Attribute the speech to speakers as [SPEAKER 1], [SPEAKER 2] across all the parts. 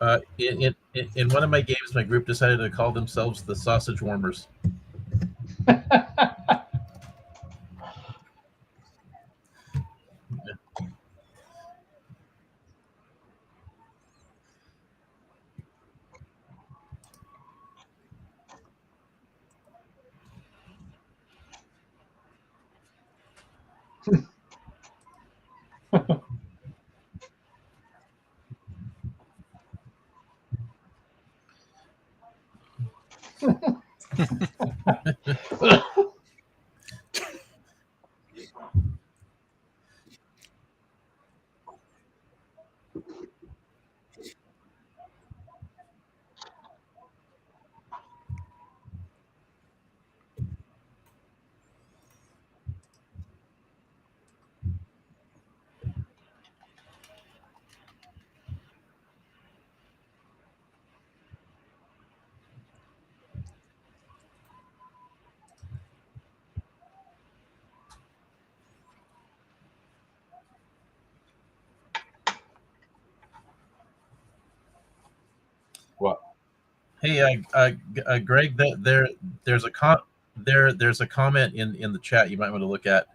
[SPEAKER 1] In one of my games, my group decided to call themselves the Sausage Warmers.
[SPEAKER 2] What?
[SPEAKER 1] Hey, Greg, there's a comment in the chat you might want to look at.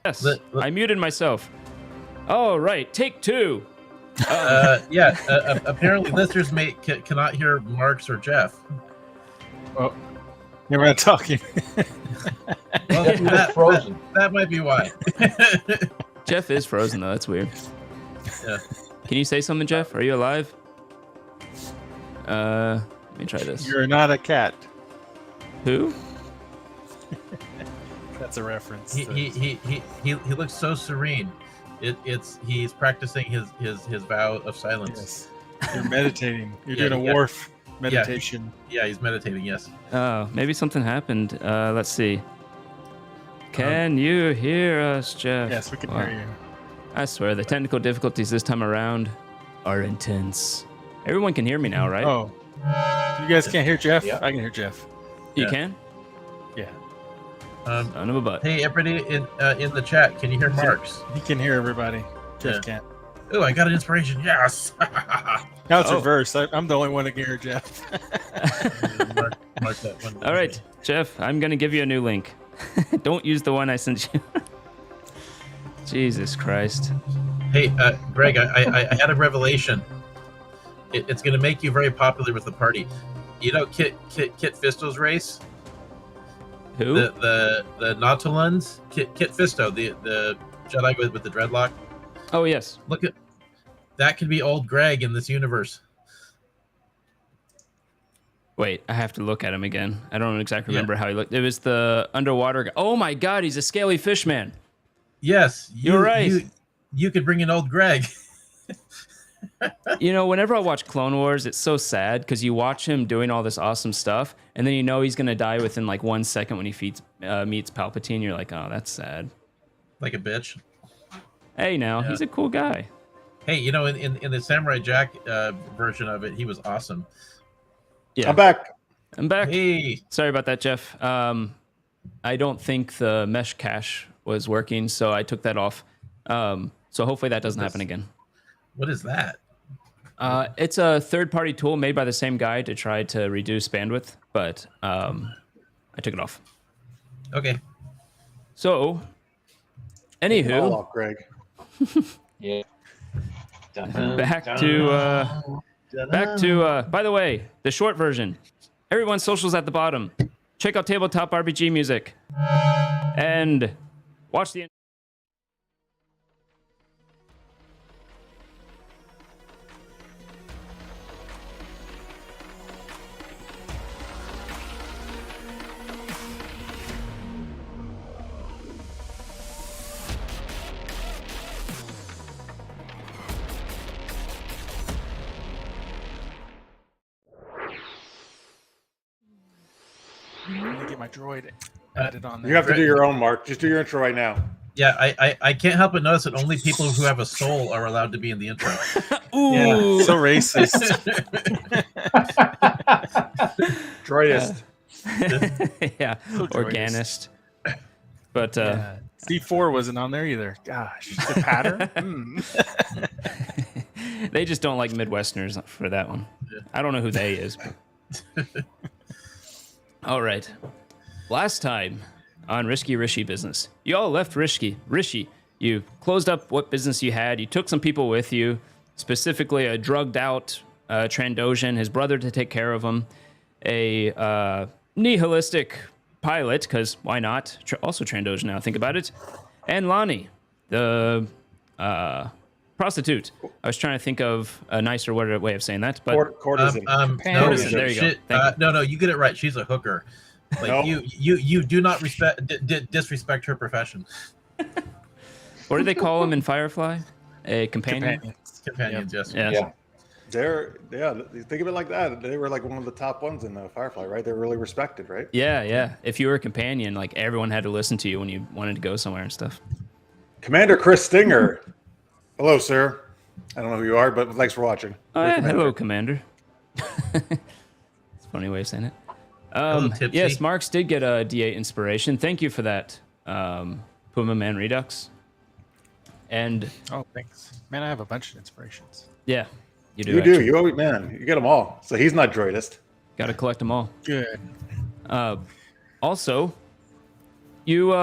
[SPEAKER 3] Yes, I muted myself. Oh, right. Take two.
[SPEAKER 1] Apparently listeners cannot hear Marks or Jeff.
[SPEAKER 4] Oh, you're not talking.
[SPEAKER 1] Well, that might be why.
[SPEAKER 3] Jeff is frozen, though. That's weird.
[SPEAKER 1] Yeah.
[SPEAKER 3] Can you say something, Jeff? Are you alive? Let me try this.
[SPEAKER 4] You're not a cat.
[SPEAKER 3] Who?
[SPEAKER 4] That's a reference.
[SPEAKER 1] He looks so serene. He's practicing his vow of silence.
[SPEAKER 4] Yes. You're meditating. You're doing a wharf meditation.
[SPEAKER 1] Yeah, he's meditating. Yes.
[SPEAKER 3] Oh, maybe something happened. Let's see. Can you hear us, Jeff?
[SPEAKER 4] Yes, we can hear you.
[SPEAKER 3] I swear, the technical difficulties this time around are intense. Everyone can hear me now, right?
[SPEAKER 4] Oh, you guys can't hear Jeff?
[SPEAKER 2] Yeah.
[SPEAKER 4] I can hear Jeff.
[SPEAKER 3] You can?
[SPEAKER 4] Yeah.
[SPEAKER 3] Son of a butt.
[SPEAKER 1] Hey, everybody in the chat, can you hear Marks?
[SPEAKER 4] He can hear everybody. Jeff can't.
[SPEAKER 1] Oh, I got an inspiration. Yes.
[SPEAKER 4] Now it's reversed. I'm the only one that can hear Jeff.
[SPEAKER 1] Mark that one.
[SPEAKER 3] All right, Jeff, I'm going to give you a new link. Don't use the one I sent you. Jesus Christ.
[SPEAKER 1] Hey, Greg, I had a revelation. It's going to make you very popular with the party. You know Kit Fisto's race?
[SPEAKER 3] Who?
[SPEAKER 1] The Nautolans? Kit Fisto, the Jedi with the dreadlock.
[SPEAKER 3] Oh, yes.
[SPEAKER 1] Look at that. Could be old Greg in this universe.
[SPEAKER 3] Wait, I have to look at him again. I don't exactly remember how he looked. It was the underwater guy. Oh my God, he's a scaly fish man.
[SPEAKER 1] Yes,
[SPEAKER 3] you're right.
[SPEAKER 1] You could bring in old Greg.
[SPEAKER 3] You know, whenever I watch Clone Wars, it's so sad because you watch him doing all this awesome stuff, and then you know he's gonna die within like 1 second when he meets Palpatine. You're like, oh, that's sad.
[SPEAKER 1] Like a bitch.
[SPEAKER 3] Hey, now he's a cool guy.
[SPEAKER 1] Hey, you know, in the Samurai Jack version of it, he was awesome.
[SPEAKER 3] Yeah,
[SPEAKER 2] I'm back.
[SPEAKER 3] I'm back.
[SPEAKER 1] Hey,
[SPEAKER 3] sorry about that, Jeff. I don't think the mesh cache was working, so I took that off. So hopefully that doesn't happen again.
[SPEAKER 1] What is that?
[SPEAKER 3] It's a third-party tool made by the same guy to try to reduce bandwidth, but I took it off.
[SPEAKER 1] Okay.
[SPEAKER 3] So, anywho,
[SPEAKER 2] All off, Greg.
[SPEAKER 5] Yeah.
[SPEAKER 3] back to. By the way, the short version. Everyone's socials at the bottom. Check out Tabletop RPG Music, and watch the.
[SPEAKER 4] I'm gonna get my droid added on there.
[SPEAKER 2] You have to do your own, Mark. Just do your intro right now.
[SPEAKER 1] Yeah, I can't help but notice that only people who have a soul are allowed to be in the intro.
[SPEAKER 3] Ooh.
[SPEAKER 4] Yeah, so racist.
[SPEAKER 2] Droidist.
[SPEAKER 3] Yeah,
[SPEAKER 4] So
[SPEAKER 3] organist. But
[SPEAKER 4] C4 wasn't on there either. Gosh, the pattern.
[SPEAKER 3] They just don't like Midwesterners for that one.
[SPEAKER 1] Yeah.
[SPEAKER 3] I don't know who they is. But... All right. Last time on Risky Rishii Business, you all left Risky Rishii. You closed up what business you had. You took some people with you, specifically a drugged out Trandoshan, his brother to take care of him, a nihilistic pilot, because why not? Also Trandoshan now, think about it. And Lonnie, the prostitute. I was trying to think of a nicer way of saying that, but
[SPEAKER 2] Courtesan.
[SPEAKER 3] Courtesan, there you go.
[SPEAKER 1] No, you get it right. She's a hooker. Like
[SPEAKER 2] No.
[SPEAKER 1] you do not disrespect her profession.
[SPEAKER 3] What do they call him in Firefly? A companion?
[SPEAKER 1] Companions, yes.
[SPEAKER 3] Yeah.
[SPEAKER 2] Think of it like that. They were like one of the top ones in Firefly, right? They're really respected, right?
[SPEAKER 3] Yeah. If you were a companion, like everyone had to listen to you when you wanted to go somewhere and stuff.
[SPEAKER 2] Commander Chris Stinger. Hello, sir. I don't know who you are, but thanks for watching.
[SPEAKER 3] Oh, yeah. Hello, Commander. It's a funny way of saying it. Yes, Marks did get a D8 inspiration. Thank you for that, Puma Man Redux. And
[SPEAKER 4] Oh, thanks. Man, I have a bunch of inspirations.
[SPEAKER 3] yeah, you do.
[SPEAKER 2] You
[SPEAKER 3] actually.
[SPEAKER 2] do. You always, man. You get them all. So he's not droidist.
[SPEAKER 3] Got to collect them all.
[SPEAKER 4] Good.
[SPEAKER 3] Also, you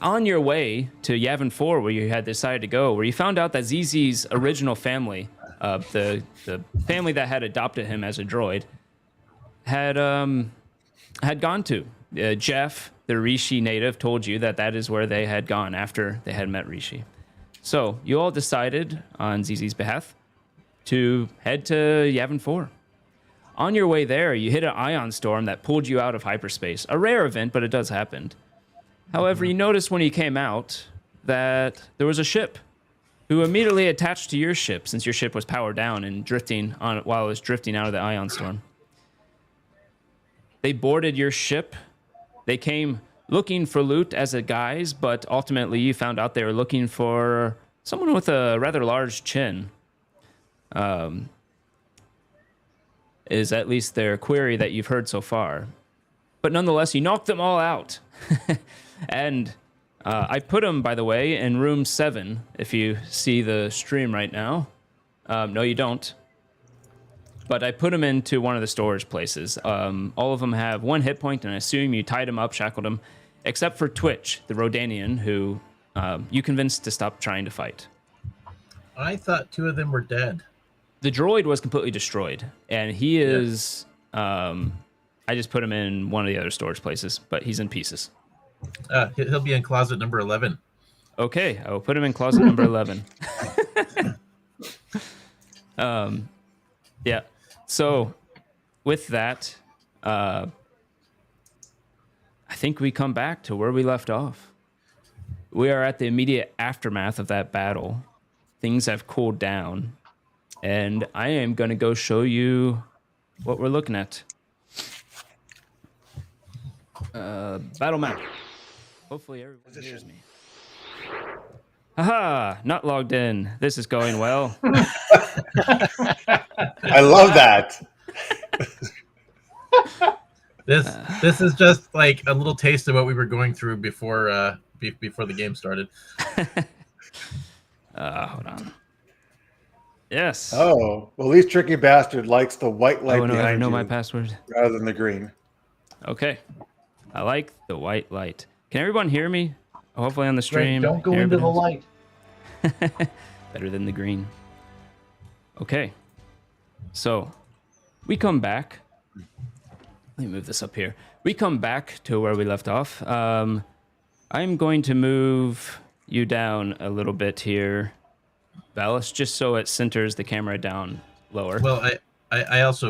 [SPEAKER 3] on your way to Yavin 4, where you had decided to go, where you found out that ZZ's original family, the family that had adopted him as a droid, had gone to. Jeff, the Rishi native, told you that is where they had gone after they had met Rishi. So you all decided on ZZ's behalf to head to Yavin 4. On your way there, you hit an ion storm that pulled you out of hyperspace. A rare event, but it does happen. However, you noticed when you came out that there was a ship who immediately attached to your ship, since your ship was powered down and drifting on while it was drifting out of the ion storm. They boarded your ship. They came looking for loot as a guise, but ultimately you found out they were looking for someone with a rather large chin. Is at least their query that you've heard so far. But nonetheless, you knocked them all out. And I put them, by the way, in room 7, if you see the stream right now. No, you don't. But I put them into one of the storage places. All of them have 1 hit point, and I assume you tied them up, shackled them, except for Twitch, the Rodanian, who you convinced to stop trying to fight.
[SPEAKER 1] I thought 2 of them were dead.
[SPEAKER 3] The droid was completely destroyed, and he is... I just put him in one of the other storage places, but he's in pieces.
[SPEAKER 1] He'll be in closet number 11.
[SPEAKER 3] Okay, I will put him in closet number 11. Yeah. So, with that, I think we come back to where we left off. We are at the immediate aftermath of that battle. Things have cooled down, and I am going to go show you what we're looking at. Battle map. Hopefully everyone hears me. Haha, not logged in. This is going well.
[SPEAKER 2] I love that.
[SPEAKER 1] This is just like a little taste of what we were going through before before the game started.
[SPEAKER 3] Hold on. Yes.
[SPEAKER 2] Oh, well, these tricky bastard likes the white light
[SPEAKER 3] Oh, no, I
[SPEAKER 2] behind
[SPEAKER 3] know
[SPEAKER 2] you
[SPEAKER 3] my password.
[SPEAKER 2] rather than the green.
[SPEAKER 3] Okay. I like the white light. Can everyone hear me? Hopefully on the stream.
[SPEAKER 5] Don't go into the light.
[SPEAKER 3] Better than the green. Okay. So, we come back. Let me move this up here. We come back to where we left off. I'm going to move you down a little bit here, Valis, just so it centers the camera down lower.
[SPEAKER 1] Well, I also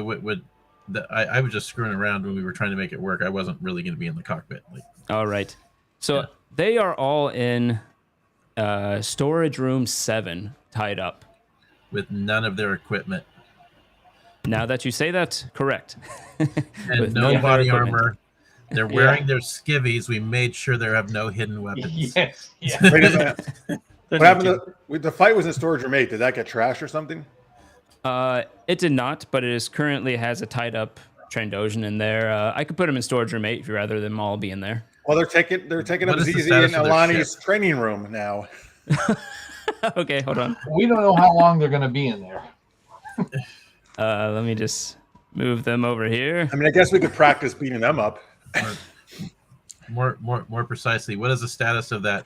[SPEAKER 1] I was just screwing around when we were trying to make it work. I wasn't really going to be in the cockpit.
[SPEAKER 3] All right. So they are all in storage room 7, tied up.
[SPEAKER 1] With none of their equipment.
[SPEAKER 3] Now that you say that, correct.
[SPEAKER 1] And no body armor. They're wearing their skivvies. We made sure they have no hidden weapons.
[SPEAKER 5] Yes. Yeah.
[SPEAKER 2] Wait a minute. What happened the fight was in storage room 8. Did that get trashed or something?
[SPEAKER 3] It did not, but it is currently has a tied up Trandoshan in there. I could put them in storage room 8 if you'd rather them all be in there.
[SPEAKER 2] Well, they're taking
[SPEAKER 1] What
[SPEAKER 2] up
[SPEAKER 1] is the
[SPEAKER 2] ZZ
[SPEAKER 1] status
[SPEAKER 2] and
[SPEAKER 1] of their
[SPEAKER 2] Alani's
[SPEAKER 1] ship?
[SPEAKER 2] training room now.
[SPEAKER 3] Okay, hold on.
[SPEAKER 5] We don't know how long they're going to be in there.
[SPEAKER 3] Let me just move them over here.
[SPEAKER 2] I mean, I guess we could practice beating them up.
[SPEAKER 1] More precisely, what is the status of that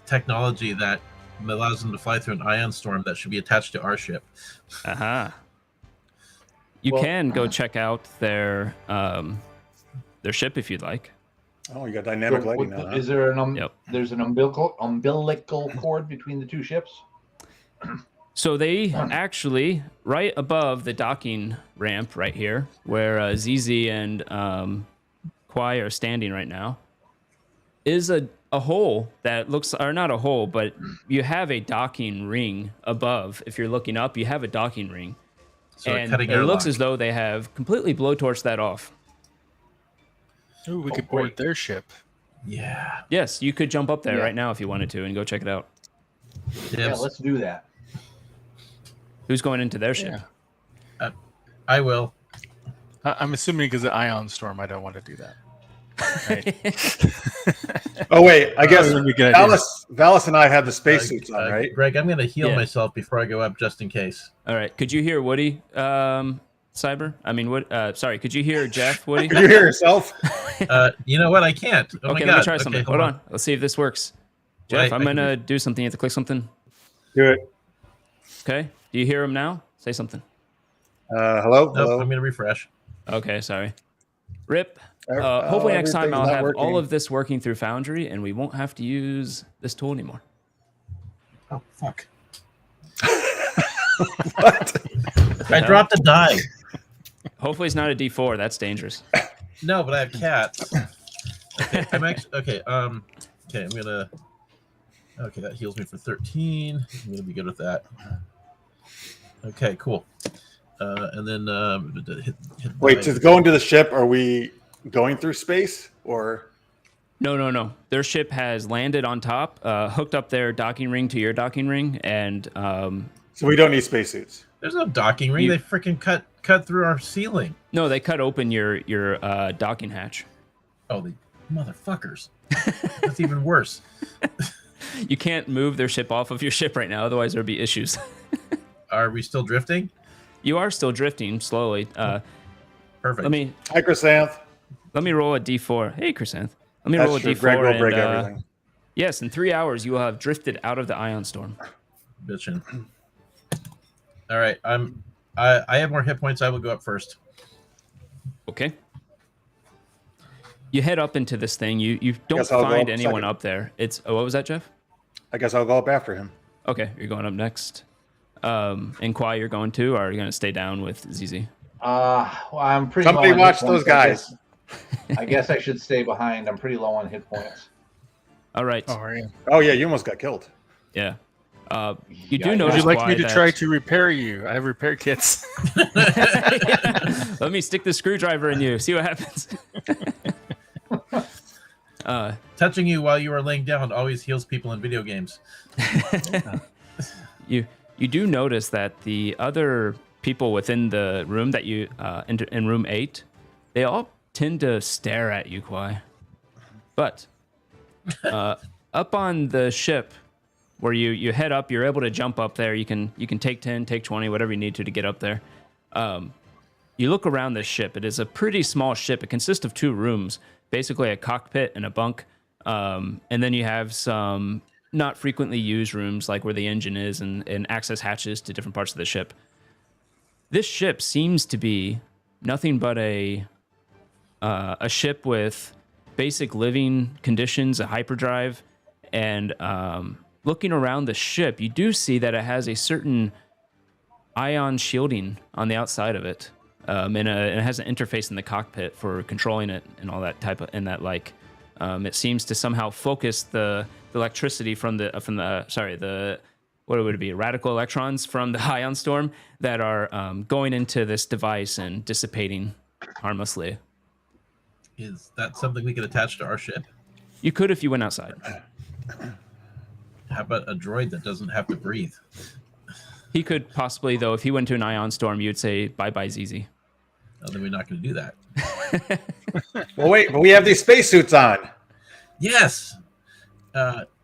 [SPEAKER 1] technology that allows them to fly through an ion storm that should be attached to our ship?
[SPEAKER 3] You
[SPEAKER 5] Well-
[SPEAKER 3] can go check out their ship if you'd like.
[SPEAKER 2] Oh, you got dynamic lighting now. Huh?
[SPEAKER 5] Is there
[SPEAKER 3] Yep.
[SPEAKER 5] there's an umbilical cord between the two ships?
[SPEAKER 3] So they actually, right above the docking ramp right here, where ZZ and Kwai are standing right now, is a hole that looks, or not a hole, but you have a docking ring above. If you're looking up, you have a docking ring.
[SPEAKER 1] So
[SPEAKER 3] And
[SPEAKER 1] cutting
[SPEAKER 3] it
[SPEAKER 1] airlock.
[SPEAKER 3] looks as though they have completely blowtorched that off.
[SPEAKER 4] Ooh, we could
[SPEAKER 5] great.
[SPEAKER 4] board their ship.
[SPEAKER 1] Yeah.
[SPEAKER 3] Yes, you could jump up there
[SPEAKER 5] Yeah.
[SPEAKER 3] right now if you wanted to and go check it out.
[SPEAKER 5] Yeah,
[SPEAKER 1] Dibs.
[SPEAKER 5] let's do that.
[SPEAKER 3] Who's going into their ship?
[SPEAKER 4] Yeah.
[SPEAKER 1] I will.
[SPEAKER 4] I'm assuming because of Ion Storm, I don't want to do that. Right.
[SPEAKER 2] Oh wait, I guess
[SPEAKER 4] That would be a good idea.
[SPEAKER 2] Valis and I have the spacesuits on, right?
[SPEAKER 1] Greg, I'm going to heal
[SPEAKER 3] Yeah.
[SPEAKER 1] myself before I go up just in case.
[SPEAKER 3] All right. Could you hear Woody, Cyber? I mean, sorry. Could you hear Jeff, Woody?
[SPEAKER 2] Can you hear yourself?
[SPEAKER 1] You know what? I can't. Oh
[SPEAKER 3] Okay,
[SPEAKER 1] my
[SPEAKER 3] let
[SPEAKER 1] God.
[SPEAKER 3] me try
[SPEAKER 1] Okay,
[SPEAKER 3] something. Hold on. Let's see if this works. Jeff,
[SPEAKER 1] Wait,
[SPEAKER 3] I'm
[SPEAKER 1] I can
[SPEAKER 3] going to do something. You have to click something.
[SPEAKER 2] Do it.
[SPEAKER 3] Okay. Do you hear him now? Say something.
[SPEAKER 2] Hello?
[SPEAKER 1] Nope,
[SPEAKER 2] Hello?
[SPEAKER 1] I'm going to refresh.
[SPEAKER 3] Okay, sorry. Rip. Hopefully next time I'll
[SPEAKER 2] everything's not
[SPEAKER 3] have all
[SPEAKER 2] working.
[SPEAKER 3] of this working through Foundry and we won't have to use this tool anymore.
[SPEAKER 1] Oh, fuck.
[SPEAKER 2] What?
[SPEAKER 1] I dropped a die.
[SPEAKER 3] Hopefully it's not a D4. That's dangerous.
[SPEAKER 1] No, but I have cats. Okay, I'm actually okay. Okay, I'm gonna. Okay, that heals me for 13. I'm gonna be good with that. Okay, cool. And then hit
[SPEAKER 2] Wait,
[SPEAKER 1] die.
[SPEAKER 2] to go into the ship, are we going through space or?
[SPEAKER 3] No. Their ship has landed on top, hooked up their docking ring to your docking ring, and
[SPEAKER 2] So we don't need spacesuits.
[SPEAKER 1] There's no docking ring.
[SPEAKER 3] You-
[SPEAKER 1] They freaking cut through our ceiling.
[SPEAKER 3] no, they cut open your docking hatch.
[SPEAKER 1] Oh, the motherfuckers. That's even worse.
[SPEAKER 3] You can't move their ship off of your ship right now, otherwise there'd be issues.
[SPEAKER 1] Are we still drifting?
[SPEAKER 3] You are still drifting slowly.
[SPEAKER 1] Perfect.
[SPEAKER 3] Let me
[SPEAKER 2] Hi, Chrysanth.
[SPEAKER 3] roll a d4. Hey, Chrysanth. Let me roll a
[SPEAKER 2] That's true.
[SPEAKER 3] d4.
[SPEAKER 2] Greg will
[SPEAKER 3] and,
[SPEAKER 2] break everything.
[SPEAKER 3] yes, in 3 hours you will have drifted out of the ion storm.
[SPEAKER 1] Bitchin'. All right, I have more hit points. I will go up first.
[SPEAKER 3] Okay. You head up into this thing. You don't
[SPEAKER 2] Guess I'll go
[SPEAKER 3] find
[SPEAKER 2] up
[SPEAKER 3] anyone
[SPEAKER 2] second.
[SPEAKER 3] up there. It's what was that, Jeff?
[SPEAKER 2] I guess I'll go up after him.
[SPEAKER 3] Okay, you're going up next. And Kwai, you're going too, or are you going to stay down with ZZ?
[SPEAKER 5] Well, I'm pretty.
[SPEAKER 2] Somebody
[SPEAKER 5] low on
[SPEAKER 2] watch
[SPEAKER 5] hit
[SPEAKER 2] those
[SPEAKER 5] points,
[SPEAKER 2] guys.
[SPEAKER 5] I guess I should stay behind. I'm pretty low on hit points.
[SPEAKER 3] All right.
[SPEAKER 4] Oh, are you?
[SPEAKER 2] Oh yeah, you almost got killed.
[SPEAKER 3] Yeah. You
[SPEAKER 5] Yeah,
[SPEAKER 3] do
[SPEAKER 5] yeah.
[SPEAKER 4] Would
[SPEAKER 3] notice
[SPEAKER 4] you like
[SPEAKER 3] Kwai,
[SPEAKER 4] me to
[SPEAKER 3] that-
[SPEAKER 4] try to repair you? I have repair kits.
[SPEAKER 3] Let me stick the screwdriver in you. See what happens.
[SPEAKER 1] Touching you while you are laying down always heals people in video games.
[SPEAKER 3] You do notice that the other people within the room that you in room 8, they all tend to stare at you, Kwai. But up on the ship where you head up, you're able to jump up there. You can take 10, take 20, whatever you need to get up there. You look around this ship. It is a pretty small ship. It consists of 2 rooms, basically a cockpit and a bunk. And then you have some not frequently used rooms, like where the engine is and access hatches to different parts of the ship. This ship seems to be nothing but a ship with basic living conditions, a hyperdrive, and looking around the ship, you do see that it has a certain ion shielding on the outside of it, and it has an interface in the cockpit for controlling it and all that type of and that like. It seems to somehow focus the electricity from the what would it be, radical electrons from the ion storm that are going into this device and dissipating harmlessly.
[SPEAKER 1] Is that something we could attach to our ship?
[SPEAKER 3] You could if you went outside.
[SPEAKER 1] How about a droid that doesn't have to breathe?
[SPEAKER 3] He could possibly, though, if he went to an ion storm, you'd say bye-bye, ZZ.
[SPEAKER 1] Oh, then we're not going to do that.
[SPEAKER 2] Well, wait, but we have these spacesuits on.
[SPEAKER 1] Yes.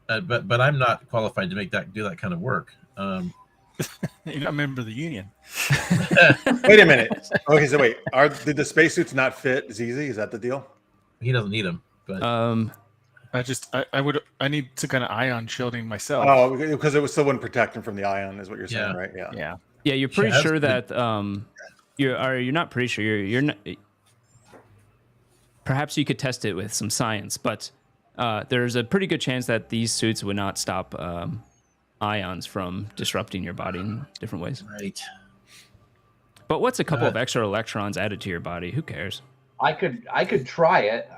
[SPEAKER 1] but I'm not qualified to do that kind of work.
[SPEAKER 4] You're not a member of the union.
[SPEAKER 2] Wait a minute. Okay, so wait. Did the spacesuits not fit ZZ? Is that the deal?
[SPEAKER 1] He doesn't need them, but
[SPEAKER 4] I need some kind of ion shielding myself.
[SPEAKER 2] Oh, because it still wouldn't protect him from the ion, is what you're saying,
[SPEAKER 1] Yeah.
[SPEAKER 2] right? Yeah.
[SPEAKER 4] Yeah.
[SPEAKER 3] Yeah, you're pretty
[SPEAKER 1] Chaz
[SPEAKER 3] sure
[SPEAKER 1] could-
[SPEAKER 3] that you're not pretty sure you're not. Perhaps you could test it with some science, but there's a pretty good chance that these suits would not stop ions from disrupting your body in different ways.
[SPEAKER 1] right.
[SPEAKER 3] But what's a couple of extra electrons added to your body? Who cares?
[SPEAKER 5] I could try it.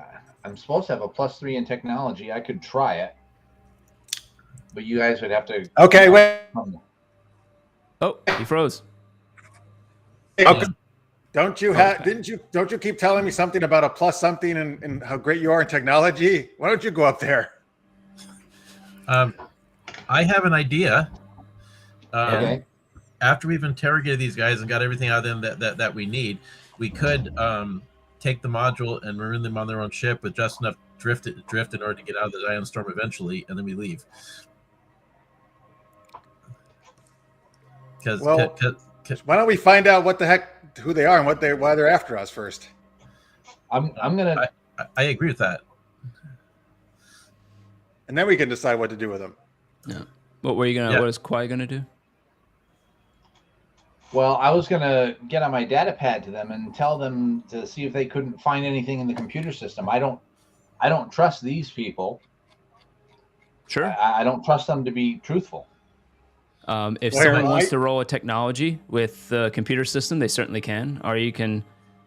[SPEAKER 5] I'm supposed to have a +3 in technology. I could try it, but you guys would have to.
[SPEAKER 2] Okay, wait.
[SPEAKER 3] Oh, he froze.
[SPEAKER 2] Okay. Don't you have?
[SPEAKER 3] Okay.
[SPEAKER 2] Don't you keep telling me something about a plus something and how great you are in technology? Why don't you go up there?
[SPEAKER 1] I have an idea.
[SPEAKER 5] Okay.
[SPEAKER 1] After we've interrogated these guys and got everything out of them that we need, we could take the module and maroon them on their own ship with just enough drift in order to get out of the ion storm eventually, and then we leave. Because
[SPEAKER 2] Why don't we find out what the heck who they are and why they're after us first?
[SPEAKER 5] I'm gonna.
[SPEAKER 1] I agree with that.
[SPEAKER 2] And then we can decide what to do with them.
[SPEAKER 3] Yeah. What were you gonna?
[SPEAKER 1] Yeah.
[SPEAKER 3] What is Kwai gonna do?
[SPEAKER 5] Well, I was gonna get on my data pad to them and tell them to see if they couldn't find anything in the computer system. I don't trust these people.
[SPEAKER 3] Sure.
[SPEAKER 5] I don't trust them to be truthful.
[SPEAKER 3] If
[SPEAKER 2] Well,
[SPEAKER 3] someone
[SPEAKER 2] I-
[SPEAKER 3] wants to roll a technology with the computer system, they certainly can. Or you can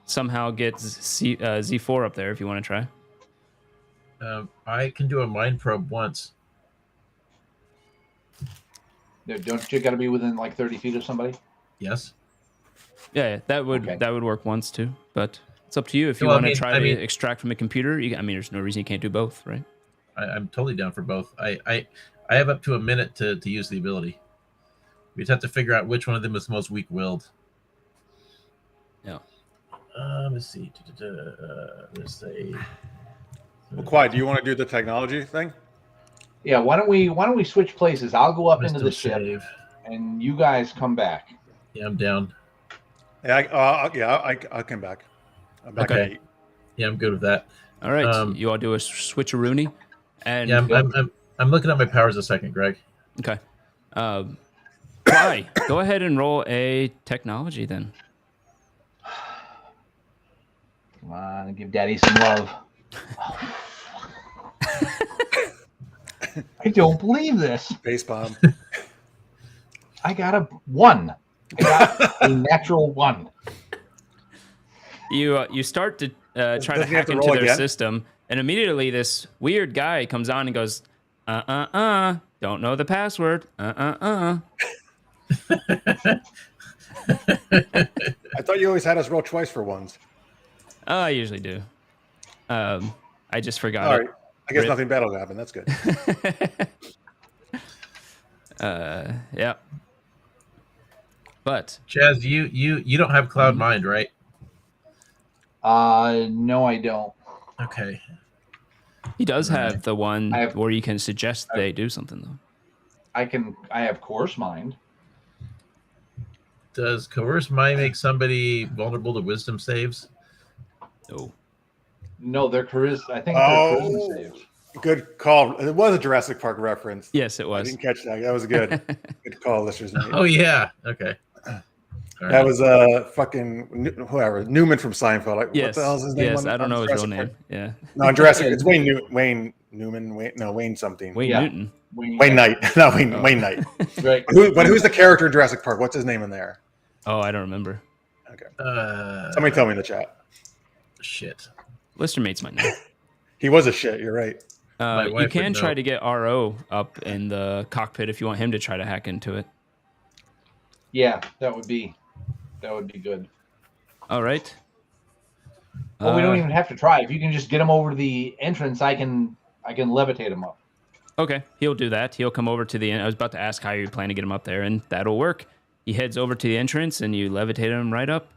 [SPEAKER 3] somehow get Z4 up there if you want to try.
[SPEAKER 1] I can do a mind probe once.
[SPEAKER 5] Don't you got to be within like 30 feet of somebody?
[SPEAKER 1] Yes.
[SPEAKER 3] Yeah, that would
[SPEAKER 5] Okay.
[SPEAKER 3] that would work once too. But it's up to you if you
[SPEAKER 1] Well, I
[SPEAKER 3] want to
[SPEAKER 1] mean-
[SPEAKER 3] try
[SPEAKER 1] I
[SPEAKER 3] to
[SPEAKER 1] mean-
[SPEAKER 3] extract from a computer. There's no reason you can't do both, right?
[SPEAKER 1] I'm totally down for both. I have up to a minute to use the ability. We just have to figure out which one of them is most weak-willed.
[SPEAKER 3] Yeah.
[SPEAKER 1] Let's see. Let's say.
[SPEAKER 2] Well, Quad, do you want to do the technology thing?
[SPEAKER 5] Yeah. Why don't we switch places? I'll go up into the
[SPEAKER 1] Wisdom
[SPEAKER 5] ship,
[SPEAKER 1] save.
[SPEAKER 5] and you guys come back.
[SPEAKER 1] Yeah, I'm down.
[SPEAKER 2] Yeah, I'll come back. I'm back
[SPEAKER 1] Okay.
[SPEAKER 2] at 8.
[SPEAKER 1] Yeah, I'm good with that.
[SPEAKER 3] All right,
[SPEAKER 1] Um,
[SPEAKER 3] you all do a switcheroony, and
[SPEAKER 1] Yeah, I'm looking at my powers a second, Greg.
[SPEAKER 3] okay. Kwai, go ahead and roll a technology then.
[SPEAKER 5] Come on, give Daddy some love. I don't believe this.
[SPEAKER 2] Base bomb.
[SPEAKER 5] I got a 1. I got a natural 1.
[SPEAKER 3] You start to try to
[SPEAKER 2] Doesn't he have
[SPEAKER 3] hack
[SPEAKER 2] to
[SPEAKER 3] into
[SPEAKER 2] roll
[SPEAKER 3] their
[SPEAKER 2] again?
[SPEAKER 3] system, and immediately this weird guy comes on and goes, don't know the password,
[SPEAKER 2] I thought you always had us roll twice for ones.
[SPEAKER 3] I usually do. I just forgot
[SPEAKER 2] All
[SPEAKER 3] it.
[SPEAKER 2] right. I guess
[SPEAKER 3] Rip.
[SPEAKER 2] nothing bad will happen. That's good.
[SPEAKER 3] Yeah. But
[SPEAKER 1] Chaz, you don't have cloud mind, right?
[SPEAKER 5] No, I don't.
[SPEAKER 1] Okay.
[SPEAKER 3] he does have the one
[SPEAKER 5] I have-
[SPEAKER 3] where you can suggest they do something though.
[SPEAKER 5] I have coarse mind.
[SPEAKER 1] Does coerce mind make somebody vulnerable to wisdom saves?
[SPEAKER 3] No.
[SPEAKER 5] No, they're charisma. I think
[SPEAKER 2] Oh.
[SPEAKER 5] they're charisma saves.
[SPEAKER 2] Good call. It was a Jurassic Park reference.
[SPEAKER 3] Yes, it
[SPEAKER 2] I
[SPEAKER 3] was.
[SPEAKER 2] didn't catch that. That was good. Good call, listeners.
[SPEAKER 1] Oh yeah. Okay. All
[SPEAKER 2] That
[SPEAKER 1] right.
[SPEAKER 2] was fucking whoever Newman from Seinfeld. Like,
[SPEAKER 3] Yes.
[SPEAKER 2] What the hell's his name?
[SPEAKER 3] Yes,
[SPEAKER 2] on-
[SPEAKER 3] I don't
[SPEAKER 2] on
[SPEAKER 3] know his real
[SPEAKER 2] Jurassic
[SPEAKER 3] name.
[SPEAKER 2] Park?
[SPEAKER 3] Yeah.
[SPEAKER 2] No, on Jurassic. It's Wayne Newman. Wayne something.
[SPEAKER 3] Wayne
[SPEAKER 5] Yeah.
[SPEAKER 3] Newton.
[SPEAKER 2] Wayne Knight. Not Wayne.
[SPEAKER 3] Oh.
[SPEAKER 2] Wayne Knight.
[SPEAKER 5] Right.
[SPEAKER 2] But who's the character in Jurassic Park? What's his name in there?
[SPEAKER 3] Oh, I don't remember.
[SPEAKER 2] Okay.
[SPEAKER 1] Somebody
[SPEAKER 2] Somebody tell me in the chat.
[SPEAKER 1] Shit.
[SPEAKER 3] Lister mates might know.
[SPEAKER 2] He was a shit. You're right.
[SPEAKER 1] My
[SPEAKER 3] You
[SPEAKER 1] wife
[SPEAKER 3] can
[SPEAKER 1] would
[SPEAKER 3] try
[SPEAKER 1] know.
[SPEAKER 3] to get RO up in the cockpit if you want him to try to hack into it.
[SPEAKER 5] Yeah, that would be good.
[SPEAKER 3] All right.
[SPEAKER 5] Well, we don't even have to try. If you can just get him over to the entrance, I can levitate him up.
[SPEAKER 3] Okay, he'll do that. He'll come over to the. I was about to ask how you plan to get him up there, and that'll work. He heads over to the entrance, and you levitate him right up.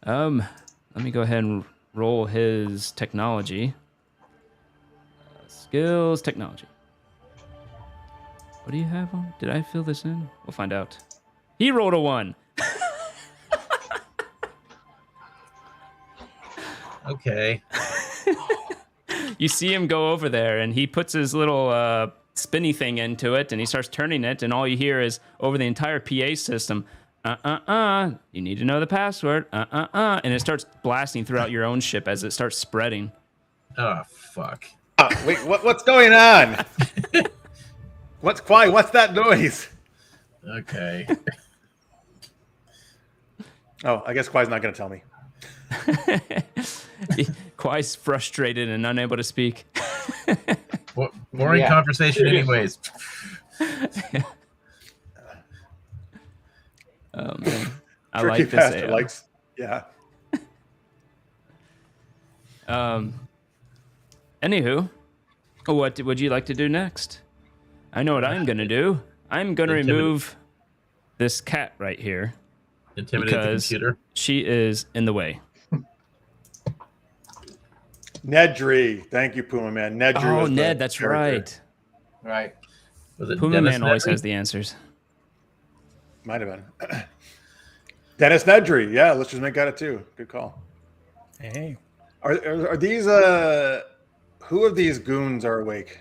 [SPEAKER 3] Let me go ahead and roll his technology. Skills technology. What do you have on? Did I fill this in? We'll find out. He rolled a 1.
[SPEAKER 1] Okay.
[SPEAKER 3] You see him go over there, and he puts his little spinny thing into it, and he starts turning it, and all you hear is over the entire PA system, you need to know the password, and it starts blasting throughout your own ship as it starts spreading.
[SPEAKER 1] Oh, fuck.
[SPEAKER 2] Wait, what's going on? What's that noise?
[SPEAKER 1] Okay.
[SPEAKER 2] Oh, I guess Kwai's not going to tell me.
[SPEAKER 3] Kwai's frustrated and unable to speak.
[SPEAKER 1] Boring
[SPEAKER 5] Yeah,
[SPEAKER 1] conversation
[SPEAKER 5] seriously.
[SPEAKER 1] anyways.
[SPEAKER 3] Man. I
[SPEAKER 2] Tricky
[SPEAKER 3] like this.
[SPEAKER 2] Pastor
[SPEAKER 3] AO.
[SPEAKER 2] likes, yeah.
[SPEAKER 3] Anywho, what would you like to do next? I know what I'm going to do. I'm going to remove this cat right here
[SPEAKER 1] Intimidate the
[SPEAKER 3] because
[SPEAKER 1] computer.
[SPEAKER 3] she is in the way.
[SPEAKER 2] Nedry. Thank you, Puma Man. Nedry
[SPEAKER 3] Oh,
[SPEAKER 2] was the
[SPEAKER 3] Ned, that's
[SPEAKER 2] character.
[SPEAKER 3] right.
[SPEAKER 5] Right.
[SPEAKER 1] Was it
[SPEAKER 3] Puma
[SPEAKER 1] Dennis
[SPEAKER 3] Man always
[SPEAKER 1] Nedry?
[SPEAKER 3] has the answers.
[SPEAKER 2] Might have been. Dennis Nedry. Yeah, let's just make that it too. Good call.
[SPEAKER 4] Hey.
[SPEAKER 2] Are these who of these goons are awake?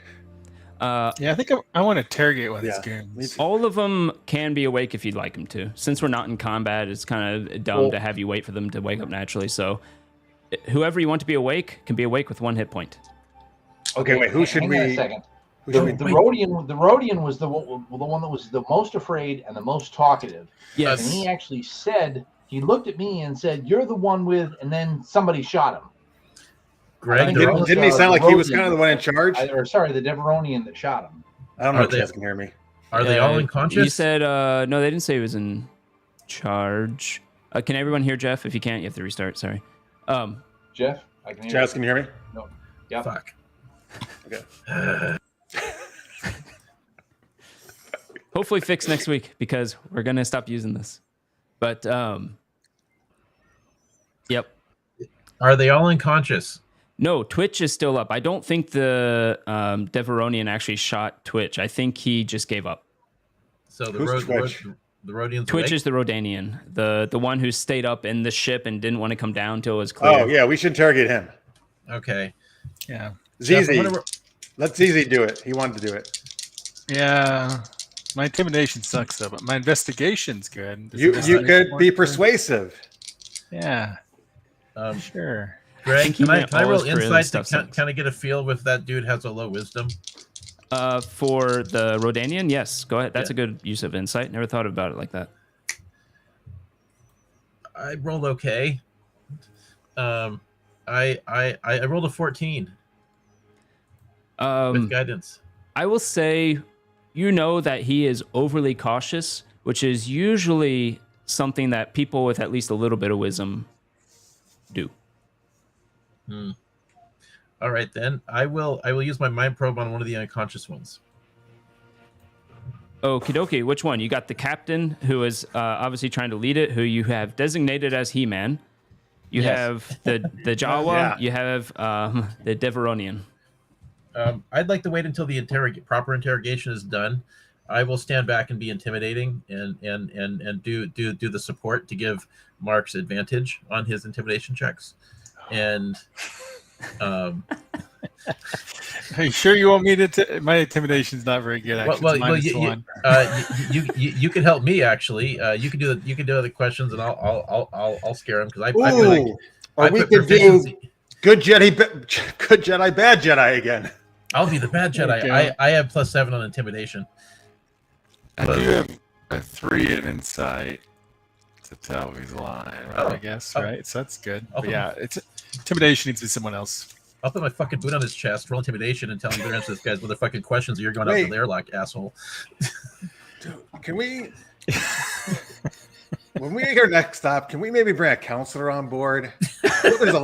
[SPEAKER 4] Yeah, I think I want to interrogate one of these
[SPEAKER 2] Yeah, me
[SPEAKER 4] goons.
[SPEAKER 2] too.
[SPEAKER 3] All of them can be awake if you'd like them to. Since we're not in combat, it's kind of dumb to have you wait for them to wake up naturally. So whoever you want to be awake can be awake with 1 hit point.
[SPEAKER 2] Okay, wait. Who should
[SPEAKER 5] Hang on a
[SPEAKER 2] we?
[SPEAKER 5] second.
[SPEAKER 2] Who
[SPEAKER 5] The,
[SPEAKER 2] should
[SPEAKER 5] the
[SPEAKER 2] we?
[SPEAKER 5] Rhodian was the one that was the most afraid and the most talkative.
[SPEAKER 3] Yes.
[SPEAKER 5] And he actually said, he looked at me and said, "You're the one with," and then somebody shot him.
[SPEAKER 1] Greg,
[SPEAKER 5] Did-
[SPEAKER 1] the-
[SPEAKER 2] Didn't he sound like he was kind of the one in charge?
[SPEAKER 5] Or sorry, the Deveronian that shot him.
[SPEAKER 2] I don't know
[SPEAKER 1] Are
[SPEAKER 2] if
[SPEAKER 1] they-
[SPEAKER 2] you guys can hear me.
[SPEAKER 1] are they all
[SPEAKER 3] He
[SPEAKER 1] unconscious?
[SPEAKER 3] said, no, they didn't say he was in charge. Can everyone hear Jeff? If you can't, you have to restart. Sorry.
[SPEAKER 5] Jeff, I can hear
[SPEAKER 2] Chaz, can you hear me?
[SPEAKER 5] you. No. Yep.
[SPEAKER 1] Fuck.
[SPEAKER 2] Okay.
[SPEAKER 3] Hopefully fixed next week because we're going to stop using this. But, yep.
[SPEAKER 1] Are they all unconscious?
[SPEAKER 3] No, Twitch is still up. I don't think the Deveronian actually shot Twitch. I think he just gave up.
[SPEAKER 1] So the
[SPEAKER 2] Who's Twitch?
[SPEAKER 1] the Rhodians.
[SPEAKER 3] Twitch
[SPEAKER 1] awake?
[SPEAKER 3] is the Rodanian, the one who stayed up in the ship and didn't want to come down till it was clear.
[SPEAKER 2] Oh yeah, we should interrogate him.
[SPEAKER 1] Okay.
[SPEAKER 4] Yeah.
[SPEAKER 1] Jeff, I'm
[SPEAKER 2] ZZ.
[SPEAKER 1] gonna-
[SPEAKER 2] Let ZZ do it. He wanted to do it.
[SPEAKER 4] Yeah. My intimidation sucks though, but my investigation's good. Does
[SPEAKER 2] You
[SPEAKER 4] investigation
[SPEAKER 2] could be
[SPEAKER 4] work for-
[SPEAKER 2] persuasive.
[SPEAKER 4] Yeah.
[SPEAKER 1] Um,
[SPEAKER 4] Sure.
[SPEAKER 1] Greg,
[SPEAKER 3] think he
[SPEAKER 1] can I
[SPEAKER 3] meant
[SPEAKER 1] can I
[SPEAKER 3] all
[SPEAKER 1] roll
[SPEAKER 3] his charisma
[SPEAKER 1] insight
[SPEAKER 3] stuff
[SPEAKER 1] to
[SPEAKER 3] sucks.
[SPEAKER 1] kind of get a feel if that dude has a low wisdom?
[SPEAKER 3] For the Rodanian, yes. Go ahead. That's
[SPEAKER 1] Yeah.
[SPEAKER 3] a good use of insight. Never thought about it like that.
[SPEAKER 1] I rolled okay. I rolled a 14 with guidance.
[SPEAKER 3] I will say, you know that he is overly cautious, which is usually something that people with at least a little bit of wisdom do.
[SPEAKER 1] All right, then I will use my mind probe on one of the unconscious ones.
[SPEAKER 3] Okie dokie. Which one? You got the captain, who is obviously trying to lead it, who you have designated as He-Man. You
[SPEAKER 1] Yes.
[SPEAKER 3] have the Jawa.
[SPEAKER 2] Yeah.
[SPEAKER 3] You have the Deveronian.
[SPEAKER 1] I'd like to wait until the proper interrogation is done. I will stand back and be intimidating and do the support to give Mark's advantage on his intimidation checks. And
[SPEAKER 4] Are you sure you want me to? My intimidation's not very good. Actually,
[SPEAKER 1] well,
[SPEAKER 4] it's -1.
[SPEAKER 1] you can help me actually. You can do the questions and I'll scare him because I feel like
[SPEAKER 2] Ooh, or
[SPEAKER 1] I
[SPEAKER 2] we
[SPEAKER 1] put
[SPEAKER 2] could do
[SPEAKER 1] proficiency.
[SPEAKER 2] good Jedi, bad Jedi again.
[SPEAKER 1] I'll be the bad Jedi.
[SPEAKER 4] Okay.
[SPEAKER 1] I have +7 on intimidation.
[SPEAKER 6] I do have a 3 in insight to tell he's lying.
[SPEAKER 1] Oh.
[SPEAKER 4] I guess,
[SPEAKER 1] Oh.
[SPEAKER 4] right? So that's good.
[SPEAKER 1] I'll
[SPEAKER 4] But
[SPEAKER 1] put
[SPEAKER 4] yeah, it's intimidation needs to be someone else.
[SPEAKER 1] I'll put my fucking boot on his chest, roll intimidation, and tell him to answer this guy's motherfucking questions, or you're going out
[SPEAKER 2] Wait.
[SPEAKER 1] to there like asshole.
[SPEAKER 2] Can we? When we make our next stop, can we maybe bring a counselor on board? You have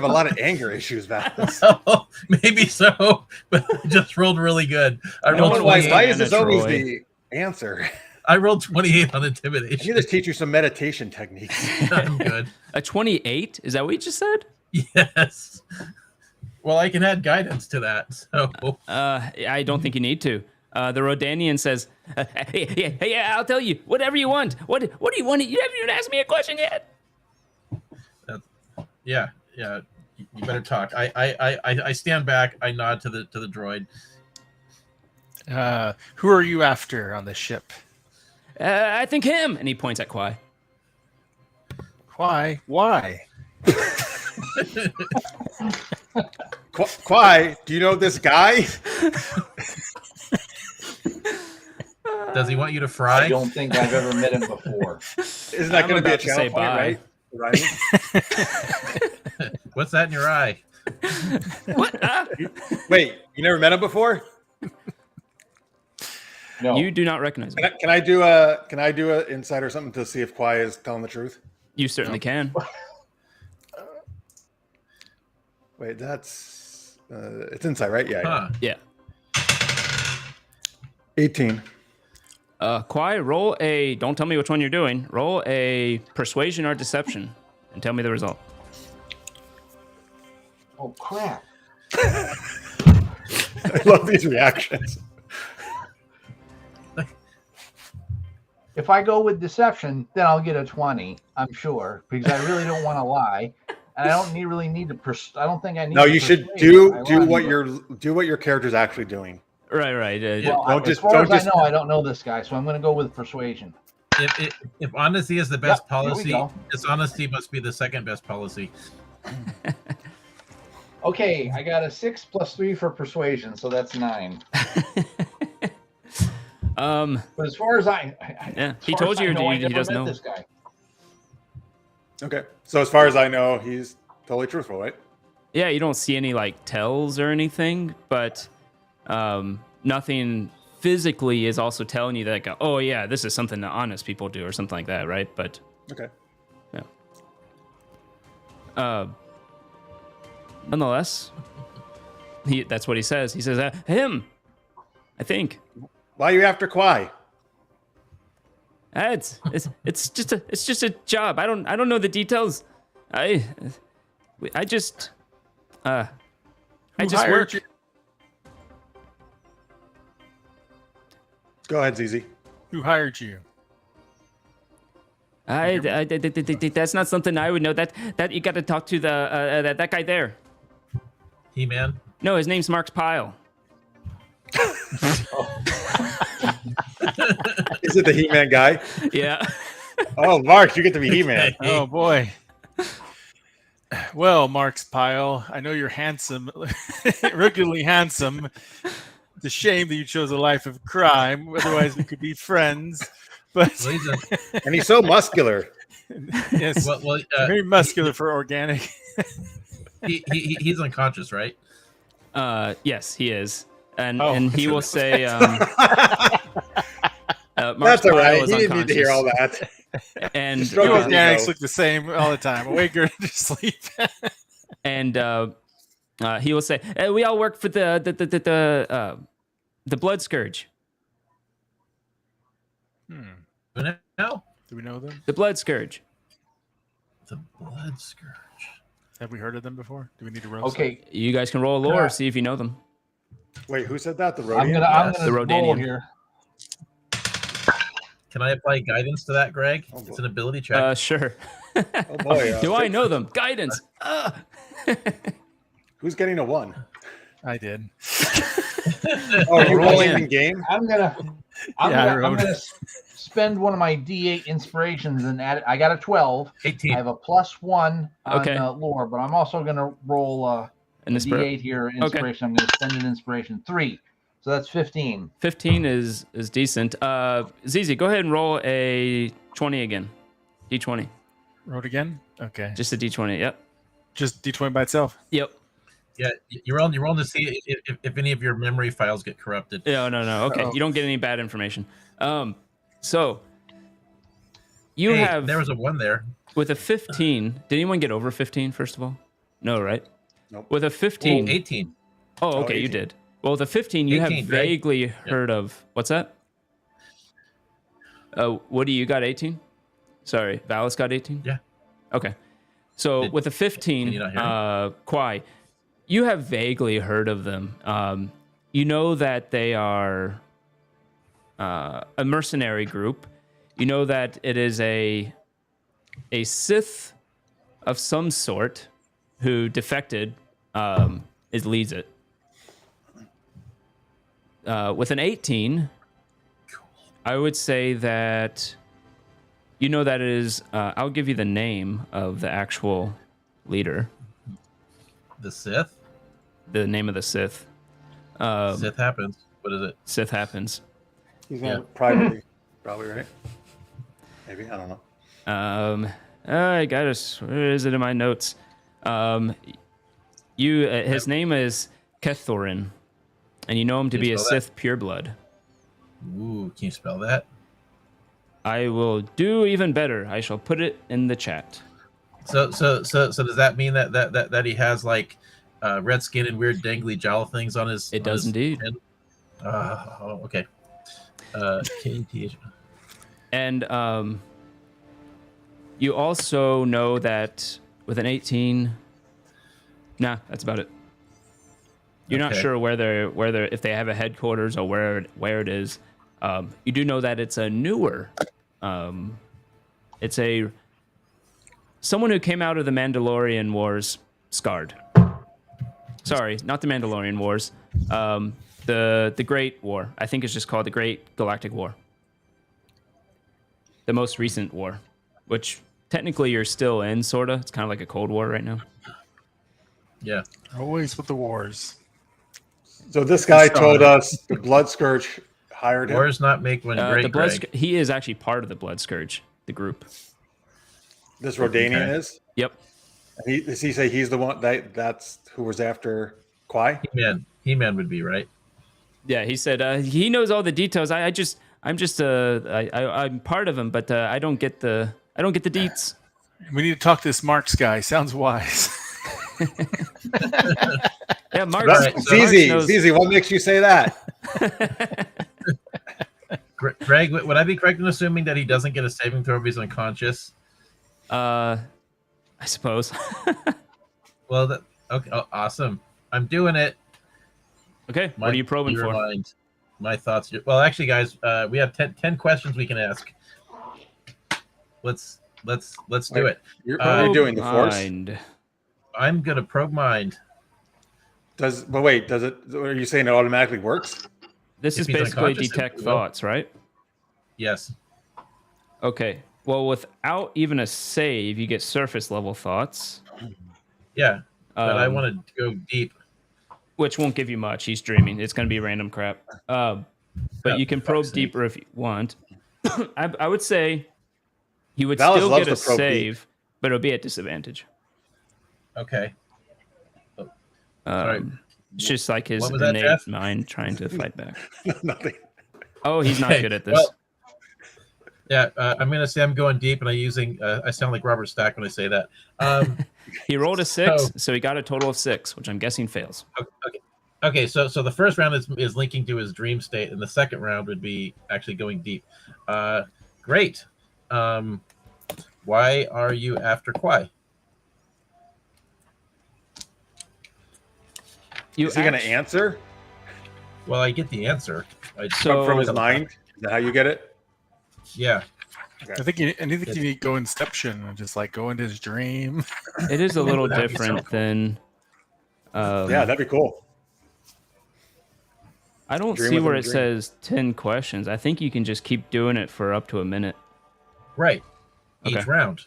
[SPEAKER 2] a lot of anger issues about this.
[SPEAKER 1] Oh, maybe so, but I just rolled really good. I
[SPEAKER 3] No
[SPEAKER 1] rolled
[SPEAKER 3] one
[SPEAKER 2] Why,
[SPEAKER 3] 28
[SPEAKER 2] why
[SPEAKER 1] twenty.
[SPEAKER 2] is this
[SPEAKER 3] Troy.
[SPEAKER 2] always the answer?
[SPEAKER 1] I rolled 28 on
[SPEAKER 2] I
[SPEAKER 1] intimidation.
[SPEAKER 2] need to teach you some meditation techniques.
[SPEAKER 1] I'm good.
[SPEAKER 3] A 28? Is that what you just said?
[SPEAKER 1] Yes. Well, I can add guidance to that. So
[SPEAKER 3] I don't think you need to. The Rodanian says, hey, I'll tell you, whatever you want. What do you want? You haven't even asked me a question yet.
[SPEAKER 1] Yeah. You better talk. I stand back. I nod to the droid.
[SPEAKER 4] Who are you after on the ship?
[SPEAKER 3] I think him. And he points at Kwai.
[SPEAKER 4] Why? Why?
[SPEAKER 2] Kwai, do you know this guy?
[SPEAKER 1] Does he want you to
[SPEAKER 5] I
[SPEAKER 1] fry?
[SPEAKER 5] don't think I've ever met him before.
[SPEAKER 2] Isn't that
[SPEAKER 3] I'm
[SPEAKER 2] going to be a
[SPEAKER 3] about to say
[SPEAKER 2] channel point,
[SPEAKER 3] bye.
[SPEAKER 2] right?
[SPEAKER 1] What's that in your eye?
[SPEAKER 3] What?
[SPEAKER 2] Wait, you never met him before?
[SPEAKER 5] No.
[SPEAKER 3] You do not recognize him.
[SPEAKER 2] Can I do a insight or something to see if Kwai is telling the truth?
[SPEAKER 3] You certainly can.
[SPEAKER 2] Wait, that's it's insight, right? Yeah.
[SPEAKER 3] Yeah.
[SPEAKER 2] 18.
[SPEAKER 3] Kwai, roll a, don't tell me which one you're doing, roll a persuasion or deception and tell me the result.
[SPEAKER 5] Oh, crap.
[SPEAKER 2] I love these reactions.
[SPEAKER 5] If I go with deception, then I'll get a 20, I'm sure, because I really don't want to lie. And I don't really need to, I don't think I need
[SPEAKER 2] No,
[SPEAKER 5] to
[SPEAKER 2] you should
[SPEAKER 5] persuade
[SPEAKER 2] do
[SPEAKER 5] my
[SPEAKER 2] what
[SPEAKER 5] line.
[SPEAKER 2] your character's actually doing.
[SPEAKER 3] Right.
[SPEAKER 5] Well,
[SPEAKER 2] Don't
[SPEAKER 5] as far as I know, I don't know this guy, so I'm going to go with persuasion.
[SPEAKER 1] If honesty is the best
[SPEAKER 5] Yep, here we
[SPEAKER 1] policy,
[SPEAKER 5] go.
[SPEAKER 1] dishonesty must be the second best policy.
[SPEAKER 5] Okay, I got a 6 plus 3 for persuasion, so that's 9. But as far as
[SPEAKER 3] Yeah, he
[SPEAKER 5] as far
[SPEAKER 3] told
[SPEAKER 5] as
[SPEAKER 3] you
[SPEAKER 5] I know, I
[SPEAKER 3] he
[SPEAKER 5] never
[SPEAKER 3] doesn't
[SPEAKER 5] met
[SPEAKER 3] know.
[SPEAKER 5] this guy.
[SPEAKER 2] Okay. So as far as I know, he's totally truthful, right?
[SPEAKER 3] Yeah, you don't see any like tells or anything, but nothing physically is also telling you that, like, oh yeah, this is something that honest people do or something like that, right? But
[SPEAKER 2] Okay.
[SPEAKER 3] yeah. Nonetheless, that's what he says. He says, him, I think.
[SPEAKER 2] Why are you after Kwai?
[SPEAKER 3] It's just a job. I don't know the details. I just
[SPEAKER 4] hired
[SPEAKER 3] work.
[SPEAKER 4] you?
[SPEAKER 2] Go ahead, ZZ.
[SPEAKER 4] Who hired you?
[SPEAKER 3] That's not something I would know. That you got to talk to the that guy there.
[SPEAKER 1] He-Man.
[SPEAKER 3] No, his name's Mark's Pile.
[SPEAKER 2] Is it the He-Man guy?
[SPEAKER 3] Yeah.
[SPEAKER 2] Oh, Mark, you get to be He-Man.
[SPEAKER 4] Oh boy. Well, Mark's Pile, I know you're handsome, regularly handsome. It's a shame that you chose a life of crime. Otherwise, we could be friends. But
[SPEAKER 1] Well,
[SPEAKER 2] And he's so muscular.
[SPEAKER 4] yes, very muscular for organic.
[SPEAKER 1] he's unconscious, right?
[SPEAKER 3] Yes, he is, and
[SPEAKER 4] Oh.
[SPEAKER 3] and he will say, Mark's
[SPEAKER 2] That's all
[SPEAKER 3] Pile
[SPEAKER 2] right.
[SPEAKER 3] is
[SPEAKER 2] He didn't need to hear all
[SPEAKER 3] unconscious.
[SPEAKER 2] that.
[SPEAKER 3] And
[SPEAKER 2] Just throw
[SPEAKER 4] You
[SPEAKER 2] his
[SPEAKER 4] organics
[SPEAKER 2] ego.
[SPEAKER 4] look the same all the time. Awake or to sleep.
[SPEAKER 3] and he will say, we all work for the Blood Scourge.
[SPEAKER 1] Now?
[SPEAKER 4] Do we know them?
[SPEAKER 3] The Blood Scourge.
[SPEAKER 1] The Blood Scourge.
[SPEAKER 4] Have we heard of them before? Do we need to roll?
[SPEAKER 5] Okay,
[SPEAKER 3] You guys can roll a lore,
[SPEAKER 5] Yeah.
[SPEAKER 3] see if you know them.
[SPEAKER 2] Wait, who said that? The
[SPEAKER 5] I'm
[SPEAKER 2] Rhodian?
[SPEAKER 5] gonna
[SPEAKER 3] the
[SPEAKER 5] roll
[SPEAKER 3] Rodanian.
[SPEAKER 5] here.
[SPEAKER 1] Can I apply guidance to that, Greg?
[SPEAKER 2] Oh,
[SPEAKER 1] It's an ability check.
[SPEAKER 3] Sure.
[SPEAKER 2] Oh boy.
[SPEAKER 3] Do I know them? Guidance.
[SPEAKER 2] Who's getting a 1?
[SPEAKER 4] I did.
[SPEAKER 2] Oh, are you
[SPEAKER 3] Roll
[SPEAKER 2] rolling
[SPEAKER 3] in.
[SPEAKER 2] in game?
[SPEAKER 5] I'm
[SPEAKER 4] Yeah, I
[SPEAKER 5] gonna
[SPEAKER 4] wrote
[SPEAKER 5] spend one of my D8 inspirations and add it. I got a 12.
[SPEAKER 1] 18.
[SPEAKER 5] I have a +1 on
[SPEAKER 3] Okay.
[SPEAKER 5] lore, but I'm also gonna roll
[SPEAKER 3] And this
[SPEAKER 5] D8 here. Inspiration. I'm gonna spend an inspiration 3, so that's 15.
[SPEAKER 3] 15 is decent. Zizi, go ahead and roll a 20 again. D20.
[SPEAKER 4] Wrote again? Okay.
[SPEAKER 3] Just a D20. Yep.
[SPEAKER 4] Just D20 by itself.
[SPEAKER 3] Yep.
[SPEAKER 1] Yeah, you're rolling to see if any of your memory files get corrupted.
[SPEAKER 3] No. Okay.
[SPEAKER 4] Uh-oh.
[SPEAKER 3] You don't get any bad information. So you
[SPEAKER 1] Hey,
[SPEAKER 3] have
[SPEAKER 1] there was a 1 there.
[SPEAKER 3] with a 15. Did anyone get over 15 first of all? No, right?
[SPEAKER 2] Nope.
[SPEAKER 3] With a 15.
[SPEAKER 1] 18.
[SPEAKER 3] Oh, okay, you
[SPEAKER 2] 18.
[SPEAKER 3] did. Well, with a 15, you
[SPEAKER 1] 18,
[SPEAKER 3] have
[SPEAKER 1] right?
[SPEAKER 3] vaguely heard of what's that? Woody, you got 18? Sorry, Valis got 18?
[SPEAKER 1] Yeah.
[SPEAKER 3] Okay. So
[SPEAKER 1] Did-
[SPEAKER 3] with a 15,
[SPEAKER 1] can you not hear
[SPEAKER 3] Kwai, you have vaguely heard of them. You know that they are a mercenary group. You know that it is a Sith of some sort who defected, leads it. With an 18, I would say that you know that it is. I'll give you the name of the actual leader.
[SPEAKER 1] The Sith.
[SPEAKER 3] The name of the Sith.
[SPEAKER 1] Sith happens. What is it?
[SPEAKER 3] Sith happens.
[SPEAKER 2] He's going privately, probably, right? Maybe, I don't know.
[SPEAKER 3] I got it. Where is it in my notes? His name is Kethorin, and you know him to
[SPEAKER 1] Can you
[SPEAKER 3] be a
[SPEAKER 1] spell that?
[SPEAKER 3] Sith pureblood.
[SPEAKER 1] Ooh, can you spell that?
[SPEAKER 3] I will do even better. I shall put it in the chat.
[SPEAKER 1] So does that mean that he has like red skin and weird dangly jowl things on his?
[SPEAKER 3] It does indeed.
[SPEAKER 1] chin? Okay. KTH.
[SPEAKER 3] And you also know that with an 18, nah, that's about it. You're not
[SPEAKER 1] Okay.
[SPEAKER 3] sure where they're if they have a headquarters or where it is. You do know that it's a newer. It's someone who came out of the Mandalorian Wars scarred. Sorry, not the Mandalorian Wars. The Great War. I think it's just called the Great Galactic War. The most recent war, which technically you're still in, sorta. It's kind of like a Cold War right now.
[SPEAKER 1] Yeah.
[SPEAKER 4] Always with the wars.
[SPEAKER 2] So this guy told us the Blood Scourge hired him.
[SPEAKER 1] Wars not make one great.
[SPEAKER 3] The Blood
[SPEAKER 1] Greg.
[SPEAKER 3] he is actually part of the Blood Scourge, the group.
[SPEAKER 2] This Rodanian
[SPEAKER 1] Okay.
[SPEAKER 2] is?
[SPEAKER 3] Yep.
[SPEAKER 2] Does he say he's the one that's who was after Kwai?
[SPEAKER 1] He-Man would be right.
[SPEAKER 3] Yeah, he said he knows all the details. I'm part of him, but I don't get the deets.
[SPEAKER 4] We need to talk to this Marks guy. Sounds wise.
[SPEAKER 3] Yeah, Mark.
[SPEAKER 1] Right, so-
[SPEAKER 2] Zizi, what makes you say that?
[SPEAKER 1] Greg, would I be correct in assuming that he doesn't get a saving throw if he's unconscious?
[SPEAKER 3] I suppose.
[SPEAKER 1] Well, okay, awesome. I'm doing it.
[SPEAKER 3] Okay, what are you probing
[SPEAKER 1] your
[SPEAKER 3] for?
[SPEAKER 1] Mind, my thoughts. Well, actually, guys, we have 10 questions we can ask. Let's do it.
[SPEAKER 2] What are you doing? The Force?
[SPEAKER 3] Mind.
[SPEAKER 1] I'm gonna probe mind.
[SPEAKER 2] Does it? Are you saying it automatically works?
[SPEAKER 3] This
[SPEAKER 1] If
[SPEAKER 3] is
[SPEAKER 1] he's
[SPEAKER 3] basically
[SPEAKER 1] unconscious,
[SPEAKER 3] detect
[SPEAKER 1] it will.
[SPEAKER 3] thoughts, right?
[SPEAKER 1] Yes.
[SPEAKER 3] Okay. Well, without even a save, you get surface level thoughts,
[SPEAKER 1] Yeah. But I
[SPEAKER 3] Um,
[SPEAKER 1] want to go deep.
[SPEAKER 3] which won't give you much. He's dreaming. It's going to be random crap. But you can probe
[SPEAKER 1] fuck's sake.
[SPEAKER 3] deeper if you want. I would say you would
[SPEAKER 2] Dallas
[SPEAKER 3] still
[SPEAKER 2] loves
[SPEAKER 3] get a
[SPEAKER 2] to probe deep.
[SPEAKER 3] save, but it'll be at disadvantage.
[SPEAKER 1] Okay. Sorry.
[SPEAKER 3] It's just like his
[SPEAKER 1] What was that,
[SPEAKER 3] innate
[SPEAKER 1] Jeff?
[SPEAKER 3] mind trying to fight back.
[SPEAKER 2] Nothing.
[SPEAKER 3] Oh, he's not
[SPEAKER 1] Okay,
[SPEAKER 3] good at this.
[SPEAKER 1] well, Yeah, I'm gonna say I'm going deep, and I sound like Robert Stack when I say that.
[SPEAKER 3] He rolled a 6, so he got a total of 6, which I'm guessing fails.
[SPEAKER 1] Okay, so the first round is linking to his dream state, and the second round would be actually going deep. Great. Why are you after Kwai?
[SPEAKER 2] Is he going to answer
[SPEAKER 1] Well, I get the answer.
[SPEAKER 2] from his mind? Is that how you get it?
[SPEAKER 1] Yeah.
[SPEAKER 4] I think you need to go Inception and just like go into his dream.
[SPEAKER 3] It is a little
[SPEAKER 1] That'd be so
[SPEAKER 3] different
[SPEAKER 1] cool.
[SPEAKER 3] than.
[SPEAKER 2] Yeah, that'd be cool.
[SPEAKER 3] I don't
[SPEAKER 2] Dream
[SPEAKER 3] see
[SPEAKER 2] within
[SPEAKER 3] where
[SPEAKER 2] a
[SPEAKER 3] it
[SPEAKER 2] dream.
[SPEAKER 3] says 10 questions. I think you can just keep doing it for up to a minute.
[SPEAKER 1] Right. Each
[SPEAKER 3] Okay.
[SPEAKER 1] round.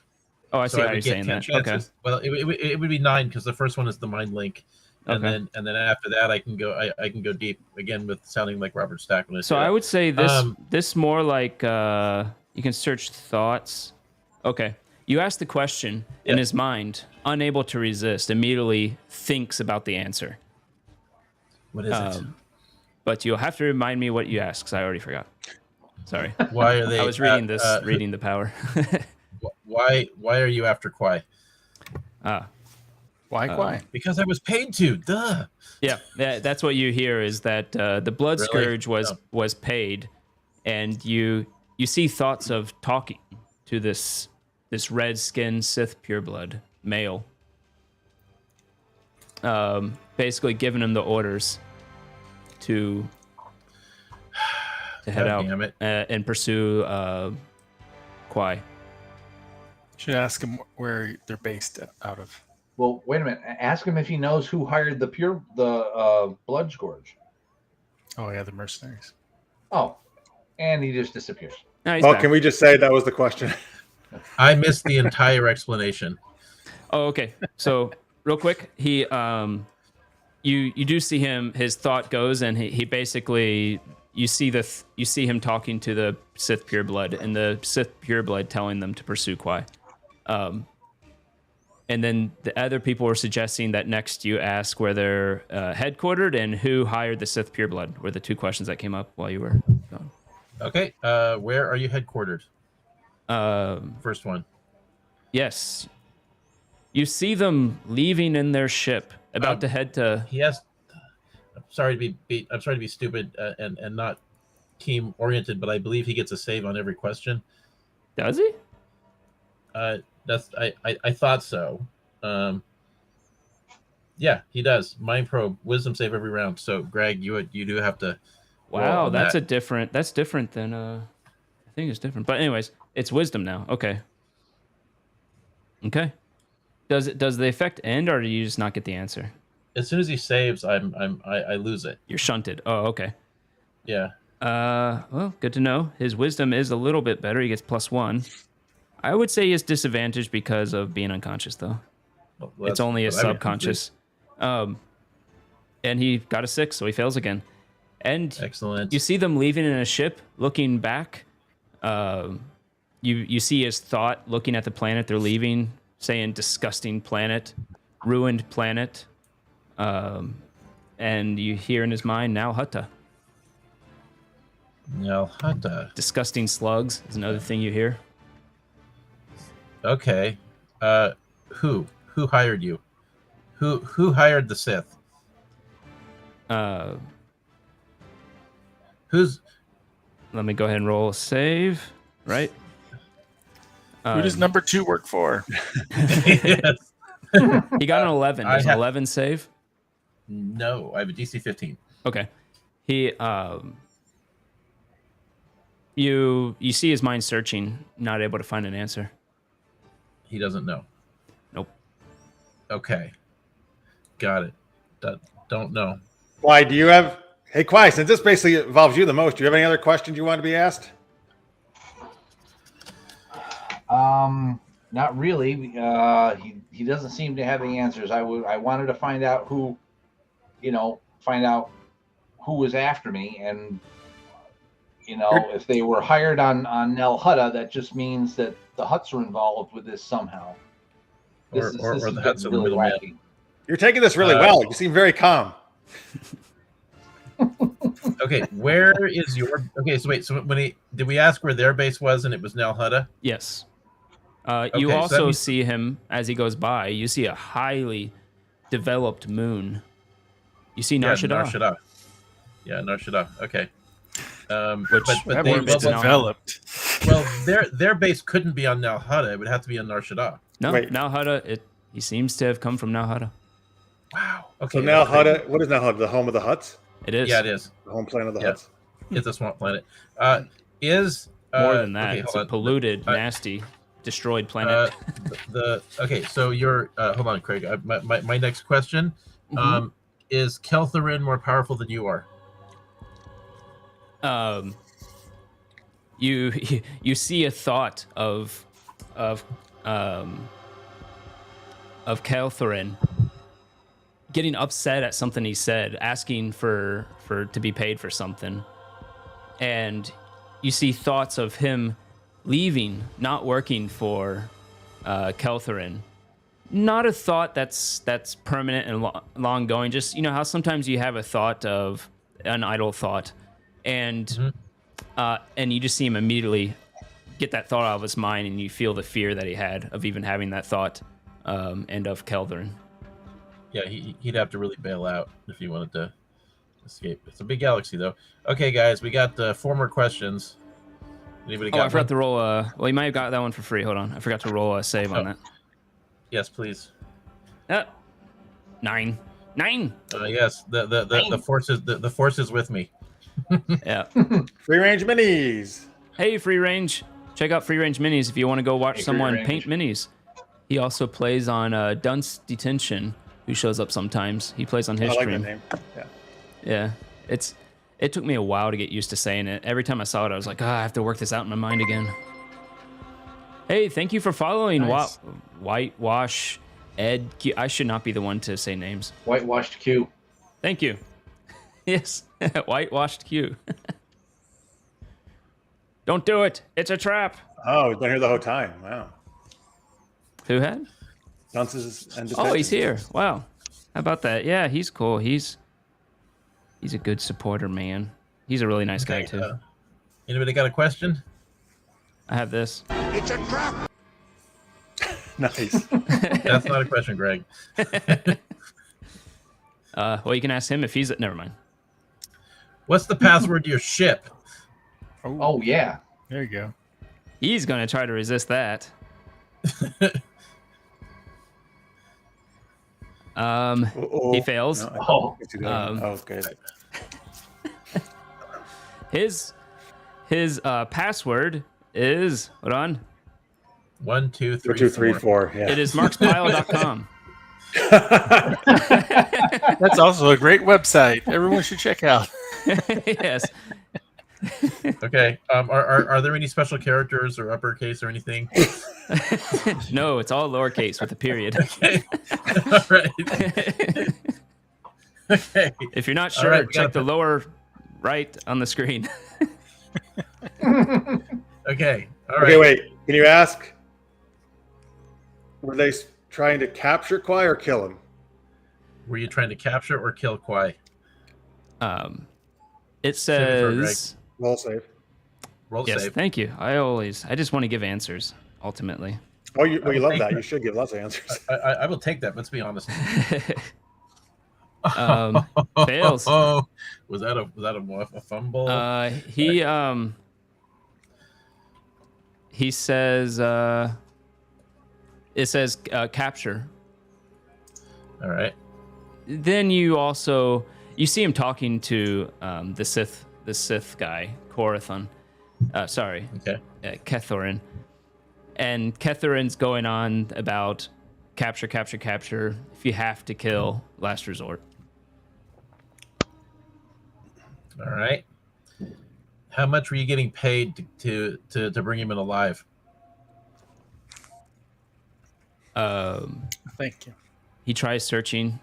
[SPEAKER 3] Oh, I see
[SPEAKER 1] So
[SPEAKER 3] how
[SPEAKER 1] would
[SPEAKER 3] you're
[SPEAKER 1] get
[SPEAKER 3] saying
[SPEAKER 1] 10
[SPEAKER 3] that. Okay.
[SPEAKER 1] chances. Well, it would be 9 because the first one is the mind link, and
[SPEAKER 3] Okay.
[SPEAKER 1] then after that I can go deep again with sounding like Robert Stack when I say
[SPEAKER 3] So I
[SPEAKER 1] that.
[SPEAKER 3] would say this
[SPEAKER 1] Um,
[SPEAKER 3] this more like you can search thoughts. Okay. You ask the question in
[SPEAKER 1] Yeah.
[SPEAKER 3] his mind, unable to resist, immediately thinks about the answer.
[SPEAKER 1] What is it?
[SPEAKER 3] But you'll have to remind me what you asked because I already forgot. Sorry.
[SPEAKER 1] Why are they?
[SPEAKER 3] I was reading this, reading the power.
[SPEAKER 1] Why are you after Kwai?
[SPEAKER 4] Why?
[SPEAKER 1] Because I was paid to. Duh.
[SPEAKER 3] Yeah, that's what you hear is that the blood
[SPEAKER 1] Really?
[SPEAKER 3] scourge
[SPEAKER 1] Oh.
[SPEAKER 3] was paid, and you see thoughts of talking to this red skinned Sith pureblood male, basically giving him the orders to to head
[SPEAKER 1] God
[SPEAKER 3] out
[SPEAKER 1] damn it.
[SPEAKER 3] and pursue Kwai.
[SPEAKER 4] Should ask him where they're based out of.
[SPEAKER 5] Well, wait a minute. Ask him if he knows who hired the blood scourge.
[SPEAKER 4] Oh yeah, the mercenaries.
[SPEAKER 5] Oh, and he just disappears.
[SPEAKER 3] No, he's
[SPEAKER 2] Well,
[SPEAKER 3] back.
[SPEAKER 2] can we just say that was the question?
[SPEAKER 1] I missed the entire explanation.
[SPEAKER 3] Oh, okay. So real quick, he you do see him. His thought goes, and he basically you see him talking to the Sith pureblood, and the Sith pureblood telling them to pursue Kwai. And then the other people were suggesting that next you ask where they're headquartered and who hired the Sith pureblood were the two questions that came up while you were gone.
[SPEAKER 1] Okay. Where are you headquartered? First one.
[SPEAKER 3] Yes. You see them leaving in their ship, about to head to.
[SPEAKER 1] He has. I'm sorry to be stupid and not team oriented, but I believe he gets a save on every question.
[SPEAKER 3] Does he?
[SPEAKER 1] I thought so. Yeah, he does. Mind probe, wisdom save every round. So, Greg, you do have to.
[SPEAKER 3] Wow,
[SPEAKER 1] on
[SPEAKER 3] that's
[SPEAKER 1] that.
[SPEAKER 3] That's different than I think it's different. But anyways, it's wisdom now. Okay. Okay. Does the effect end, or do you just not get the answer?
[SPEAKER 1] As soon as he saves, I lose it.
[SPEAKER 3] You're shunted. Oh, okay.
[SPEAKER 1] Yeah.
[SPEAKER 3] Well, good to know. His wisdom is a little bit better. He gets +1. I would say he's disadvantaged because of being unconscious, though.
[SPEAKER 1] Well,
[SPEAKER 3] It's only a
[SPEAKER 1] what I would
[SPEAKER 3] subconscious. And he got a 6, so he fails again. And
[SPEAKER 1] conclude. Excellent.
[SPEAKER 3] you see them leaving in a ship, looking back. You see his thought looking at the planet they're leaving, saying "disgusting planet, ruined planet," and you hear in his mind "now Hutta."
[SPEAKER 1] Now, Hutta.
[SPEAKER 3] Disgusting slugs is another thing you hear.
[SPEAKER 1] Okay. Who hired you? Who hired the Sith? Who's
[SPEAKER 3] Let me go ahead and roll a save. Right.
[SPEAKER 4] Who does number 2 work for?
[SPEAKER 1] Yes.
[SPEAKER 3] He got an 11.
[SPEAKER 1] I
[SPEAKER 3] There's an
[SPEAKER 1] have-
[SPEAKER 3] 11 save.
[SPEAKER 1] No, I have a DC 15.
[SPEAKER 3] Okay. He you see his mind searching, not able to find an answer.
[SPEAKER 1] He doesn't know.
[SPEAKER 3] Nope.
[SPEAKER 1] Okay. Got it. Don't know.
[SPEAKER 2] Why do you have? Hey, Kwai, since this basically involves you the most, do you have any other questions you want to be asked?
[SPEAKER 5] Not really. He doesn't seem to have the answers. I wanted to find out who was after me, and if they were hired on Nel Hutta, that just means that the Hutts are involved with this somehow.
[SPEAKER 1] Or
[SPEAKER 5] This
[SPEAKER 1] the
[SPEAKER 5] is
[SPEAKER 1] Hutts
[SPEAKER 5] getting
[SPEAKER 1] are the middleman.
[SPEAKER 5] wacky.
[SPEAKER 2] You're taking this really well. You seem very calm.
[SPEAKER 1] Okay, where is your? Okay, so wait. So did we ask where their base was, and it was Nel Hutta?
[SPEAKER 3] Yes. You
[SPEAKER 1] Okay, so that
[SPEAKER 3] also
[SPEAKER 1] means-
[SPEAKER 3] see him as he goes by. You see a highly developed moon. You see Nar Shaddaa.
[SPEAKER 1] Shaddaa. Yeah, Nar Shaddaa. Okay.
[SPEAKER 3] Which
[SPEAKER 4] That
[SPEAKER 1] they,
[SPEAKER 4] one's
[SPEAKER 3] well,
[SPEAKER 4] developed.
[SPEAKER 1] well, their base couldn't be on Nel Hutta. It would have to be on Nar Shaddaa.
[SPEAKER 3] No,
[SPEAKER 2] Wait.
[SPEAKER 3] Nal Hutta. He seems to have come from Nal Hutta.
[SPEAKER 1] Wow. Okay.
[SPEAKER 2] So Nel
[SPEAKER 1] that's crazy.
[SPEAKER 2] Hutta, what is Nel Hutta? The home of the Huts?
[SPEAKER 3] It is.
[SPEAKER 1] Yeah, it is.
[SPEAKER 2] The home planet of the
[SPEAKER 1] Yeah.
[SPEAKER 2] Huts?
[SPEAKER 1] It's a swamp planet. Is
[SPEAKER 3] More than that.
[SPEAKER 1] Okay,
[SPEAKER 3] It's
[SPEAKER 1] hold
[SPEAKER 3] a
[SPEAKER 1] on.
[SPEAKER 3] polluted, nasty, destroyed planet.
[SPEAKER 1] Okay. So you're hold on, Craig. My next question.
[SPEAKER 3] Mhm.
[SPEAKER 1] Is Keltherin more powerful than you are?
[SPEAKER 3] You see a thought of Keltherin getting upset at something he said, asking for to be paid for something, and you see thoughts of him leaving, not working for Keltherin. Not a thought that's permanent and long going. Just how sometimes you have a thought of an idle thought, and you just see him immediately get that thought out of his mind, and you feel the fear that he had of even having that thought, and of Keltherin.
[SPEAKER 1] Yeah, he'd have to really bail out if he wanted to escape. It's a big galaxy, though. Okay, guys, we got 4 more questions. Anybody got
[SPEAKER 3] I forgot
[SPEAKER 1] one?
[SPEAKER 3] to roll a. Well, you might have got that one for free. Hold on, I forgot to roll a save on
[SPEAKER 1] Oh.
[SPEAKER 3] that.
[SPEAKER 1] Yes, please.
[SPEAKER 3] 9.
[SPEAKER 1] Yes, the force is with me.
[SPEAKER 3] Yeah.
[SPEAKER 2] Free range minis.
[SPEAKER 3] Hey, Free Range. Check out Free Range Minis if you want to go watch
[SPEAKER 5] Hey, Free
[SPEAKER 3] someone
[SPEAKER 5] Range.
[SPEAKER 3] paint minis. He also plays on Dunce Detention, who shows up sometimes. He plays on his
[SPEAKER 2] I like that
[SPEAKER 3] stream.
[SPEAKER 2] name. Yeah.
[SPEAKER 3] Yeah. It took me a while to get used to saying it. Every time I saw it, I was like, I have to work this out in my mind again. Hey, thank you for following
[SPEAKER 4] Nice.
[SPEAKER 3] Whitewash Ed. I should not be the one to say names.
[SPEAKER 5] Whitewashed Q.
[SPEAKER 3] Thank you. Yes, Whitewashed Q. Don't do it. It's a trap.
[SPEAKER 2] Oh, he's been here the whole time. Wow.
[SPEAKER 3] Who had?
[SPEAKER 2] Dunces and
[SPEAKER 3] Oh, he's
[SPEAKER 2] Detention.
[SPEAKER 3] here. Wow. How about that? Yeah, he's cool. He's a good supporter, man. He's a really nice guy too.
[SPEAKER 1] Anybody got a question?
[SPEAKER 3] I have this.
[SPEAKER 2] Nice.
[SPEAKER 1] That's not a question, Greg.
[SPEAKER 3] Well, you can ask him if he's. Never mind.
[SPEAKER 1] What's the password to your ship?
[SPEAKER 5] Oh yeah.
[SPEAKER 4] There you go.
[SPEAKER 3] He's gonna try to resist that. He fails.
[SPEAKER 2] No,
[SPEAKER 5] Oh.
[SPEAKER 2] What's he doing? Good.
[SPEAKER 3] His password is, hold on.
[SPEAKER 1] 1, 2, 3,
[SPEAKER 2] 2, 3, 4. Yeah.
[SPEAKER 3] It is markspile.com.
[SPEAKER 4] That's also a great website. Everyone should check out.
[SPEAKER 3] Yes.
[SPEAKER 1] Okay. Are there any special characters or uppercase or anything?
[SPEAKER 3] No, it's all lowercase with a period.
[SPEAKER 1] Okay. All right. Okay.
[SPEAKER 3] If you're not
[SPEAKER 1] All
[SPEAKER 3] sure,
[SPEAKER 1] right, we
[SPEAKER 3] check
[SPEAKER 1] gotta
[SPEAKER 3] the lower right on the screen.
[SPEAKER 1] Okay. All
[SPEAKER 2] Okay,
[SPEAKER 1] right.
[SPEAKER 2] wait. Can you ask? Were they trying to capture Kwai or kill him?
[SPEAKER 1] Were you trying to capture or kill Kwai?
[SPEAKER 3] It
[SPEAKER 1] Save it for Greg.
[SPEAKER 3] says
[SPEAKER 2] Roll save.
[SPEAKER 1] Roll
[SPEAKER 3] yes.
[SPEAKER 1] save.
[SPEAKER 3] Thank you. I just want to give answers ultimately.
[SPEAKER 2] Oh, you
[SPEAKER 1] will
[SPEAKER 2] love
[SPEAKER 1] take
[SPEAKER 2] that.
[SPEAKER 1] that.
[SPEAKER 2] You should give lots of answers.
[SPEAKER 1] I will take that. Let's be honest.
[SPEAKER 3] Fails.
[SPEAKER 1] Oh, was that a fumble?
[SPEAKER 3] He says it says capture.
[SPEAKER 1] All right.
[SPEAKER 3] Then you see him talking to the Sith guy, Corathon.
[SPEAKER 1] Okay.
[SPEAKER 3] Kethorin. And Kethorin's going on about capture. If you have to kill, last resort.
[SPEAKER 1] All right. How much were you getting paid to bring him in alive?
[SPEAKER 4] Thank you.
[SPEAKER 3] He tries searching.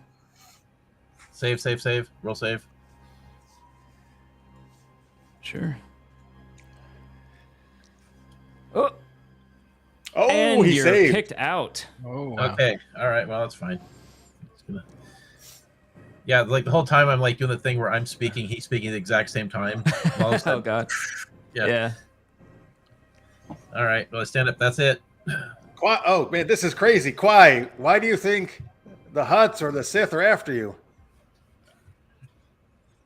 [SPEAKER 1] Save. Roll save.
[SPEAKER 3] Sure.
[SPEAKER 2] Oh,
[SPEAKER 3] And
[SPEAKER 2] he
[SPEAKER 3] you're
[SPEAKER 2] saved.
[SPEAKER 3] kicked out.
[SPEAKER 4] Oh, wow.
[SPEAKER 1] Okay. All right. Well, that's fine. Yeah, like the whole time I'm like doing the thing where I'm speaking, he's speaking at the exact same time. And all of a
[SPEAKER 3] Oh
[SPEAKER 1] sudden,
[SPEAKER 3] god.
[SPEAKER 1] yeah. All right. Well, stand up. That's it.
[SPEAKER 2] Kwai, oh man, this is crazy. Kwai, why do you think the Hutts or the Sith are after you?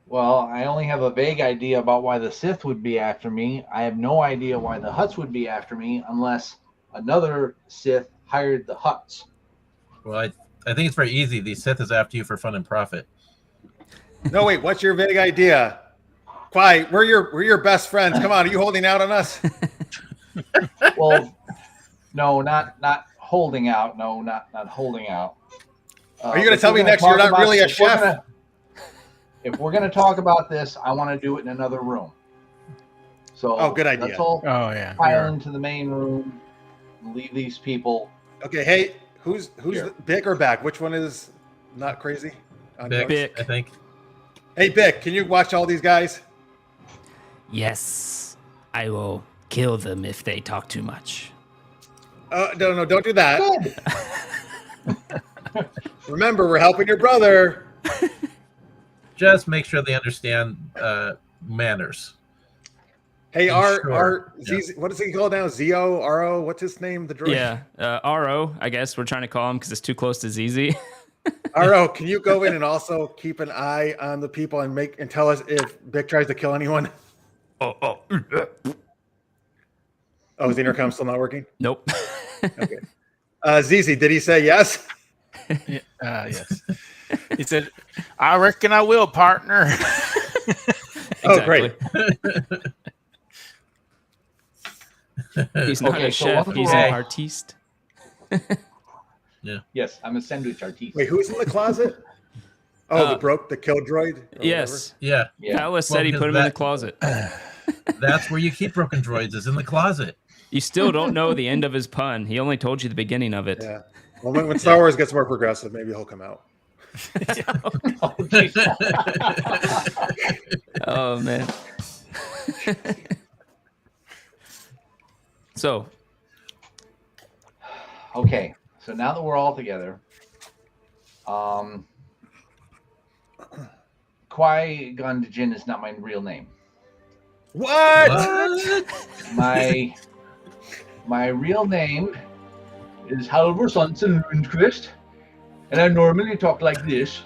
[SPEAKER 5] Well, I only have a vague idea about why the Sith would be after me. I have no idea why the Hutts would be after me unless another Sith hired the Hutts.
[SPEAKER 1] Well, I think it's very easy. The Sith is after you for fun and profit.
[SPEAKER 2] No, wait. What's your vague idea? Kwai, we're your best friends. Come on, are you holding out on us?
[SPEAKER 5] Well, no, not holding out. No, not holding out.
[SPEAKER 2] Are you going to tell me next you're not really a chef?
[SPEAKER 5] If we're going to talk about this, I want to do it in another room. So,
[SPEAKER 2] Oh, good idea.
[SPEAKER 5] Let's all
[SPEAKER 4] Oh, yeah.
[SPEAKER 5] pile into the main room. Leave these people.
[SPEAKER 2] Okay, hey, who's
[SPEAKER 5] Here.
[SPEAKER 2] Bick or Back? Which one is not crazy? On
[SPEAKER 1] Bick,
[SPEAKER 2] drugs?
[SPEAKER 1] I think.
[SPEAKER 2] Hey, Bick, can you watch all these guys?
[SPEAKER 3] Yes, I will kill them if they talk too much.
[SPEAKER 2] No, don't do that.
[SPEAKER 5] Good.
[SPEAKER 2] Remember, we're helping your brother.
[SPEAKER 1] Just make sure they understand manners.
[SPEAKER 2] Hey,
[SPEAKER 1] Sure.
[SPEAKER 2] what is he called now? Zio, Ro, what's his name? The droid?
[SPEAKER 3] Yeah, RO, I guess we're trying to call him because it's too close to ZZ.
[SPEAKER 2] Ro, can you go in and also keep an eye on the people and tell us if Bick tries to kill anyone?
[SPEAKER 3] Oh,
[SPEAKER 2] Oh, is the intercom still not working?
[SPEAKER 3] nope.
[SPEAKER 2] Okay. ZZ, did he say yes?
[SPEAKER 4] Yes. He said, I reckon I will, partner.
[SPEAKER 2] Oh, great.
[SPEAKER 3] He's not
[SPEAKER 5] Okay,
[SPEAKER 3] a
[SPEAKER 5] so
[SPEAKER 3] chef.
[SPEAKER 5] once
[SPEAKER 3] He's
[SPEAKER 5] we're
[SPEAKER 3] an
[SPEAKER 5] all-
[SPEAKER 3] artiste.
[SPEAKER 5] Yes, I'm a sandwich artiste.
[SPEAKER 2] Wait, who's in the closet? Oh, the kill droid? Or
[SPEAKER 3] Yes.
[SPEAKER 1] Yeah,
[SPEAKER 5] Yeah.
[SPEAKER 3] Palace said he
[SPEAKER 1] because
[SPEAKER 3] put him in the closet.
[SPEAKER 1] that's where you keep broken droids, is in the closet.
[SPEAKER 3] You still don't know the end of his pun. He only told you the beginning of it.
[SPEAKER 2] whatever. Yeah. Well, when Star Wars gets more progressive, maybe he'll come out.
[SPEAKER 5] Oh, geez.
[SPEAKER 3] Oh man. So,
[SPEAKER 5] Okay, so now that we're all together, Qui-Gon Jinn is not my real name.
[SPEAKER 2] What?
[SPEAKER 1] What?
[SPEAKER 5] My real name is Halvor Sonson Lundqvist, and I normally talk like this.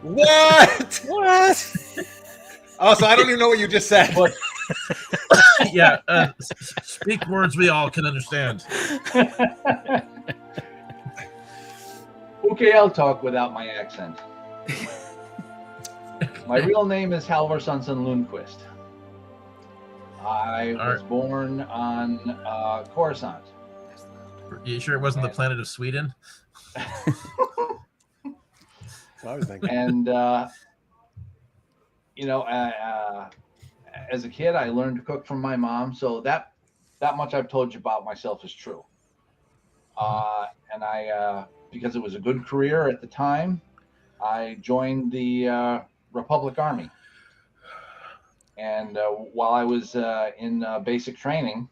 [SPEAKER 2] What? What? Oh, so I don't even know what you just said.
[SPEAKER 5] But
[SPEAKER 1] Yeah, speak words we all can understand.
[SPEAKER 5] okay, I'll talk without my accent. My real name is Halvor Sonson Lundqvist. I was born on Coruscant.
[SPEAKER 1] You sure it wasn't the planet of Sweden?
[SPEAKER 2] I was thinking.
[SPEAKER 5] And as a kid, I learned to cook from my mom, so that much I've told you about myself is true. And I, because it was a good career at the time, I joined the Republic Army. And while I was in basic training,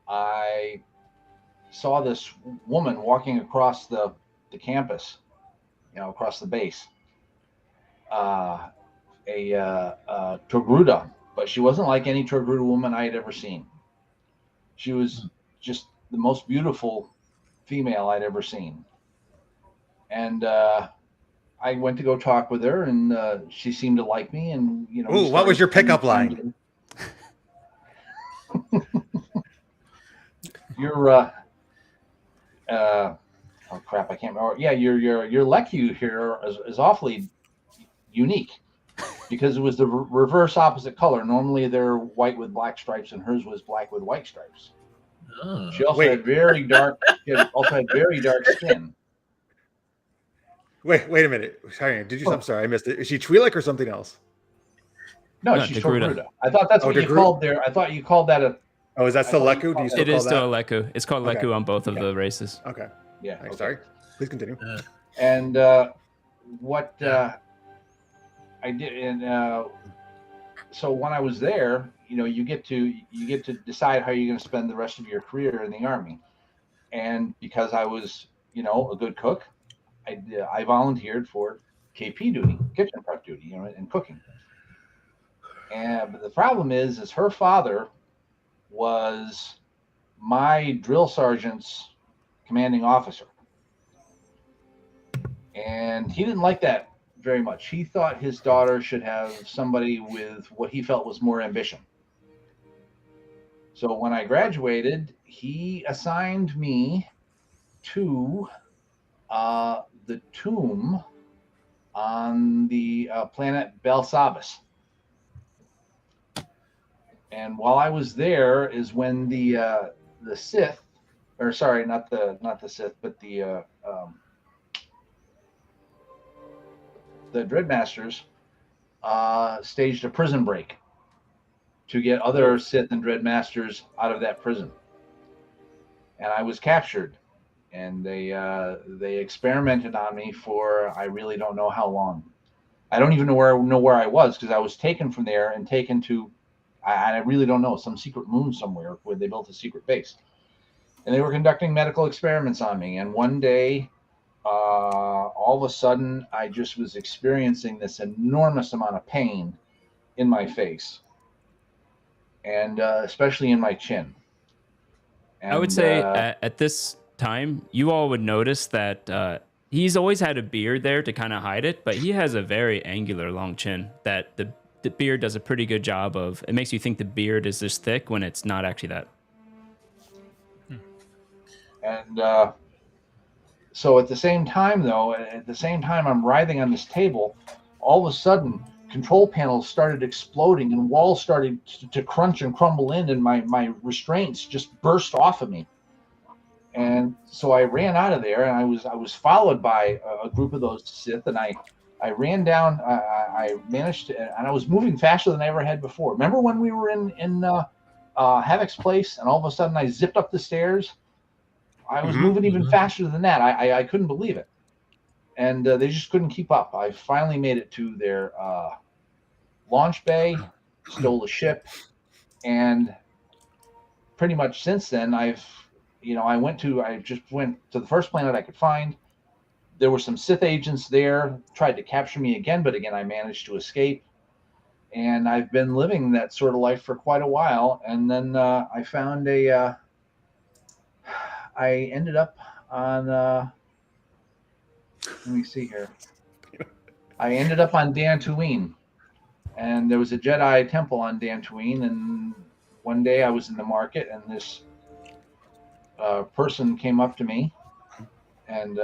[SPEAKER 5] I saw this woman walking across the campus, across the base. A Togruta, but she wasn't like any Togruta woman I had ever seen. She was just the most beautiful female I'd ever seen. And I went to go talk with her, and she seemed to like me. And
[SPEAKER 2] Ooh, what was your pickup line?
[SPEAKER 5] Your oh crap, I can't remember. Yeah, your Lecu here is awfully unique, because it was the reverse opposite color. Normally they're white with black stripes, and hers was black with white stripes.
[SPEAKER 1] Oh.
[SPEAKER 5] She also had very dark. She also had very dark skin.
[SPEAKER 2] Wait a minute. Sorry, I'm sorry, I missed it. Is she Twi'lek or something else?
[SPEAKER 5] No, she's
[SPEAKER 3] Togruta.
[SPEAKER 5] Togruta. I thought that's what you called there. I thought you called that a.
[SPEAKER 2] Oh, is that still Leku? Do you still
[SPEAKER 3] it
[SPEAKER 2] call
[SPEAKER 3] is
[SPEAKER 2] that?
[SPEAKER 3] still a Leku. It's called
[SPEAKER 2] Okay.
[SPEAKER 3] Leku on both of the races.
[SPEAKER 2] Okay.
[SPEAKER 5] Yeah.
[SPEAKER 2] Thanks,
[SPEAKER 5] Okay.
[SPEAKER 2] Sorry. Please continue.
[SPEAKER 5] And what I did, and so when I was there, you get to decide how you're going to spend the rest of your career in the Army. And because I was, a good cook, I volunteered for KP duty, kitchen prep duty, and cooking. But the problem is her father was my drill sergeant's commanding officer. And he didn't like that very much. He thought his daughter should have somebody with what he felt was more ambition. So when I graduated, he assigned me to the tomb on the planet Belsabas. And while I was there is when the Sith, or sorry, not the Sith, but the Dreadmasters staged a prison break to get other Sith and Dreadmasters out of that prison. And I was captured, and they experimented on me for I really don't know how long. I don't even know where I was, because I was taken from there and taken to I really don't know, some secret moon somewhere where they built a secret base. And they were conducting medical experiments on me. And one day, all of a sudden, I just was experiencing this enormous amount of pain in my face, and especially in my chin. And,
[SPEAKER 3] I would say at this time, you all would notice that he's always had a beard there to kind of hide it, but he has a very angular long chin that the beard does a pretty good job of. It makes you think the beard is this thick when it's not actually that.
[SPEAKER 5] And so at the same time I'm writhing on this table, all of a sudden control panels started exploding and walls started to crunch and crumble in, and my restraints just burst off of me. And so I ran out of there, and I was followed by a group of those Sith, and I ran down. I managed to, and I was moving faster than I ever had before. Remember when we were in Havoc's place, and all of a sudden I zipped up the stairs? I was moving even faster than that. I couldn't believe it, and they just couldn't keep up. I finally made it to their launch bay, stole the ship, and pretty much since then I just went to the first planet I could find. There were some Sith agents there, tried to capture me again, but again I managed to escape. And I've been living that sort of life for quite a while. And then I found I ended up on, let me see here. I ended up on Dantooine. And there was a Jedi temple on Dantooine. And one day I was in the market, and this person came up to me and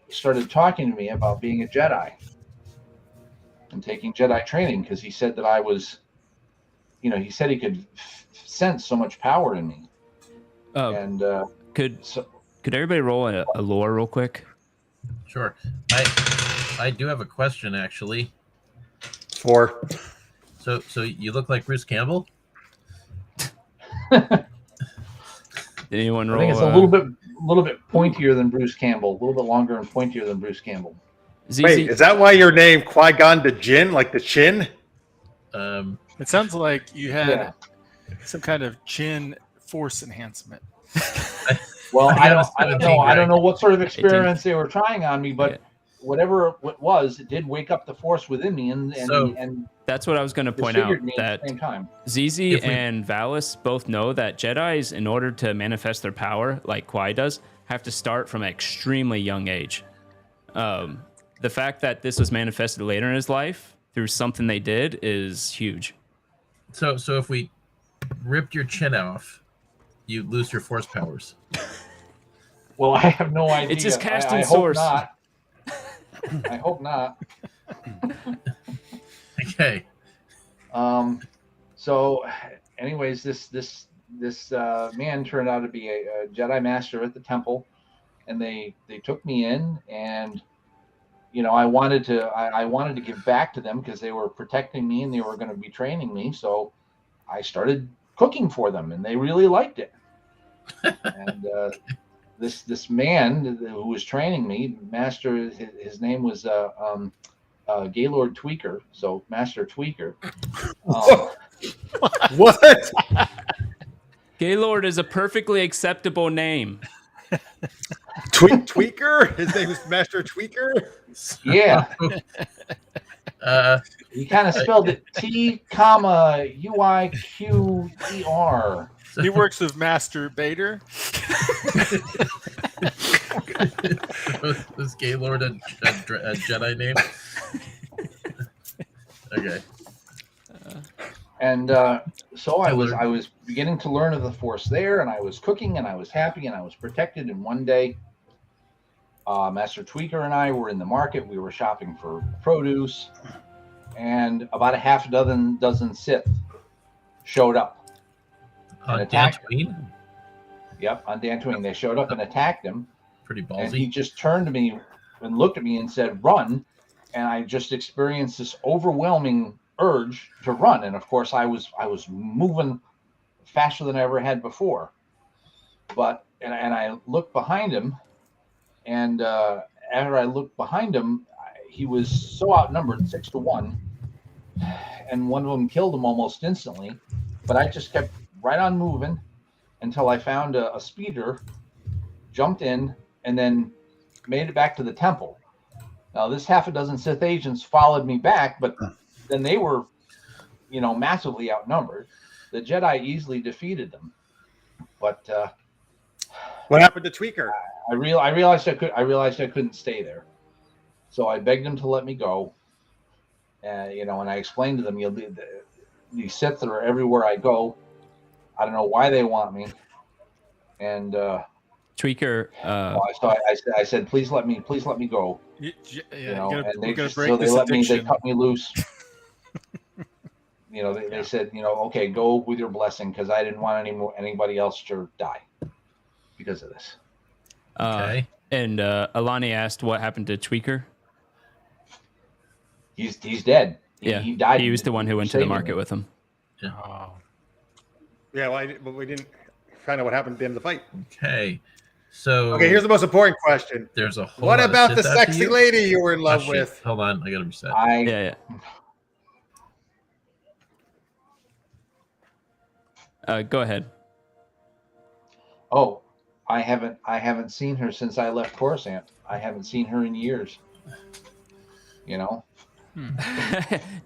[SPEAKER 5] started talking to me about being a Jedi and taking Jedi training, because he said that I was, he said he could sense so much power in me. And
[SPEAKER 3] could everybody roll a lore real quick?
[SPEAKER 1] Sure. I do have a question, actually.
[SPEAKER 2] 4.
[SPEAKER 1] So you look like Bruce Campbell?
[SPEAKER 3] Did anyone roll?
[SPEAKER 5] I think it's a little bit pointier than Bruce Campbell, a little bit longer and pointier than Bruce Campbell.
[SPEAKER 2] Wait, is that why your name Qui-Gon to Jinn, like the chin?
[SPEAKER 4] It sounds like you had some kind of chin force enhancement.
[SPEAKER 5] Well, I don't know. I don't know what sort of experiments they were trying on me, but whatever it was, it did wake up the force within me, and
[SPEAKER 3] that's what I was going to point out. That
[SPEAKER 5] at the same time.
[SPEAKER 3] ZZ and Valis both know that Jedis, in order to manifest their power, like Qui does, have to start from an extremely young age. The fact that this was manifested later in his life through something they did is huge.
[SPEAKER 1] So if we ripped your chin off, you lose your force powers.
[SPEAKER 5] Well, I have no idea.
[SPEAKER 3] It's just casting
[SPEAKER 5] I
[SPEAKER 3] source.
[SPEAKER 5] Hope not. I hope not.
[SPEAKER 1] Okay.
[SPEAKER 5] So, anyways, this man turned out to be a Jedi Master at the temple, and they took me in, and I wanted to give back to them because they were protecting me and they were going to be training me. So I started cooking for them, and they really liked it. And this man who was training me, Master, his name was Gaylord Tweaker, so Master Tweaker.
[SPEAKER 2] What?
[SPEAKER 3] Gaylord is a perfectly acceptable name.
[SPEAKER 2] Tweaker? His name is Master Tweaker?
[SPEAKER 5] Yeah. He kind of spelled it T,UIQER.
[SPEAKER 4] He works with Master Bader.
[SPEAKER 1] Was Gaylord a Jedi name? Okay.
[SPEAKER 5] And so I was beginning to learn of the Force there, and I was cooking, and I was happy, and I was protected. And one day, Master Tweaker and I were in the market. We were shopping for produce, and about a half dozen Sith showed up.
[SPEAKER 1] On Dantooine?
[SPEAKER 5] Yep, on Dantooine. They showed up and attacked him.
[SPEAKER 1] Pretty ballsy.
[SPEAKER 5] And he just turned to me and looked at me and said, "Run." And I just experienced this overwhelming urge to run. And of course, I was moving faster than I ever had before. But and I looked behind him, and after I looked behind him, he was so outnumbered, 6-1, and one of them killed him almost instantly. But I just kept right on moving until I found a speeder, jumped in, and then made it back to the temple. Now, this half a dozen Sith agents followed me back, but then they were, massively outnumbered. The Jedi easily defeated them. But
[SPEAKER 2] what happened to Tweaker?
[SPEAKER 5] I realized I couldn't stay there, so I begged him to let me go. And I explained to them, these Sith that are everywhere I go. I don't know why they want me. And
[SPEAKER 3] Tweaker.
[SPEAKER 5] So I said, please let me go.
[SPEAKER 4] You're
[SPEAKER 5] And
[SPEAKER 4] gonna break
[SPEAKER 5] so
[SPEAKER 4] this
[SPEAKER 5] they
[SPEAKER 4] addiction.
[SPEAKER 5] cut me loose. they said, okay, go with your blessing, because I didn't want anybody else to die because of this.
[SPEAKER 1] Okay.
[SPEAKER 3] And Alani asked what happened to Tweaker.
[SPEAKER 5] He's dead. He died.
[SPEAKER 3] He was the one who went to the market with him.
[SPEAKER 4] Oh.
[SPEAKER 2] Yeah, but we didn't find out what happened at the end of the fight.
[SPEAKER 1] Okay. So
[SPEAKER 2] Okay, here's the most important question.
[SPEAKER 1] there's a whole
[SPEAKER 2] What
[SPEAKER 1] lot of
[SPEAKER 2] about the
[SPEAKER 1] Sith after
[SPEAKER 2] sexy
[SPEAKER 1] you?
[SPEAKER 2] lady you were in
[SPEAKER 1] Oh,
[SPEAKER 2] love
[SPEAKER 1] shit.
[SPEAKER 2] with?
[SPEAKER 1] Hold on, I gotta reset.
[SPEAKER 3] Yeah. Go ahead.
[SPEAKER 5] Oh, I haven't seen her since I left Coruscant. I haven't seen her in years.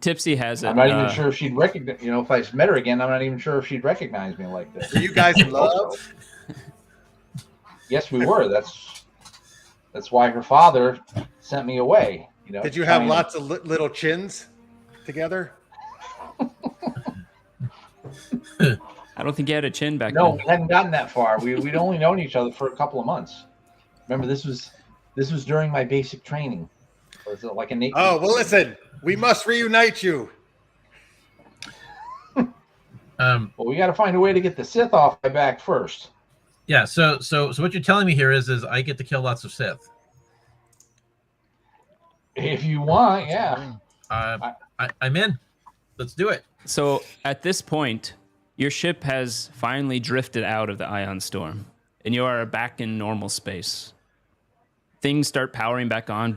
[SPEAKER 3] Tipsy has it.
[SPEAKER 5] I'm not even sure if she'd recognize. If I met her again, I'm not even sure if she'd recognize me like this.
[SPEAKER 2] Were you guys in love?
[SPEAKER 5] Yes, we were. That's why her father sent me away.
[SPEAKER 2] Did you have lots of little chins together?
[SPEAKER 3] I don't think you had a chin back
[SPEAKER 5] No,
[SPEAKER 3] then.
[SPEAKER 5] we hadn't gotten that far. We'd only known each other for a couple of months. Remember, this was during my basic training. Or is it like an 8?
[SPEAKER 2] Oh, well, listen, we must reunite you.
[SPEAKER 5] Well, we got to find a way to get the Sith off my back first.
[SPEAKER 1] Yeah. So what you're telling me here is I get to kill lots of Sith.
[SPEAKER 5] If you want, yeah.
[SPEAKER 1] I'm in. Let's do it.
[SPEAKER 3] So at this point, your ship has finally drifted out of the ion storm, and you are back in normal space. Things start powering back on.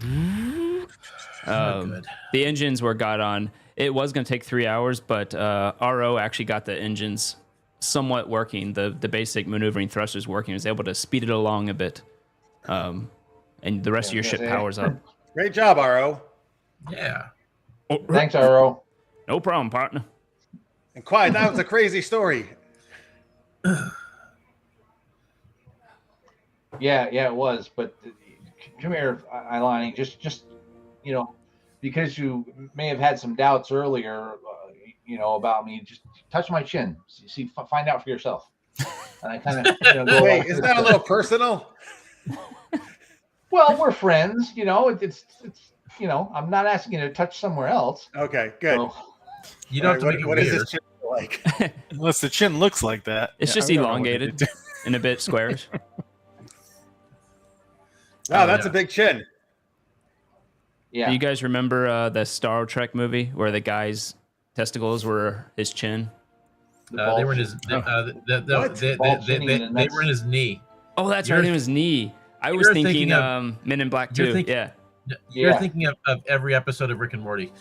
[SPEAKER 1] Good.
[SPEAKER 3] The engines got on. It was going to take 3 hours, but RO actually got the engines somewhat working. The basic maneuvering thrusters working. He was able to speed it along a bit, and the rest of your ship powers up.
[SPEAKER 2] Great job, RO.
[SPEAKER 1] Yeah.
[SPEAKER 5] Thanks, Arrow.
[SPEAKER 3] No problem, partner.
[SPEAKER 2] And quiet, that was a crazy story.
[SPEAKER 5] Yeah, it was. But come here, Ilani. Just because you may have had some doubts earlier, about me. Just touch my chin. See, find out for yourself. And I kind of go.
[SPEAKER 2] Wait, isn't that a little personal?
[SPEAKER 5] Well, we're friends. It's I'm not asking you to touch somewhere else.
[SPEAKER 2] Okay, good.
[SPEAKER 5] So,
[SPEAKER 1] You don't have to
[SPEAKER 2] All
[SPEAKER 1] make
[SPEAKER 2] right,
[SPEAKER 1] it
[SPEAKER 2] what is
[SPEAKER 1] weird.
[SPEAKER 2] this chin like?
[SPEAKER 4] Unless the chin looks like that.
[SPEAKER 3] It's
[SPEAKER 4] Yeah,
[SPEAKER 3] just
[SPEAKER 4] I don't know what to
[SPEAKER 3] elongated
[SPEAKER 4] do.
[SPEAKER 3] and a bit squarish.
[SPEAKER 2] Wow, that's
[SPEAKER 1] yeah.
[SPEAKER 2] a big chin.
[SPEAKER 5] yeah.
[SPEAKER 3] Do you guys remember the Star Trek movie where the guy's testicles were his chin?
[SPEAKER 5] The
[SPEAKER 1] They were in his.
[SPEAKER 2] What?
[SPEAKER 1] They were in his knee.
[SPEAKER 3] Oh, that's
[SPEAKER 1] You're-
[SPEAKER 3] right. It was knee. I was
[SPEAKER 1] you're
[SPEAKER 3] thinking
[SPEAKER 1] thinking of-
[SPEAKER 3] Men in Black
[SPEAKER 1] you're
[SPEAKER 3] 2.
[SPEAKER 1] thinking-
[SPEAKER 3] Yeah.
[SPEAKER 1] You're
[SPEAKER 5] Yeah.
[SPEAKER 1] thinking of every episode of Rick and Morty.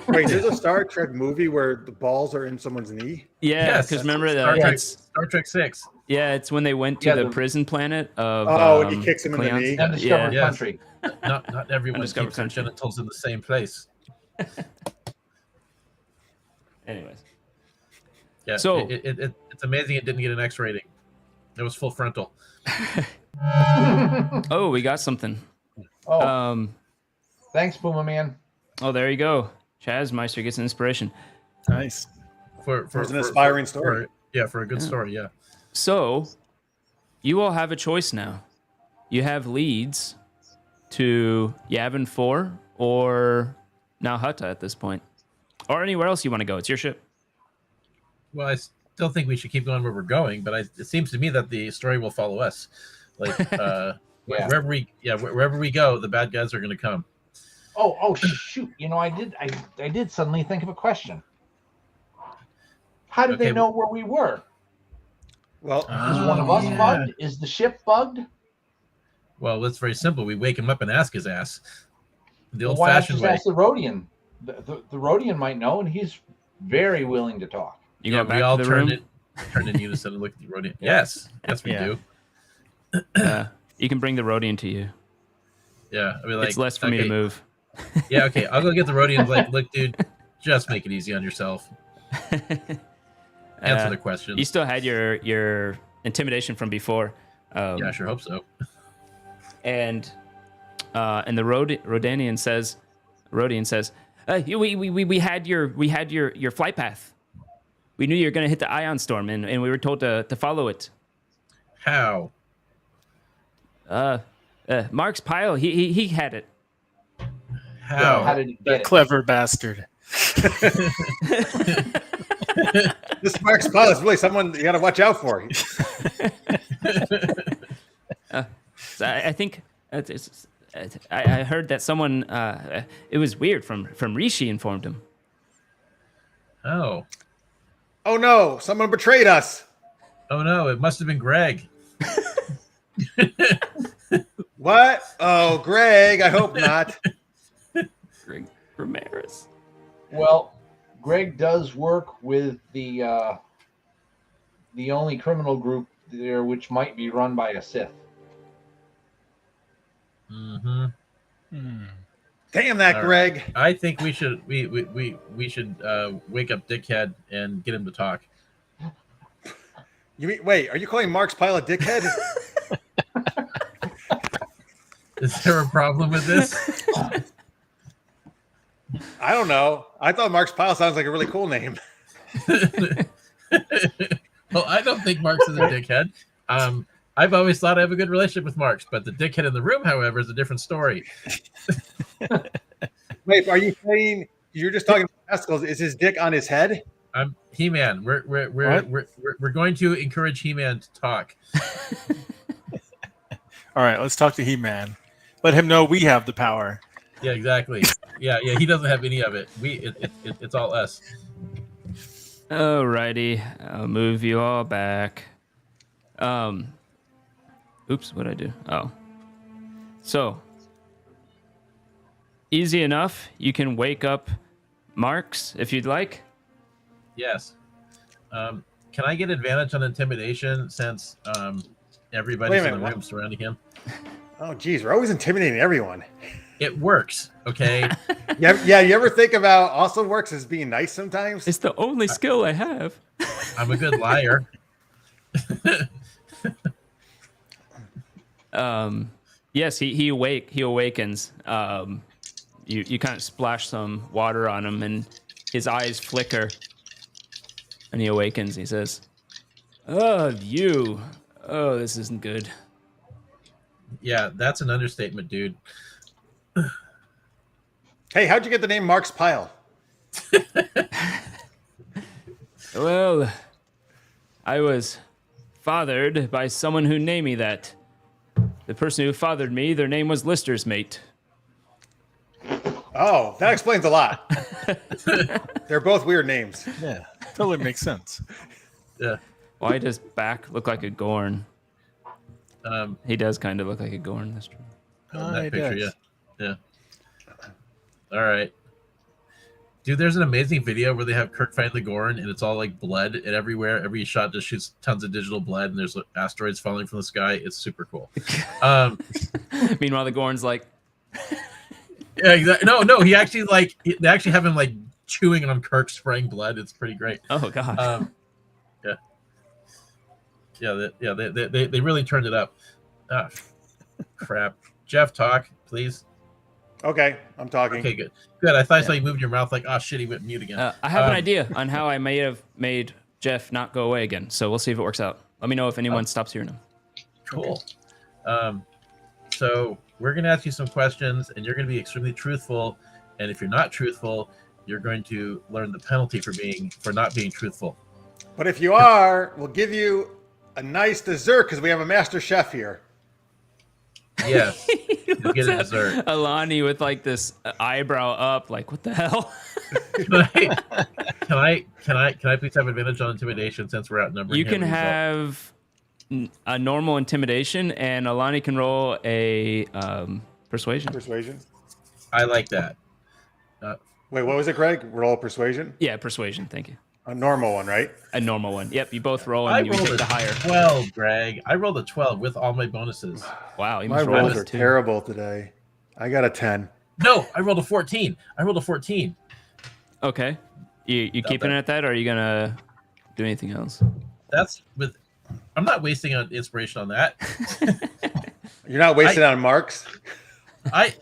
[SPEAKER 2] Wait, there's a Star Trek movie where the balls are in someone's knee?
[SPEAKER 3] Yeah,
[SPEAKER 1] Yes,
[SPEAKER 3] because remember
[SPEAKER 1] Star
[SPEAKER 3] that.
[SPEAKER 1] Trek,
[SPEAKER 3] It's,
[SPEAKER 1] Star Trek 6.
[SPEAKER 3] yeah, it's when they went to
[SPEAKER 5] Yeah,
[SPEAKER 3] the
[SPEAKER 5] the-
[SPEAKER 3] prison planet of.
[SPEAKER 2] Oh, and he kicks him in the
[SPEAKER 3] Klingons.
[SPEAKER 2] knee?
[SPEAKER 5] Undiscovered
[SPEAKER 1] Yes.
[SPEAKER 5] country.
[SPEAKER 1] Not everyone
[SPEAKER 3] Undiscovered
[SPEAKER 1] keeps their
[SPEAKER 3] country.
[SPEAKER 1] genitals in the same place.
[SPEAKER 3] Anyways,
[SPEAKER 1] Yeah.
[SPEAKER 3] So-
[SPEAKER 1] It's amazing it didn't get an X rating. It was full frontal.
[SPEAKER 3] oh, we got something.
[SPEAKER 5] Oh, thanks, Puma Man.
[SPEAKER 3] Oh, there you go. Chazmeister gets an inspiration.
[SPEAKER 4] Nice.
[SPEAKER 1] For
[SPEAKER 2] an inspiring story.
[SPEAKER 1] For a good story. Yeah.
[SPEAKER 3] So, you all have a choice now. You have leads to Yavin 4 or now Hutta at this point, or anywhere else you want to go. It's your ship.
[SPEAKER 1] Well, I still think we should keep going where we're going, but it seems to me that the story will follow us. Like
[SPEAKER 5] Yeah.
[SPEAKER 1] wherever we go, the bad guys are going to come.
[SPEAKER 5] Oh, shoot! I did suddenly think of a question. How did
[SPEAKER 1] Okay,
[SPEAKER 5] they know where we were?
[SPEAKER 2] Well,
[SPEAKER 5] Is one of us
[SPEAKER 1] yeah.
[SPEAKER 5] bugged? Is the ship bugged?
[SPEAKER 1] Well, it's very simple. We wake him up and ask his ass. The
[SPEAKER 5] Why not
[SPEAKER 1] old-fashioned
[SPEAKER 5] just
[SPEAKER 1] way.
[SPEAKER 5] ask the Rhodian? The Rhodian might know, and he's very willing to talk.
[SPEAKER 3] You
[SPEAKER 1] Yeah,
[SPEAKER 3] go back
[SPEAKER 1] we all
[SPEAKER 3] to the
[SPEAKER 1] turned
[SPEAKER 3] room.
[SPEAKER 1] turned in unison and looked at the Rhodian. Yes, we
[SPEAKER 4] Yeah.
[SPEAKER 1] do.
[SPEAKER 3] You can bring the Rhodian to you.
[SPEAKER 1] Yeah, I mean, like
[SPEAKER 3] It's less for me to
[SPEAKER 1] okay,
[SPEAKER 3] move.
[SPEAKER 1] Yeah, okay. I'll go get the Rhodian. Like, look, dude, just make it easy on yourself. Answer the questions.
[SPEAKER 3] You still had your intimidation from before.
[SPEAKER 1] Yeah, I sure hope so.
[SPEAKER 3] And the Rhodian says, we had your flight path. We knew you were going to hit the ion storm, and we were told to follow it.
[SPEAKER 1] How?
[SPEAKER 3] Mark's pile, he had it.
[SPEAKER 1] How?
[SPEAKER 5] How did he get
[SPEAKER 4] That
[SPEAKER 5] it?
[SPEAKER 4] clever bastard.
[SPEAKER 2] This Mark's Pile is really someone you got to watch out for.
[SPEAKER 3] So I think I heard that someone. It was weird from Rishi informed him.
[SPEAKER 1] Oh.
[SPEAKER 2] Oh no, someone betrayed us.
[SPEAKER 1] Oh no, it must have been Greg.
[SPEAKER 2] What? Oh, Greg, I hope not.
[SPEAKER 3] Greg Ramirez.
[SPEAKER 5] Well, Greg does work with the only criminal group there which might be run by a Sith.
[SPEAKER 1] Mm-hmm.
[SPEAKER 2] Damn that,
[SPEAKER 1] All
[SPEAKER 2] Greg.
[SPEAKER 1] right. I think we should we should wake up Dickhead and get him to talk.
[SPEAKER 2] You mean, wait, are you calling Mark's Pile a dickhead?
[SPEAKER 1] Is there a problem with this?
[SPEAKER 2] I don't know. I thought Mark's Pile sounds like a really cool name.
[SPEAKER 1] Well, I don't think Marx is a dickhead. I've always thought I have a good relationship with Marx, but the dickhead in the room, however, is a different story.
[SPEAKER 2] Wait, are you saying you're just talking about testicles? Is his dick on his head?
[SPEAKER 1] I'm He-Man. We're going to encourage He-Man to talk.
[SPEAKER 4] All right, let's talk to He-Man. Let him know we have the power.
[SPEAKER 1] Yeah, exactly. Yeah. He doesn't have any of it. It's all us.
[SPEAKER 3] Alrighty, I'll move you all back. Oops, what'd I do? Oh. So, easy enough. You can wake up Marks if you'd like.
[SPEAKER 1] Yes. Can I get advantage on intimidation since everybody's in the room surrounding him?
[SPEAKER 2] Oh, geez, we're always intimidating everyone.
[SPEAKER 1] It works, okay?
[SPEAKER 2] Yeah, you ever think about also works as being nice sometimes?
[SPEAKER 3] It's the only skill I have.
[SPEAKER 1] I'm a good liar.
[SPEAKER 3] Yes, he awakens. You kind of splash some water on him, and his eyes flicker, and he awakens. He says, "Oh, you! Oh, this isn't good."
[SPEAKER 1] Yeah, that's an understatement, dude.
[SPEAKER 2] Hey, how'd you get the name Mark's Pile?
[SPEAKER 3] Well, I was fathered by someone who named me that. The person who fathered me, their name was Lister's mate.
[SPEAKER 2] Oh, that explains a lot. They're both weird names.
[SPEAKER 4] Yeah, totally makes sense.
[SPEAKER 1] Yeah.
[SPEAKER 3] Why does Back look like a Gorn?
[SPEAKER 1] Um,
[SPEAKER 3] He does kind of look like a Gorn. That's true.
[SPEAKER 1] on that
[SPEAKER 4] it
[SPEAKER 1] picture,
[SPEAKER 4] does.
[SPEAKER 1] yeah. All right. Dude, there's an amazing video where they have Kirk find the Gorn, and it's all like blood and everywhere. Every shot just shoots tons of digital blood, and there's asteroids falling from the sky. It's super cool.
[SPEAKER 3] Meanwhile, the Gorn's like,
[SPEAKER 1] Yeah, exactly. No, he actually they actually have him like chewing on Kirk, spraying blood. It's pretty great.
[SPEAKER 3] oh god.
[SPEAKER 1] They really turned it up. Ah, crap. Jeff, talk, please.
[SPEAKER 2] Okay, I'm talking.
[SPEAKER 1] Okay, good. I thought I saw you moved your mouth like, oh shit, he went mute again.
[SPEAKER 3] I have an idea on how I may have made Jeff not go away again. So we'll see if it works out. Let me know if anyone stops hearing him.
[SPEAKER 1] Cool. So we're going to ask you some questions, and you're going to be extremely truthful. And if you're not truthful, you're going to learn the penalty for not being truthful.
[SPEAKER 2] But if you are, we'll give you a nice dessert because we have a master chef here.
[SPEAKER 1] Yes, you get a dessert.
[SPEAKER 3] Alani with like this eyebrow up, like what the hell?
[SPEAKER 1] Can I please have advantage on intimidation since we're outnumbering?
[SPEAKER 3] You can
[SPEAKER 1] him?
[SPEAKER 3] have a normal intimidation, and Alani can roll a persuasion.
[SPEAKER 2] Persuasion.
[SPEAKER 1] I like that.
[SPEAKER 2] Wait, what was it, Greg? Roll persuasion?
[SPEAKER 3] Yeah, persuasion. Thank you.
[SPEAKER 2] A normal one, right?
[SPEAKER 3] A normal one. Yep, you both roll,
[SPEAKER 1] I
[SPEAKER 3] and you
[SPEAKER 1] rolled
[SPEAKER 3] get
[SPEAKER 1] a
[SPEAKER 3] the higher.
[SPEAKER 1] 12, Greg. I rolled a 12 with all my bonuses.
[SPEAKER 3] Wow, you
[SPEAKER 2] My
[SPEAKER 3] must roll
[SPEAKER 2] rolls
[SPEAKER 3] this
[SPEAKER 2] are
[SPEAKER 3] too.
[SPEAKER 2] terrible today. I got a 10.
[SPEAKER 1] No, I rolled a 14.
[SPEAKER 3] Okay, you keeping
[SPEAKER 1] bad.
[SPEAKER 3] it at that, or are you gonna do anything else?
[SPEAKER 1] I'm not wasting on inspiration on that.
[SPEAKER 2] You're not wasting on marks?
[SPEAKER 1] I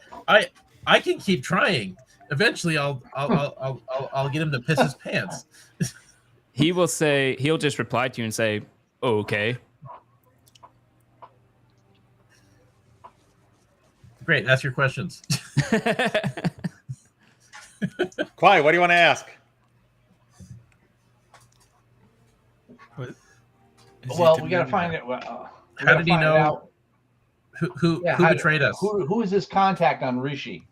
[SPEAKER 1] can keep trying. Eventually, I'll get him to piss his pants.
[SPEAKER 3] He'll just reply to you and say, oh, okay.
[SPEAKER 1] Great, ask your questions.
[SPEAKER 2] Quiet. What do you want to ask?
[SPEAKER 5] Well, we got to find it.
[SPEAKER 1] How did he know who betrayed us?
[SPEAKER 5] Who is his contact on Rishi?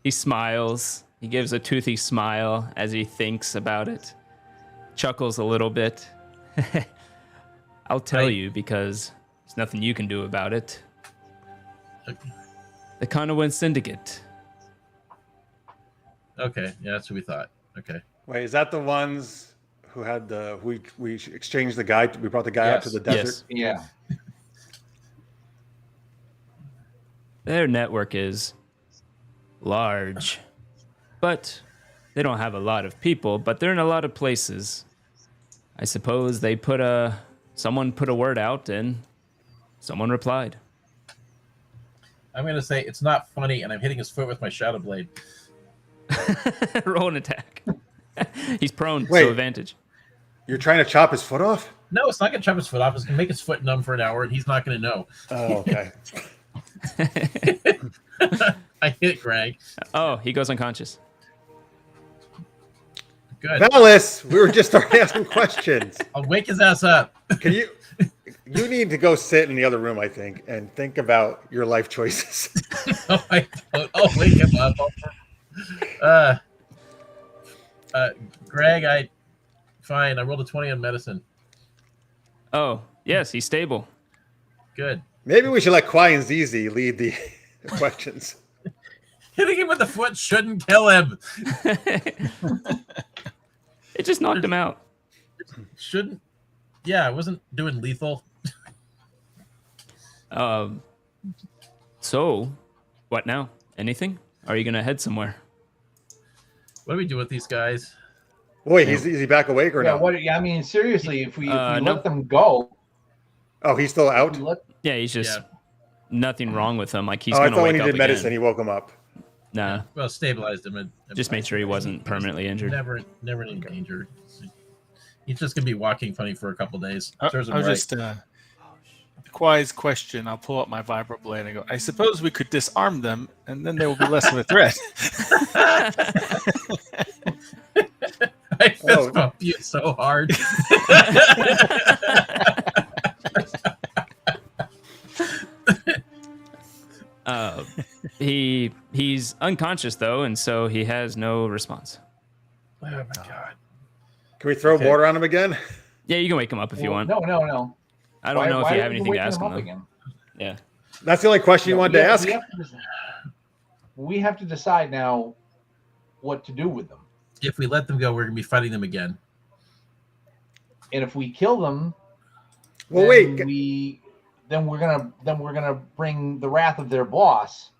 [SPEAKER 3] He smiles. He gives a toothy smile as he thinks about it. Chuckles a little bit. I'll tell you because there's nothing you can do about it. The Conowin Syndicate.
[SPEAKER 1] Okay, yeah, that's what we thought. Okay.
[SPEAKER 2] Wait, is that the ones who had we exchanged the guy? We brought the guy out to the desert.
[SPEAKER 5] Yeah.
[SPEAKER 3] Their network is large, but they don't have a lot of people, but they're in a lot of places. I suppose they someone put a word out and someone replied.
[SPEAKER 1] I'm going to say it's not funny, and I'm hitting his foot with my Shadow Blade.
[SPEAKER 3] Roll an attack. He's prone,
[SPEAKER 2] Wait.
[SPEAKER 3] so advantage.
[SPEAKER 2] You're trying to chop his foot off?
[SPEAKER 1] No, it's not going to chop his foot off. It's going to make his foot numb for an hour, and he's not going to know.
[SPEAKER 2] Oh, okay.
[SPEAKER 1] I hit Greg.
[SPEAKER 3] Oh, he goes unconscious.
[SPEAKER 1] Good.
[SPEAKER 2] Fellas, we were just starting asking questions.
[SPEAKER 1] I'll wake his ass up.
[SPEAKER 2] Can you need to go sit in the other room, I think, and think about your life choices.
[SPEAKER 1] Oh, I'll wake him up. Greg, fine. I rolled a 20 on medicine.
[SPEAKER 3] Oh, yes, he's stable.
[SPEAKER 1] Good.
[SPEAKER 2] Maybe we should let Kwai and Zizi lead the questions.
[SPEAKER 1] Hitting him with the foot shouldn't kill him.
[SPEAKER 3] It just knocked him out.
[SPEAKER 1] Shouldn't. Yeah, I wasn't doing lethal.
[SPEAKER 3] So, what now? Anything? Are you gonna head somewhere?
[SPEAKER 1] What do we do with these guys?
[SPEAKER 2] Wait, is he back awake or
[SPEAKER 5] Yeah.
[SPEAKER 2] no?
[SPEAKER 5] I mean, seriously, if we
[SPEAKER 3] No.
[SPEAKER 5] let them go,
[SPEAKER 2] Oh, he's still out?
[SPEAKER 3] Yeah, he's just nothing wrong with him. Like he's
[SPEAKER 2] I
[SPEAKER 3] gonna
[SPEAKER 2] thought
[SPEAKER 3] wake
[SPEAKER 2] when he
[SPEAKER 3] up
[SPEAKER 2] did medicine,
[SPEAKER 3] again.
[SPEAKER 2] he woke him up.
[SPEAKER 3] Nah,
[SPEAKER 1] Well, stabilized him.
[SPEAKER 3] just made sure he wasn't permanently injured.
[SPEAKER 1] Never in danger. He's just gonna be walking funny for a couple days. Serves him
[SPEAKER 4] I'll
[SPEAKER 1] right.
[SPEAKER 4] just Kwai's question. I'll pull up my vibroblade and go. I suppose we could disarm them, and then they will be less of a threat.
[SPEAKER 1] I fist bump you so hard.
[SPEAKER 3] He's unconscious though, and so he has no response.
[SPEAKER 1] Oh my god.
[SPEAKER 2] Can we throw
[SPEAKER 1] Okay.
[SPEAKER 2] water on him again?
[SPEAKER 3] Yeah, you can wake him up if you want.
[SPEAKER 5] No.
[SPEAKER 3] I don't know if you have
[SPEAKER 5] are
[SPEAKER 3] anything to
[SPEAKER 5] waking
[SPEAKER 3] ask
[SPEAKER 5] them
[SPEAKER 3] him.
[SPEAKER 5] up
[SPEAKER 3] Though.
[SPEAKER 5] again?
[SPEAKER 3] Yeah.
[SPEAKER 2] That's the only question you wanted to ask?
[SPEAKER 5] We have to decide now what to do with them.
[SPEAKER 1] If we let them go, we're gonna be fighting them again.
[SPEAKER 5] And if we kill them,
[SPEAKER 2] Well,
[SPEAKER 5] then
[SPEAKER 2] wait.
[SPEAKER 5] then we're gonna bring the wrath of their boss.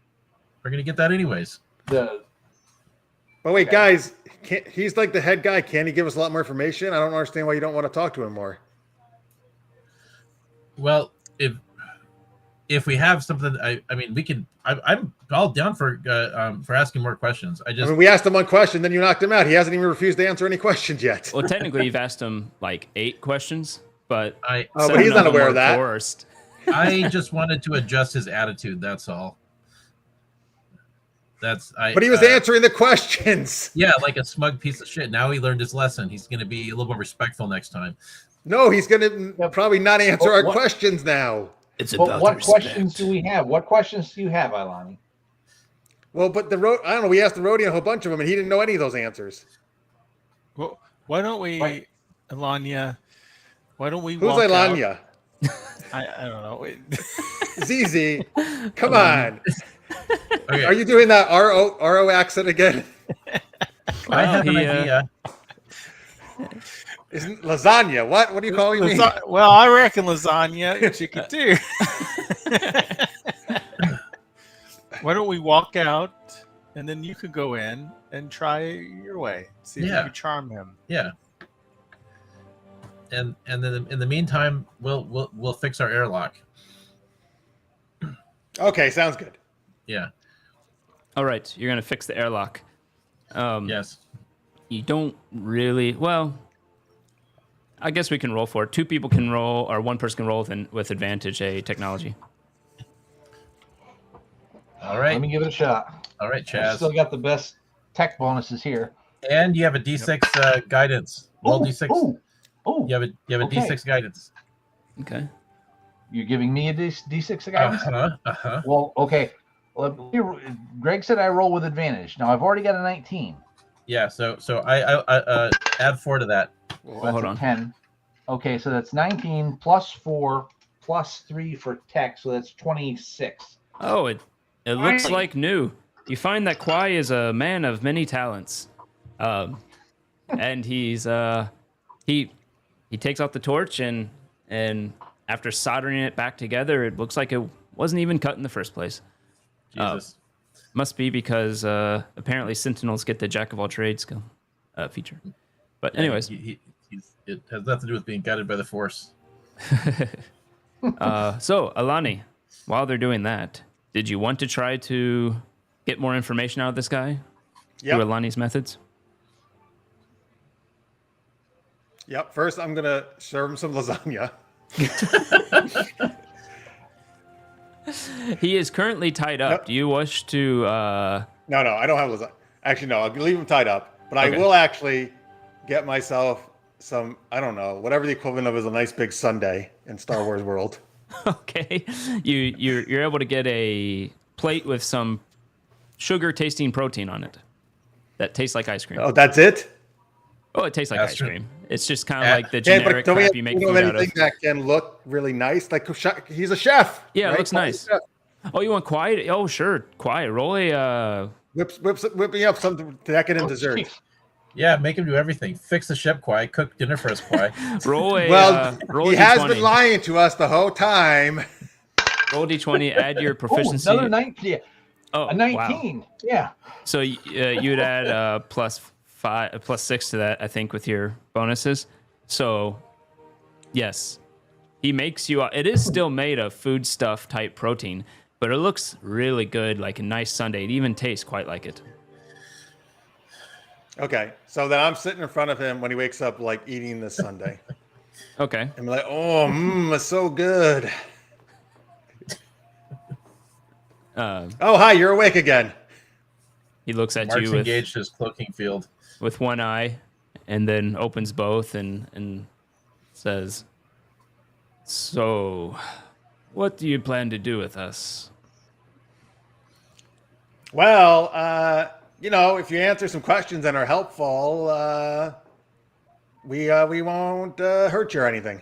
[SPEAKER 1] We're gonna get that anyways.
[SPEAKER 2] But wait, guys, he's like the head guy. Can he give us a lot more information? I don't understand why you don't want to talk to him more.
[SPEAKER 1] Well, if we have something, I mean, we can. I'm all down for asking more questions.
[SPEAKER 2] I mean, we asked him one question, then you knocked him out. He hasn't even refused to answer any questions yet.
[SPEAKER 3] Well, technically, you've asked him like 8 questions, but
[SPEAKER 2] but he's not aware of that.
[SPEAKER 3] Forced.
[SPEAKER 1] I just wanted to adjust his attitude. That's all.
[SPEAKER 2] But he was answering the questions.
[SPEAKER 1] Yeah, like a smug piece of shit. Now he learned his lesson. He's going to be a little more respectful next time.
[SPEAKER 2] No, he's going to probably not answer our questions now.
[SPEAKER 3] It's
[SPEAKER 5] about what questions do we have? What questions do you have, Ilani?
[SPEAKER 2] Well, but I don't know. We asked the Rodian a whole bunch of them, and he didn't know any of those answers.
[SPEAKER 4] Well, why don't we, Ilania? Why don't we?
[SPEAKER 2] Who's
[SPEAKER 4] walk
[SPEAKER 2] Ilania?
[SPEAKER 4] I don't know.
[SPEAKER 2] ZZ, come on.
[SPEAKER 1] Okay.
[SPEAKER 2] Are you doing that RO accent again?
[SPEAKER 1] I have an idea.
[SPEAKER 2] Isn't lasagna? What do you call me?
[SPEAKER 4] Well, I reckon lasagna you could do. Why don't we walk out and then you could go in and try your way. See if you can charm him.
[SPEAKER 1] Yeah. And then in the meantime, we'll fix our airlock.
[SPEAKER 2] Okay, sounds good.
[SPEAKER 1] Yeah.
[SPEAKER 3] All right, you're gonna fix the airlock.
[SPEAKER 1] Yes.
[SPEAKER 3] You don't really. Well, I guess we can roll for it. 2 people can roll, or 1 person can roll with advantage a technology.
[SPEAKER 1] All right.
[SPEAKER 5] Let me give it a shot.
[SPEAKER 1] All right,
[SPEAKER 5] I
[SPEAKER 1] Chaz.
[SPEAKER 5] still got the best tech bonuses here.
[SPEAKER 1] And you have a D6 guidance. Roll D6.
[SPEAKER 5] Oh,
[SPEAKER 1] You have a
[SPEAKER 5] okay.
[SPEAKER 1] D6 guidance.
[SPEAKER 3] Okay.
[SPEAKER 5] You're giving me a D6 guidance?
[SPEAKER 1] Uh-huh.
[SPEAKER 5] Well, okay. Well, Greg said I roll with advantage. Now I've already got a 19.
[SPEAKER 1] Yeah, so I add 4 to that.
[SPEAKER 5] Well,
[SPEAKER 3] Hold
[SPEAKER 5] that's
[SPEAKER 3] on.
[SPEAKER 5] a 10. Okay, so that's 19 plus 4 plus 3 for tech, so that's 26.
[SPEAKER 3] Oh, it looks
[SPEAKER 5] Finally.
[SPEAKER 3] like new. You find that Kwai is a man of many talents, and he's he takes out the torch and after soldering it back together, it looks like it wasn't even cut in the first place.
[SPEAKER 1] Jesus.
[SPEAKER 3] Must be because apparently Sentinels get the Jack of all trades skill feature. But anyways,
[SPEAKER 1] it has nothing to do with being guided by the Force.
[SPEAKER 3] so Alani, while they're doing that, did you want to try to get more information out of this guy through Alani's methods?
[SPEAKER 2] Yep. First, I'm gonna serve him some lasagna.
[SPEAKER 3] He is currently tied up.
[SPEAKER 2] Nope.
[SPEAKER 3] Do you wish to?
[SPEAKER 2] No, I don't have lasagna. Actually, no, I'll leave him tied up. But
[SPEAKER 3] Okay.
[SPEAKER 2] I will actually get myself some, I don't know, whatever the equivalent of is a nice big sundae in Star Wars world.
[SPEAKER 3] Okay, you're able to get a plate with some sugar-tasting protein on it that tastes like ice cream.
[SPEAKER 2] Oh, that's it?
[SPEAKER 3] Oh, it tastes like
[SPEAKER 1] That's
[SPEAKER 3] ice
[SPEAKER 1] true.
[SPEAKER 3] cream. It's just kind of like the
[SPEAKER 2] Yeah,
[SPEAKER 3] generic
[SPEAKER 2] don't we
[SPEAKER 3] crap
[SPEAKER 2] have
[SPEAKER 3] you make
[SPEAKER 2] to
[SPEAKER 3] food
[SPEAKER 2] know
[SPEAKER 3] out of.
[SPEAKER 2] anything that can look really nice? Like, he's a chef.
[SPEAKER 3] Yeah, it
[SPEAKER 2] right?
[SPEAKER 3] looks
[SPEAKER 2] Kwai's
[SPEAKER 3] nice.
[SPEAKER 2] a chef.
[SPEAKER 3] Oh, you want quiet? Oh, sure, quiet. Roll a.
[SPEAKER 2] Whip me up some decadent dessert.
[SPEAKER 1] Yeah, make him do everything. Fix the ship, Kwai. Cook dinner for us, Kwai.
[SPEAKER 3] Roll a.
[SPEAKER 2] Well,
[SPEAKER 3] roll
[SPEAKER 2] he
[SPEAKER 3] a
[SPEAKER 2] has
[SPEAKER 3] D20.
[SPEAKER 2] been lying to us the whole time.
[SPEAKER 3] Roll D20. Add your proficiency.
[SPEAKER 5] Oh, another 19.
[SPEAKER 3] Oh,
[SPEAKER 5] A 19.
[SPEAKER 3] wow.
[SPEAKER 5] Yeah.
[SPEAKER 3] So you'd add plus 6 to that, I think, with your bonuses. So, yes, he makes you. It is still made of foodstuff type protein, but it looks really good, like a nice sundae. It even tastes quite like it.
[SPEAKER 2] Okay, so then I'm sitting in front of him when he wakes up, like eating this sundae.
[SPEAKER 3] Okay.
[SPEAKER 2] I'm like, oh, it's so good. Oh, hi, you're awake again.
[SPEAKER 3] He looks at
[SPEAKER 1] Mark's
[SPEAKER 3] you with
[SPEAKER 1] engaged his cloaking field.
[SPEAKER 3] one eye, and then opens both and says, "So, what do you plan to do with us?"
[SPEAKER 2] Well, if you answer some questions and are helpful, we won't hurt you or anything.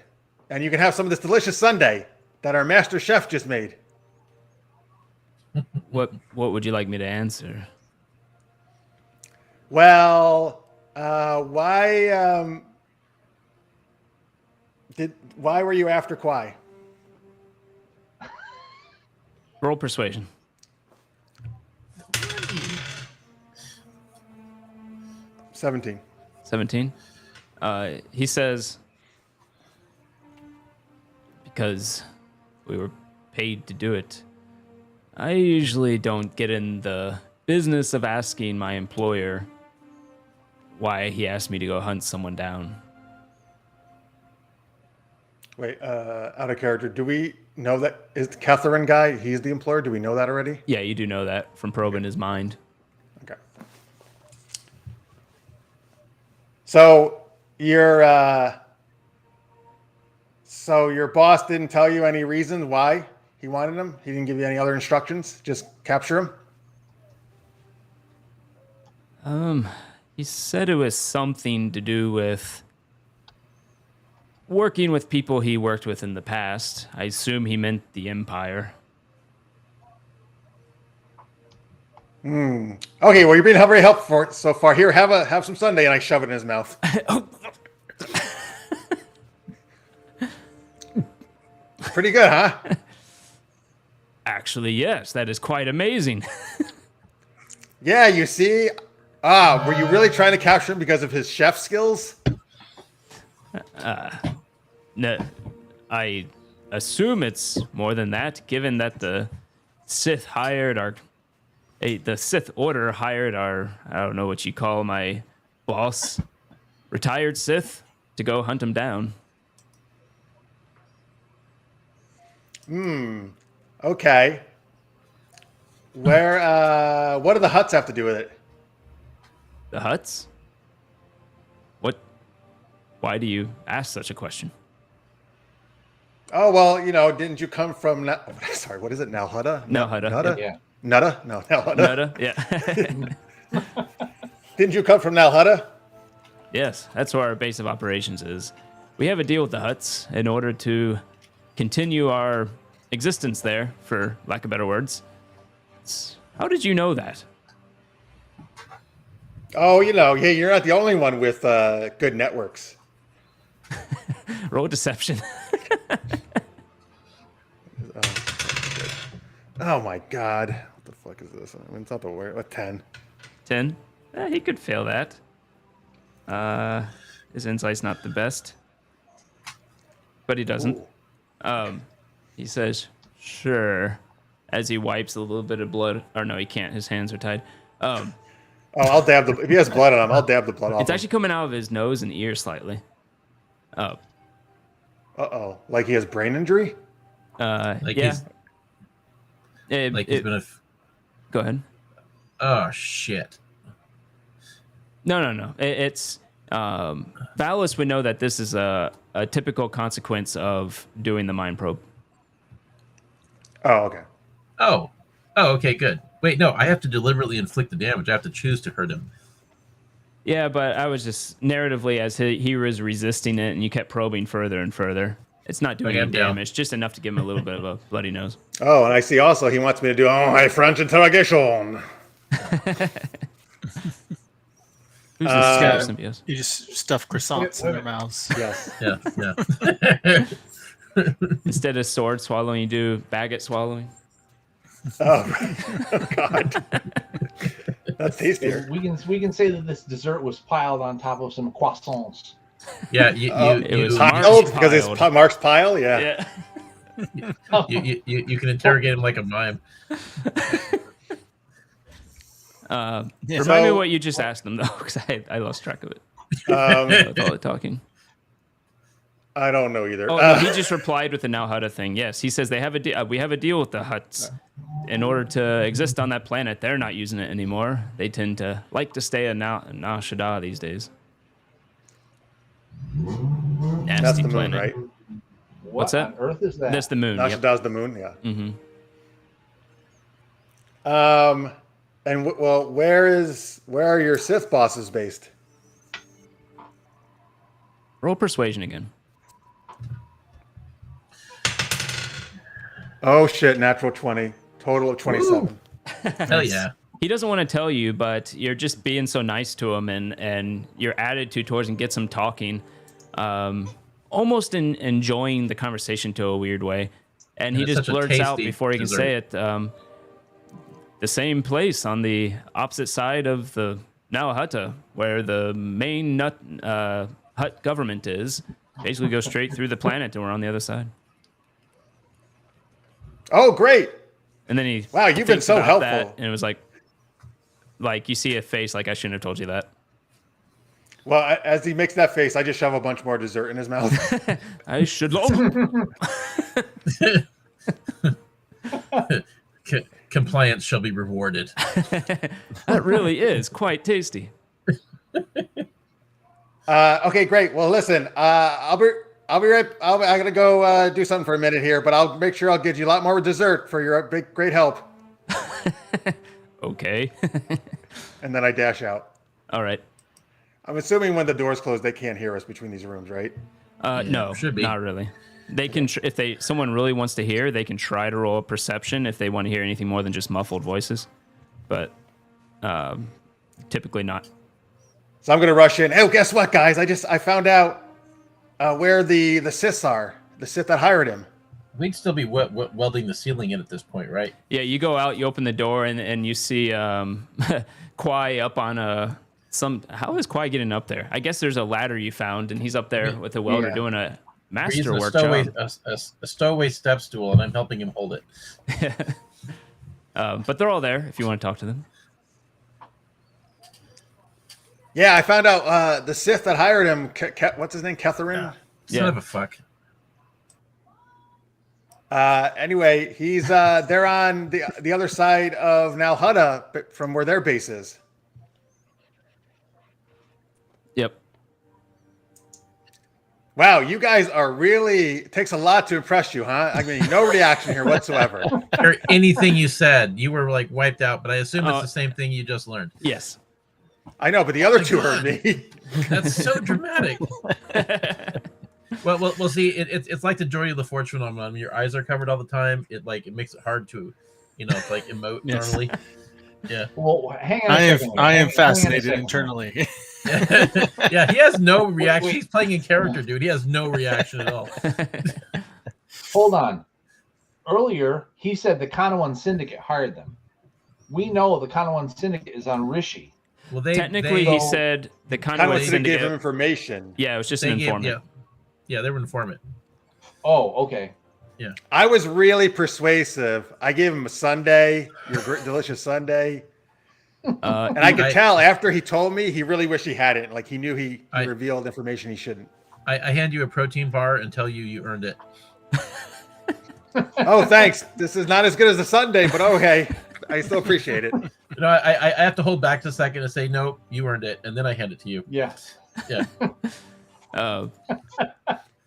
[SPEAKER 2] And you can have some of this delicious sundae that our master chef just made.
[SPEAKER 3] What would you like me to answer?
[SPEAKER 2] Well, why were you after Kwai?
[SPEAKER 3] Roll persuasion.
[SPEAKER 2] 17.
[SPEAKER 3] 17. He says, because we were paid to do it. I usually don't get in the business of asking my employer why he asked me to go hunt someone down.
[SPEAKER 2] Wait, out of character. Do we know that is the Catherine guy? He's the employer. Do we know that already?
[SPEAKER 3] Yeah, you do know that from probing his mind.
[SPEAKER 2] Okay. So your boss didn't tell you any reason why he wanted him? He didn't give you any other instructions? Just capture him?
[SPEAKER 3] He said it was something to do with working with people he worked with in the past. I assume he meant the Empire.
[SPEAKER 2] Okay, well, you're being very helpful so far. Here, have some sundae, and I shove it in his mouth. Pretty good, huh?
[SPEAKER 3] Actually, yes, that is quite amazing.
[SPEAKER 2] Yeah, you see? Were you really trying to capture him because of his chef skills?
[SPEAKER 3] No, I assume it's more than that, given that the Sith the Sith Order hired our, I don't know what you call my boss, retired Sith, to go hunt him down.
[SPEAKER 2] Okay. What do the huts have to do with it?
[SPEAKER 3] The huts? What? Why do you ask such a question?
[SPEAKER 2] Oh, well, didn't you come from, sorry, what is it, Nalhutta?
[SPEAKER 3] Nalhutta,
[SPEAKER 2] Nutta?
[SPEAKER 5] Yeah.
[SPEAKER 2] Nutta? No, Nalhutta.
[SPEAKER 3] Nutta? Yeah.
[SPEAKER 2] Didn't you come from Nalhutta?
[SPEAKER 3] Yes, that's where our base of operations is. We have a deal with the huts in order to continue our existence there, for lack of better words. How did you know that?
[SPEAKER 2] Oh, hey, you're not the only one with good networks.
[SPEAKER 3] Roll deception.
[SPEAKER 2] Oh my God. What the fuck is this? I mean, it's not the word. What, 10?
[SPEAKER 3] 10? He could fail that. His insight's not the best. But he doesn't. He says, sure, as he wipes a little bit of blood. Or no, he can't. His hands are tied.
[SPEAKER 2] I'll dab if he has blood on him, I'll dab the blood off.
[SPEAKER 3] It's actually coming out of his nose and ear slightly.
[SPEAKER 2] Uh-oh. Like he has brain injury?
[SPEAKER 1] Like
[SPEAKER 3] yeah.
[SPEAKER 1] he's been a.
[SPEAKER 3] Go ahead.
[SPEAKER 1] Oh shit.
[SPEAKER 3] No. It's Valis would know that this is a typical consequence of doing the mind probe.
[SPEAKER 2] Oh, okay.
[SPEAKER 1] Oh, okay, good. Wait, no, I have to deliberately inflict the damage. I have to choose to hurt him.
[SPEAKER 3] Yeah, but I was just narratively as he was resisting it, and you kept probing further and further. It's not doing
[SPEAKER 1] Okay,
[SPEAKER 3] any
[SPEAKER 1] I'm down.
[SPEAKER 3] damage, just enough to give him a little bit of a bloody nose.
[SPEAKER 2] Oh, and I see also he wants me to do my French interrogation.
[SPEAKER 3] Who's this symbiote?
[SPEAKER 4] You just stuff croissants in their mouths.
[SPEAKER 2] Yes.
[SPEAKER 1] Yeah.
[SPEAKER 3] Instead of sword swallowing, you do baguette swallowing.
[SPEAKER 2] Oh, God. That's tastier.
[SPEAKER 5] We can say that this dessert was piled on top of some croissants.
[SPEAKER 1] Yeah,
[SPEAKER 3] It was
[SPEAKER 2] Piled
[SPEAKER 3] Mark's
[SPEAKER 2] because it's
[SPEAKER 3] piled.
[SPEAKER 2] Mark's pile? Yeah.
[SPEAKER 1] you can interrogate him like a mime.
[SPEAKER 3] Remind me what you just asked them, though, because I lost track of it with all the talking.
[SPEAKER 2] I don't know either.
[SPEAKER 3] Oh, no, he just replied with the now Hutta thing. Yes, he says they have we have a deal with the Huts. In order to exist on that planet, they're not using it anymore. They tend to like to stay in Now Shaddaa these days. Nasty
[SPEAKER 2] That's the moon,
[SPEAKER 3] planet.
[SPEAKER 2] right?
[SPEAKER 3] What's that?
[SPEAKER 5] On Earth is that?
[SPEAKER 3] That's the moon. Yep.
[SPEAKER 2] Nashaddaa's the moon, yeah.
[SPEAKER 3] Mm-hmm.
[SPEAKER 2] And where are your Sith bosses based?
[SPEAKER 3] Roll persuasion again.
[SPEAKER 2] Oh shit, natural 20. Total of 27.
[SPEAKER 1] Hell yeah.
[SPEAKER 3] He doesn't want to tell you, but you're just being so nice to him, and your attitude towards him gets him talking, almost enjoying the conversation to a weird way. And he
[SPEAKER 1] It's
[SPEAKER 3] just
[SPEAKER 1] such a
[SPEAKER 3] blurts out
[SPEAKER 1] tasty
[SPEAKER 3] before he can
[SPEAKER 1] dessert.
[SPEAKER 3] say it. The same place on the opposite side of the Now Hutta, where the main Hut government is. Basically go straight through the planet and we're on the other side.
[SPEAKER 2] Oh, great.
[SPEAKER 3] And then he
[SPEAKER 2] Wow, you've been
[SPEAKER 3] thinks
[SPEAKER 2] so
[SPEAKER 3] about
[SPEAKER 2] helpful.
[SPEAKER 3] that, and it was like you see a face like I shouldn't have told you that.
[SPEAKER 2] Well, as he makes that face, I just shove a bunch more dessert in his mouth.
[SPEAKER 3] I should.
[SPEAKER 1] Compliance shall be rewarded.
[SPEAKER 3] That really is quite tasty.
[SPEAKER 2] Okay, great. Well, listen, I'll be right. I'm gonna go do something for a minute here, but I'll make sure I'll get you a lot more dessert for your great help.
[SPEAKER 3] Okay.
[SPEAKER 2] And then I dash out.
[SPEAKER 3] All right.
[SPEAKER 2] I'm assuming when the doors close, they can't hear us between these rooms, right?
[SPEAKER 3] No,
[SPEAKER 1] should be.
[SPEAKER 3] not really. They can if someone really wants to hear, they can try to roll a perception if they want to hear anything more than just muffled voices, but typically not.
[SPEAKER 2] So I'm gonna rush in. Oh, guess what, guys? I found out where the Siths are. The Sith that hired him.
[SPEAKER 1] We'd still be welding the ceiling in at this point, right?
[SPEAKER 3] Yeah, you go out, you open the door, and you see Kwai up on how is Kwai getting up there? I guess there's a ladder you found, and he's up there with a welder
[SPEAKER 2] Yeah.
[SPEAKER 3] doing a
[SPEAKER 1] We're using
[SPEAKER 3] masterwork
[SPEAKER 1] a stowaway step stool, and I'm helping him hold it.
[SPEAKER 3] job. But they're all there if you want to talk to them.
[SPEAKER 2] Yeah, I found out the Sith that hired him. What's his name? Ketharin.
[SPEAKER 1] Son of a fuck.
[SPEAKER 2] Anyway, he's they're on the other side of Nalhutta from where their base is.
[SPEAKER 3] Yep.
[SPEAKER 2] Wow, you guys are really, it takes a lot to impress you, huh? I mean, no reaction here whatsoever.
[SPEAKER 1] Or anything you said, you were like wiped out. But I assume it's
[SPEAKER 3] Oh.
[SPEAKER 1] the same thing you just learned.
[SPEAKER 3] Yes.
[SPEAKER 2] I know, but the other
[SPEAKER 1] my
[SPEAKER 2] two
[SPEAKER 1] God.
[SPEAKER 2] heard me.
[SPEAKER 1] That's so dramatic. Well, see, it's like the Joy of the Fortune phenomenon. Your eyes are covered all the time. It makes it hard to, it's like emote
[SPEAKER 4] Yes.
[SPEAKER 1] normally. Yeah.
[SPEAKER 5] Well, hang on.
[SPEAKER 4] I
[SPEAKER 5] a
[SPEAKER 4] am
[SPEAKER 5] second.
[SPEAKER 4] I
[SPEAKER 5] Hang
[SPEAKER 4] am
[SPEAKER 5] on a
[SPEAKER 4] fascinated
[SPEAKER 5] second.
[SPEAKER 4] internally.
[SPEAKER 1] Yeah, he has no reaction.
[SPEAKER 5] wait.
[SPEAKER 1] He's playing in character, dude. He has no reaction at all.
[SPEAKER 5] Hold on. Earlier, he said the Kanawan Syndicate hired them. We know the Kanawan Syndicate is on Rishi.
[SPEAKER 1] Well,
[SPEAKER 3] Technically,
[SPEAKER 1] they,
[SPEAKER 3] he said the
[SPEAKER 2] Kind of
[SPEAKER 3] Conway
[SPEAKER 2] wanted to give him
[SPEAKER 3] Syndicate.
[SPEAKER 2] information.
[SPEAKER 3] Yeah, it was just
[SPEAKER 1] they
[SPEAKER 3] an
[SPEAKER 1] gave,
[SPEAKER 3] informant.
[SPEAKER 1] yeah, they were informant.
[SPEAKER 5] Oh, okay.
[SPEAKER 2] I was really persuasive. I gave him a sundae, your delicious sundae. And I could tell after he told me, he really wished he hadn't. Like he knew he revealed information he shouldn't.
[SPEAKER 1] I hand you a protein bar and tell you earned it.
[SPEAKER 2] Oh, thanks. This is not as good as the sundae, but okay. I still appreciate it.
[SPEAKER 1] I have to hold back a second and say, nope, you earned it. And then I hand it to you.
[SPEAKER 5] Yeah.
[SPEAKER 1] Yeah.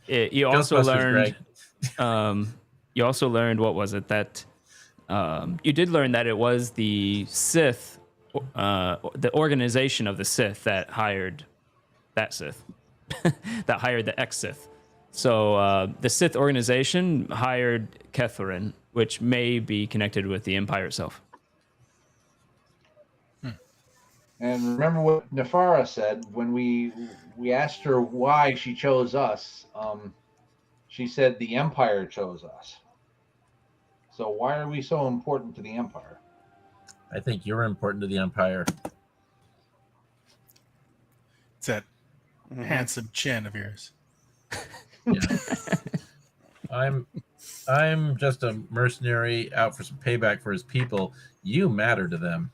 [SPEAKER 3] You also
[SPEAKER 1] Ghostbusters,
[SPEAKER 3] learned.
[SPEAKER 1] Greg.
[SPEAKER 3] You also learned, what was it that? You did learn that it was the Sith, the organization of the Sith that hired that Sith, that hired the ex-Sith. So the Sith organization hired Ketharin, which may be connected with the Empire itself.
[SPEAKER 5] And remember what Nefara said when we asked her why she chose us. She said the Empire chose us. So why are we so important to the Empire?
[SPEAKER 1] I think you're important to the Empire.
[SPEAKER 4] It's that handsome chin of yours.
[SPEAKER 1] Yeah. I'm just a mercenary out for some payback for his people. You matter to them.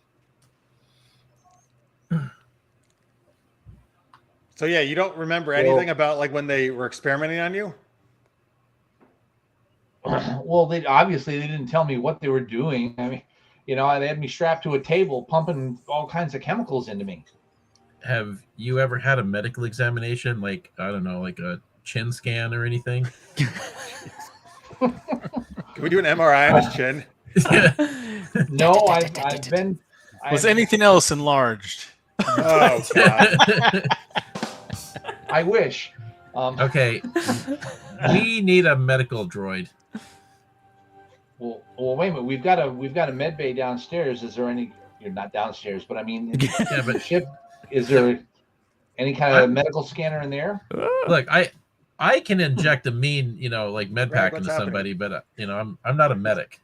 [SPEAKER 2] So yeah, you don't remember anything about like when they were experimenting on you?
[SPEAKER 5] Well, they didn't tell me what they were doing. I mean, they had me strapped to a table, pumping all kinds of chemicals into me.
[SPEAKER 1] Have you ever had a medical examination, like, I don't know, like a chin scan or anything?
[SPEAKER 2] Can we do an MRI on his chin?
[SPEAKER 5] No, I've been.
[SPEAKER 4] Was anything else enlarged?
[SPEAKER 2] Oh God.
[SPEAKER 5] I wish.
[SPEAKER 1] Okay. We need a medical droid.
[SPEAKER 5] Well, wait a minute. We've got a med bay downstairs. Is there any? You're not downstairs, but I mean,
[SPEAKER 1] Yeah, but
[SPEAKER 5] the ship. Is there any kind of medical scanner in there?
[SPEAKER 1] look, I can inject a mean, like med pack
[SPEAKER 2] what's
[SPEAKER 1] into
[SPEAKER 2] happening?
[SPEAKER 1] somebody, but I'm not a medic.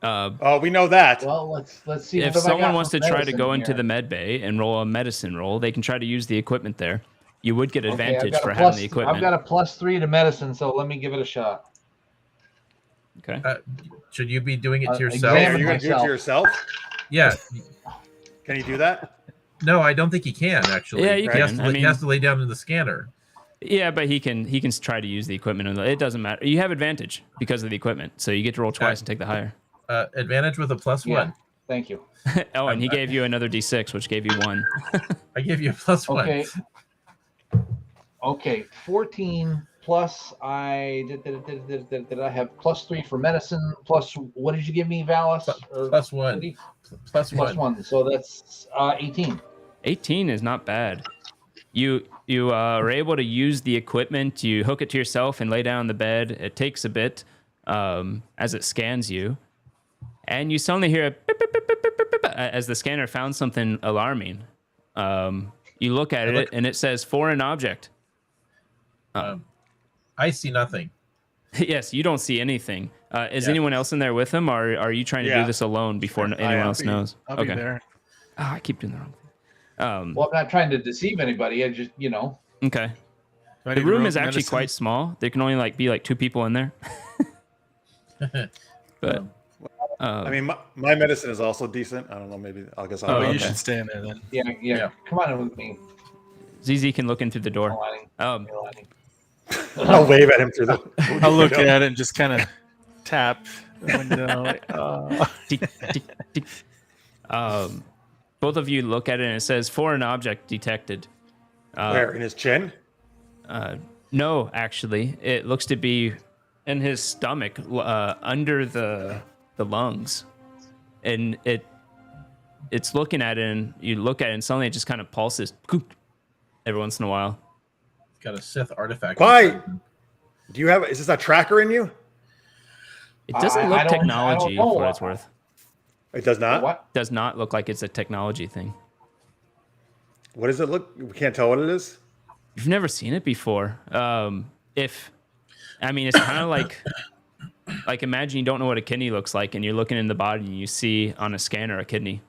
[SPEAKER 2] Oh, we know that.
[SPEAKER 5] Well, let's see.
[SPEAKER 3] If
[SPEAKER 5] what have I got
[SPEAKER 3] someone wants
[SPEAKER 5] for
[SPEAKER 3] to try to
[SPEAKER 5] medicine
[SPEAKER 3] go into
[SPEAKER 5] here.
[SPEAKER 3] the med bay and roll a medicine roll, they can try to use the equipment there. You would get
[SPEAKER 5] Okay, I've
[SPEAKER 3] advantage
[SPEAKER 5] got a
[SPEAKER 3] for
[SPEAKER 5] plus-
[SPEAKER 3] having the equipment.
[SPEAKER 5] I've got a +3 to medicine, so let me give it a shot.
[SPEAKER 3] Okay.
[SPEAKER 1] Should you be doing it to yourself?
[SPEAKER 2] Are
[SPEAKER 5] examine
[SPEAKER 2] you going to do it to yourself?
[SPEAKER 1] Yeah.
[SPEAKER 2] Can you do that?
[SPEAKER 1] No, I don't think he can actually.
[SPEAKER 3] Yeah, you
[SPEAKER 1] He has
[SPEAKER 3] can.
[SPEAKER 1] to,
[SPEAKER 3] I
[SPEAKER 1] he
[SPEAKER 3] mean-
[SPEAKER 1] has to lay down in the scanner.
[SPEAKER 3] Yeah, but he can try to use the equipment. And it doesn't matter. You have advantage because of the equipment, so you get to roll twice and take the higher.
[SPEAKER 1] Advantage with a +1.
[SPEAKER 5] Yeah. Thank you.
[SPEAKER 3] Oh, and he gave you another d6, which gave you 1.
[SPEAKER 1] I gave you a +1.
[SPEAKER 5] Okay. Okay. 14 plus I did I have +3 for medicine plus what did you give me, Valis? Or
[SPEAKER 1] +1.
[SPEAKER 5] Andy?
[SPEAKER 1] +1.
[SPEAKER 5] +1. So that's 18.
[SPEAKER 3] 18 is not bad. You are able to use the equipment. You hook it to yourself and lay down on the bed. It takes a bit as it scans you, and you suddenly hear a beep, beep, beep, beep, beep, beep, beep, as the scanner found something alarming. You look at it and it says foreign object.
[SPEAKER 1] I see nothing.
[SPEAKER 3] Yes, you don't see anything. Is
[SPEAKER 1] Yeah.
[SPEAKER 3] anyone else in there with him, or are you trying to
[SPEAKER 2] Yeah.
[SPEAKER 3] do this alone before anyone else knows?
[SPEAKER 4] I'll be there.
[SPEAKER 3] Oh, I keep doing the wrong thing.
[SPEAKER 5] Well, I'm not trying to deceive anybody. I just,
[SPEAKER 3] Okay.
[SPEAKER 4] Do I
[SPEAKER 3] The
[SPEAKER 4] need to
[SPEAKER 3] room
[SPEAKER 4] roll
[SPEAKER 3] is actually
[SPEAKER 4] medicine?
[SPEAKER 3] quite small. There can only be 2 people in there. But
[SPEAKER 2] I mean, my medicine is also decent. I don't know. Maybe I guess I'll.
[SPEAKER 3] Oh,
[SPEAKER 4] Well, you
[SPEAKER 3] okay.
[SPEAKER 4] should stay in there then.
[SPEAKER 5] yeah. Come on in with me,
[SPEAKER 3] ZZ can look in through the door.
[SPEAKER 5] Melanie.
[SPEAKER 3] Um,
[SPEAKER 5] Melanie.
[SPEAKER 2] I'll wave at him through the.
[SPEAKER 4] I'll look at it and just kind of tap the window. Like,
[SPEAKER 3] Tick, tick, tick. Both of you look at it and it says foreign object detected.
[SPEAKER 2] Where, in his chin?
[SPEAKER 3] No, actually, it looks to be in his stomach, under the lungs, and it's looking at it, and you look at it, and suddenly it just kind of pulses every once in a while.
[SPEAKER 1] Got a Sith artifact.
[SPEAKER 2] Why? Do you have? Is this a tracker in you?
[SPEAKER 3] It doesn't look technology for what it's worth.
[SPEAKER 2] It does not.
[SPEAKER 5] What?
[SPEAKER 3] Does not look like it's a technology thing.
[SPEAKER 2] What does it look? We can't tell what it is.
[SPEAKER 3] You've never seen it before. It's kind of like imagine you don't know what a kidney looks like, and you're looking in the body, and you see on a scanner a kidney.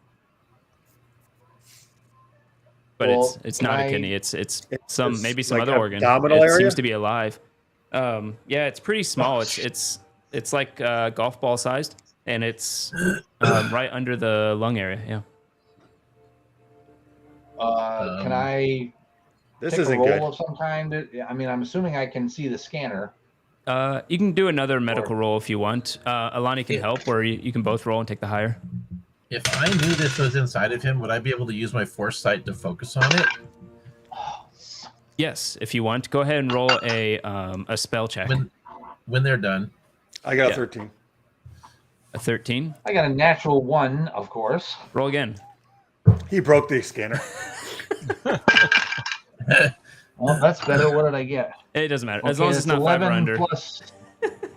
[SPEAKER 3] But
[SPEAKER 5] Well,
[SPEAKER 3] it's not a kidney. It's some maybe some
[SPEAKER 2] like
[SPEAKER 3] other organ.
[SPEAKER 2] abdominal
[SPEAKER 3] It
[SPEAKER 2] area?
[SPEAKER 3] seems to be alive. Yeah, it's pretty small. It's like golf ball sized, and it's right under the lung area. Yeah.
[SPEAKER 5] Can I
[SPEAKER 2] This
[SPEAKER 5] take a
[SPEAKER 2] isn't
[SPEAKER 5] roll
[SPEAKER 2] good.
[SPEAKER 5] of some kind? I mean, I'm assuming I can see the scanner.
[SPEAKER 3] You can do another medical roll if you want. Alani can help, or you can both roll and take the higher.
[SPEAKER 1] If I knew this was inside of him, would I be able to use my force sight to focus on it?
[SPEAKER 3] Yes, if you want, go ahead and roll a spell check.
[SPEAKER 1] When they're done.
[SPEAKER 2] I got
[SPEAKER 3] Yeah.
[SPEAKER 2] a 13.
[SPEAKER 3] A 13.
[SPEAKER 5] I got a natural 1, of course.
[SPEAKER 3] Roll again.
[SPEAKER 2] He broke the scanner.
[SPEAKER 5] Well, that's better. What did I get?
[SPEAKER 3] It doesn't matter
[SPEAKER 5] Okay,
[SPEAKER 3] as long as it's
[SPEAKER 5] that's
[SPEAKER 3] not 5 or
[SPEAKER 5] 11
[SPEAKER 3] under.
[SPEAKER 5] plus.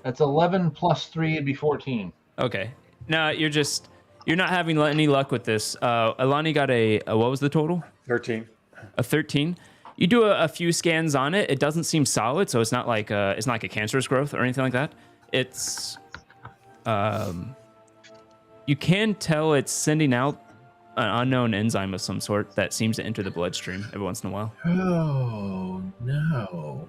[SPEAKER 5] That's 11 plus 3 would be 14.
[SPEAKER 3] Okay. No, you're not having any luck with this. Alani got a what was the total?
[SPEAKER 2] 13.
[SPEAKER 3] A 13. You do a few scans on it. It doesn't seem solid, so it's not like a cancerous growth or anything like that. It's you can tell it's sending out an unknown enzyme of some sort that seems to enter the bloodstream every once in a while.
[SPEAKER 1] Oh no.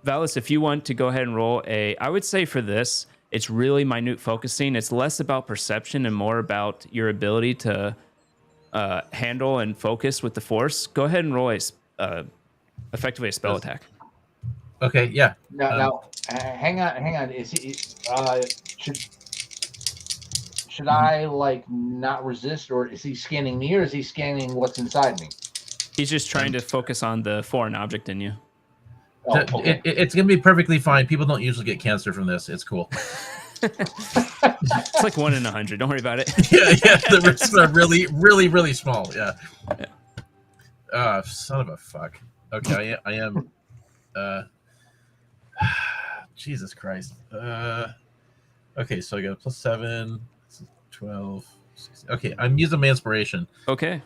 [SPEAKER 3] Valis, if you want to go ahead and roll I would say for this, it's really minute focusing. It's less about perception and more about your ability to handle and focus with the force. Go ahead and roll effectively a spell attack.
[SPEAKER 1] Okay, yeah.
[SPEAKER 5] Now, hang on. Is he? Should I like not resist, or is he scanning me, or is he scanning what's inside me?
[SPEAKER 3] He's just trying to focus on the foreign object in you.
[SPEAKER 5] Oh, okay.
[SPEAKER 1] It's gonna be perfectly fine. People don't usually get cancer from this. It's cool.
[SPEAKER 3] It's like 1 in 100. Don't worry about it.
[SPEAKER 1] yeah. The risks are really, really, really small. Yeah. Son of a fuck. Okay, I am. Jesus Christ. Okay, so I got a +7, 12, 16. Okay, I'm using my inspiration.
[SPEAKER 3] Okay.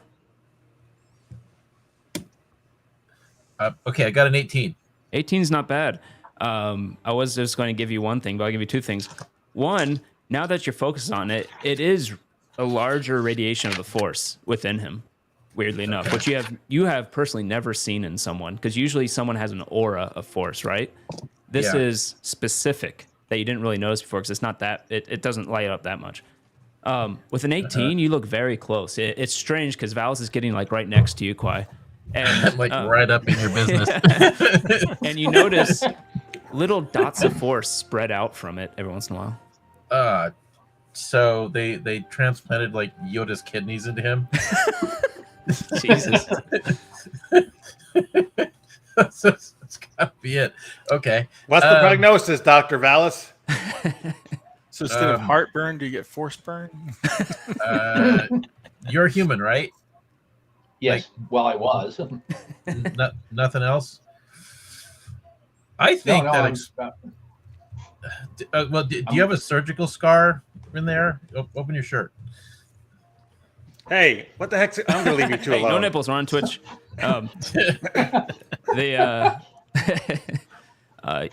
[SPEAKER 1] Okay, I got an 18.
[SPEAKER 3] 18 is not bad. I was just going to give you one thing, but I'll give you two things. One, now that you're focused on it, it is a larger radiation of the force within him, weirdly enough, which you have personally never seen in someone, because usually someone has an aura of force, right? This is specific that you didn't really notice before, because it's not that, it doesn't light up that much. With an 18, you look very close. It's strange because Valis is getting like right next to you, Kwai. And
[SPEAKER 1] like right up in your business.
[SPEAKER 3] And you notice little dots of force spread out from it every once in a while.
[SPEAKER 1] So they transplanted like Yoda's kidneys into him.
[SPEAKER 3] Jesus.
[SPEAKER 1] That's gotta be it. Okay.
[SPEAKER 2] What's the prognosis, Dr. Valis?
[SPEAKER 4] So instead of heartburn, do you get force burn?
[SPEAKER 1] You're human, right?
[SPEAKER 5] Yes. Well, I was.
[SPEAKER 1] Nothing else. I think do you have a surgical scar in there? Open your shirt.
[SPEAKER 2] Hey, what the heck's... I'm going to leave you two
[SPEAKER 3] Hey,
[SPEAKER 2] alone.
[SPEAKER 3] no nipples. We're on Twitch.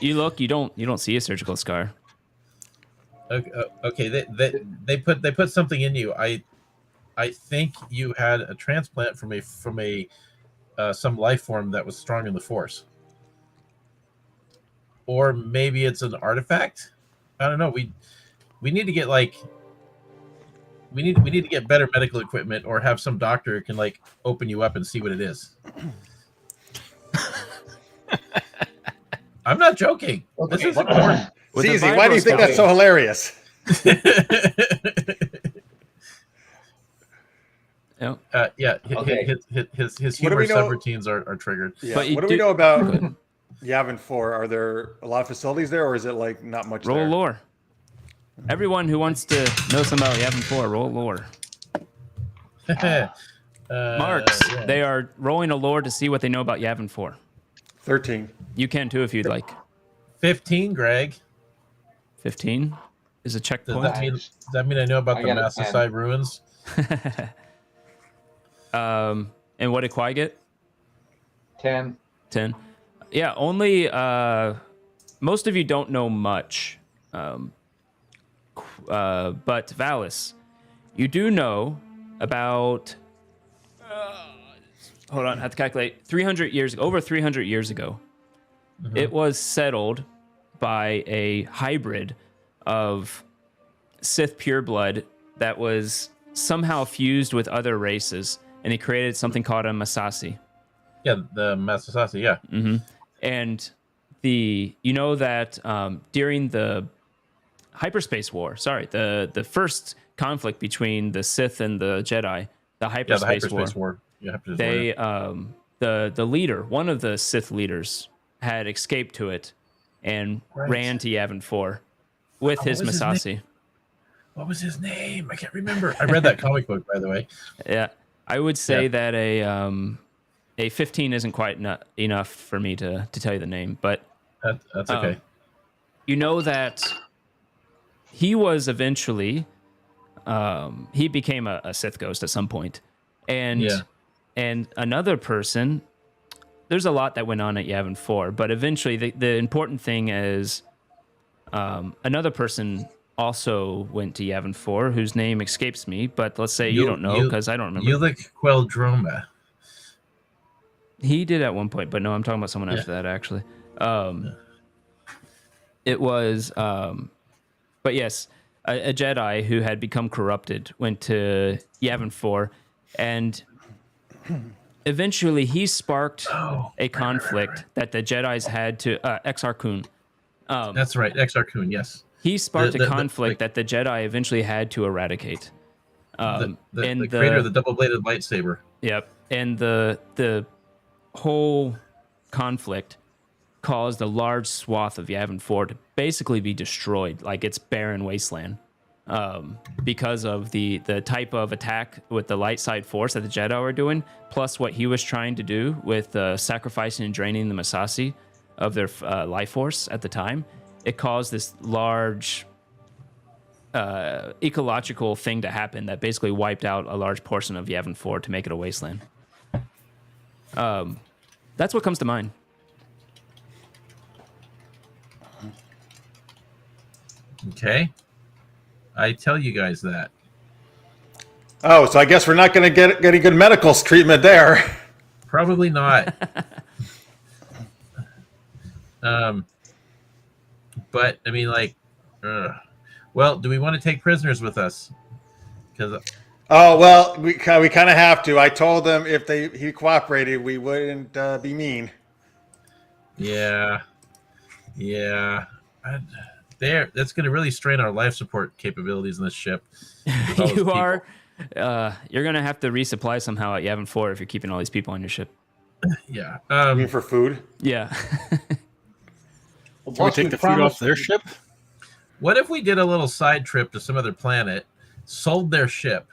[SPEAKER 3] You look. You don't see a surgical scar.
[SPEAKER 1] Okay. They put something in you. I think you had a transplant from some life form that was strong in the Force, or maybe it's an artifact. I don't know. We need to get we need to get better medical equipment, or have some doctor who can like open you up and see what it is. I'm not joking.
[SPEAKER 5] Okay,
[SPEAKER 1] This is
[SPEAKER 5] what-
[SPEAKER 1] important.
[SPEAKER 3] With the
[SPEAKER 2] Zizi, why do you think that's so hilarious?
[SPEAKER 3] Yeah.
[SPEAKER 1] Yeah,
[SPEAKER 5] Okay.
[SPEAKER 1] his
[SPEAKER 2] What do we
[SPEAKER 1] humorous
[SPEAKER 2] know-
[SPEAKER 1] subroutines are triggered.
[SPEAKER 2] Yeah.
[SPEAKER 3] But you
[SPEAKER 2] What do we
[SPEAKER 3] do-
[SPEAKER 2] know about
[SPEAKER 3] Go ahead.
[SPEAKER 2] Yavin 4? Are there a lot of facilities there, or is it like not much
[SPEAKER 3] Roll
[SPEAKER 2] there?
[SPEAKER 3] lore. Everyone who wants to know something about Yavin 4, roll lore. Marks,
[SPEAKER 1] Yeah.
[SPEAKER 3] they are rolling a lore to see what they know about Yavin 4.
[SPEAKER 2] 13.
[SPEAKER 3] You can too if you'd like.
[SPEAKER 1] 15, Greg.
[SPEAKER 3] 15 is a
[SPEAKER 1] Does
[SPEAKER 3] checkpoint.
[SPEAKER 1] does that mean I know about
[SPEAKER 5] I
[SPEAKER 1] the
[SPEAKER 5] got a
[SPEAKER 1] Massasai ruins?
[SPEAKER 3] And what did Kwai get?
[SPEAKER 5] 10.
[SPEAKER 3] 10. Yeah, only most of you don't know much. But Valis, you do know about hold on, I have to calculate. 300 years, over 300 years ago, it was settled by a hybrid of Sith pureblood that was somehow fused with other races, and he created something called a Masasi.
[SPEAKER 1] Yeah, the Massasasi, yeah.
[SPEAKER 3] And you know that during the hyperspace war, the first conflict between the Sith and the Jedi, the
[SPEAKER 1] Yeah,
[SPEAKER 3] hyperspace,
[SPEAKER 1] the hyperspace war. Yeah, hyperspace war,
[SPEAKER 3] they the leader, one of the Sith leaders, had escaped to it and
[SPEAKER 1] Right.
[SPEAKER 3] ran to Yavin 4 with his
[SPEAKER 1] what was his
[SPEAKER 3] Masasi.
[SPEAKER 1] What was his name? I can't remember. I read that comic book, by the way.
[SPEAKER 3] Yeah, I would say
[SPEAKER 1] Yeah.
[SPEAKER 3] that a 15 isn't quite enough for me to tell you the name, but
[SPEAKER 1] That's okay.
[SPEAKER 3] you know that he was eventually he became a Sith ghost at some point, and
[SPEAKER 1] Yeah.
[SPEAKER 3] and another person. There's a lot that went on at Yavin 4, but eventually the important thing is another person also went to Yavin 4, whose name escapes me. But let's say you don't know because I don't remember.
[SPEAKER 1] Ulic Queldroma.
[SPEAKER 3] He did at one point, but no, I'm talking about someone after that actually. It was, but yes, a Jedi who had become corrupted went to Yavin 4, and eventually he sparked a conflict that the Jedi's had to Exar Kun.
[SPEAKER 1] That's right, Exar Kun, yes.
[SPEAKER 3] He sparked
[SPEAKER 1] The-
[SPEAKER 3] a conflict
[SPEAKER 1] like-
[SPEAKER 3] that the Jedi eventually had to eradicate.
[SPEAKER 1] The
[SPEAKER 3] and
[SPEAKER 1] creator of the double-bladed lightsaber.
[SPEAKER 3] Yep, and the whole conflict caused a large swath of Yavin 4 to basically be destroyed, like it's barren wasteland, because of the type of attack with the light side force that the Jedi were doing, plus what he was trying to do with sacrificing and draining the Masasi of their life force at the time. It caused this large ecological thing to happen that basically wiped out a large portion of Yavin 4 to make it a wasteland. That's what comes to mind.
[SPEAKER 1] Okay. I tell you guys that.
[SPEAKER 2] Oh, so I guess we're not going to get any good medical treatment there.
[SPEAKER 1] Probably not. But I mean, like, well, do we want to take prisoners with us? Because
[SPEAKER 2] Oh, well, we kind of have to. I told them if he cooperated, we wouldn't be mean.
[SPEAKER 1] yeah, that's going to really strain our life support capabilities in this ship. with all those
[SPEAKER 3] You
[SPEAKER 1] people.
[SPEAKER 3] are. You're gonna have to resupply somehow at Yavin 4 if you're keeping all these people on your ship.
[SPEAKER 1] Yeah.
[SPEAKER 2] I mean, for food.
[SPEAKER 3] Yeah.
[SPEAKER 4] Can we take the food off their ship?
[SPEAKER 1] What if we did a little side trip to some other planet, sold their ship,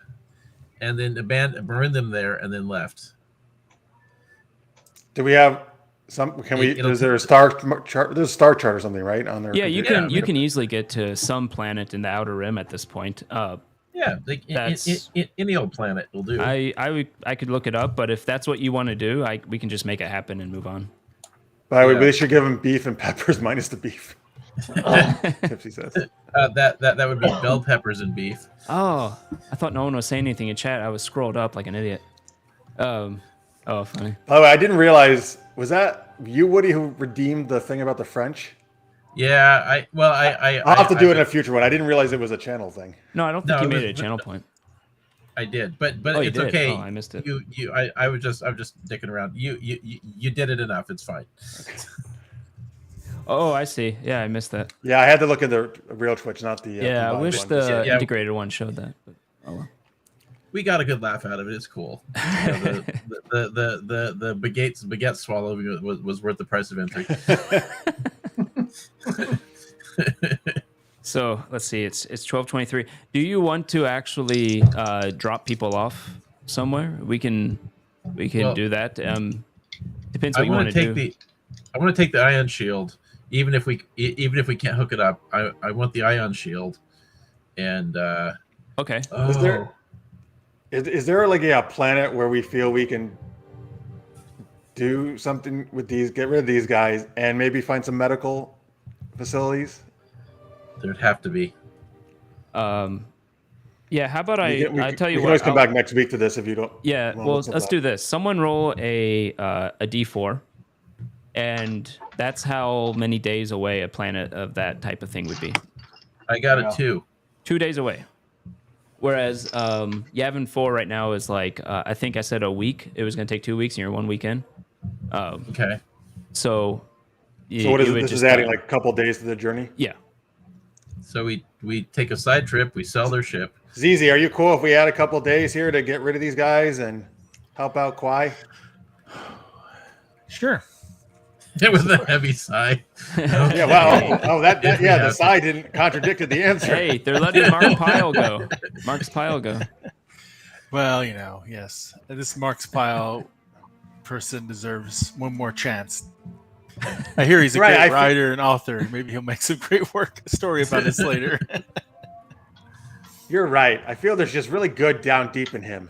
[SPEAKER 1] and then burned them there, and then left?
[SPEAKER 2] Do we have some? Can we?
[SPEAKER 1] It'll-
[SPEAKER 2] Is there a star chart? There's a star chart or something, right? On there.
[SPEAKER 3] Yeah, you
[SPEAKER 1] Yeah,
[SPEAKER 3] can you can easily get to some planet in the Outer Rim at this point.
[SPEAKER 1] Yeah, like
[SPEAKER 3] That's-
[SPEAKER 1] any old planet will do.
[SPEAKER 3] I could look it up, but if that's what you want to do, we can just make it happen and move on.
[SPEAKER 2] By the way,
[SPEAKER 1] Yeah.
[SPEAKER 2] we should give him beef and peppers minus the beef. Tipsy says.
[SPEAKER 1] That would be bell peppers and beef.
[SPEAKER 3] Oh, I thought no one was saying anything in chat. I was scrolled up like an idiot. Oh, funny.
[SPEAKER 2] By the way, I didn't realize. Was that you, Woody, who redeemed the thing about the French?
[SPEAKER 1] Yeah,
[SPEAKER 2] I'll have to do it in a future one. I didn't realize it was a channel thing.
[SPEAKER 3] No, I don't think
[SPEAKER 1] No,
[SPEAKER 3] you made
[SPEAKER 1] but-
[SPEAKER 3] it a channel point.
[SPEAKER 1] I did, but
[SPEAKER 3] Oh, you
[SPEAKER 1] it's
[SPEAKER 3] did?
[SPEAKER 1] okay.
[SPEAKER 3] Oh, I missed it.
[SPEAKER 1] I'm just dicking around. You did it enough. It's fine.
[SPEAKER 3] Oh, I see. Yeah, I missed that.
[SPEAKER 2] Yeah, I had to look at the real Twitch, not the.
[SPEAKER 3] Yeah, I
[SPEAKER 2] combined
[SPEAKER 3] wish
[SPEAKER 2] one.
[SPEAKER 3] the
[SPEAKER 1] Yeah.
[SPEAKER 3] integrated one showed that. But, oh well.
[SPEAKER 1] We got a good laugh out of it. It's cool. You know, the baguette swallowing was worth the price of entry.
[SPEAKER 3] So let's see. It's 12:23. Do you want to actually drop people off somewhere? We can
[SPEAKER 1] Well,
[SPEAKER 3] do that. Depends
[SPEAKER 1] I
[SPEAKER 3] what you
[SPEAKER 1] want
[SPEAKER 3] want
[SPEAKER 1] to
[SPEAKER 3] to
[SPEAKER 1] take
[SPEAKER 3] do.
[SPEAKER 1] I want to take the ion shield, even if we can't hook it up. I want the ion shield, and
[SPEAKER 3] Okay.
[SPEAKER 2] Is there is there like a planet where we feel we can do something with these, get rid of these guys, and maybe find some medical facilities?
[SPEAKER 1] there'd have to be.
[SPEAKER 3] Yeah. How about I tell
[SPEAKER 2] we
[SPEAKER 3] you
[SPEAKER 2] can
[SPEAKER 3] what?
[SPEAKER 2] always come
[SPEAKER 3] I'll-
[SPEAKER 2] back next week to this if you don't.
[SPEAKER 3] Yeah.
[SPEAKER 2] wanna
[SPEAKER 3] Well,
[SPEAKER 2] look at
[SPEAKER 3] let's
[SPEAKER 2] that.
[SPEAKER 3] do this. Someone roll a D4, and that's how many days away a planet of that type of thing would be.
[SPEAKER 1] I got
[SPEAKER 5] Yeah.
[SPEAKER 1] it too.
[SPEAKER 3] 2 days away. Whereas Yavin 4 right now is like I think I said a week. It was going to take 2 weeks, and you're 1 week in.
[SPEAKER 1] Okay.
[SPEAKER 3] So.
[SPEAKER 2] So what is
[SPEAKER 3] you
[SPEAKER 2] it?
[SPEAKER 3] would
[SPEAKER 2] This
[SPEAKER 3] just,
[SPEAKER 2] is adding like a couple days to the journey.
[SPEAKER 3] Yeah.
[SPEAKER 1] So we take a side trip. We sell their ship.
[SPEAKER 2] ZZ, are you cool if we add a couple days here to get rid of these guys and help out Kwai?
[SPEAKER 4] Sure.
[SPEAKER 1] With a heavy sigh.
[SPEAKER 2] Yeah, well, that
[SPEAKER 1] If we
[SPEAKER 2] yeah,
[SPEAKER 1] have
[SPEAKER 2] the
[SPEAKER 1] to.
[SPEAKER 2] side didn't contradicted the answer.
[SPEAKER 3] Hey, they're letting Mark Pyle go. Mark's Pyle go.
[SPEAKER 4] Well, yes, this Mark's Pile person deserves one more chance. I hear he's a
[SPEAKER 2] Right,
[SPEAKER 4] great writer and author. Maybe he'll make some great story about this later.
[SPEAKER 2] You're right. I feel there's just really good down deep in him.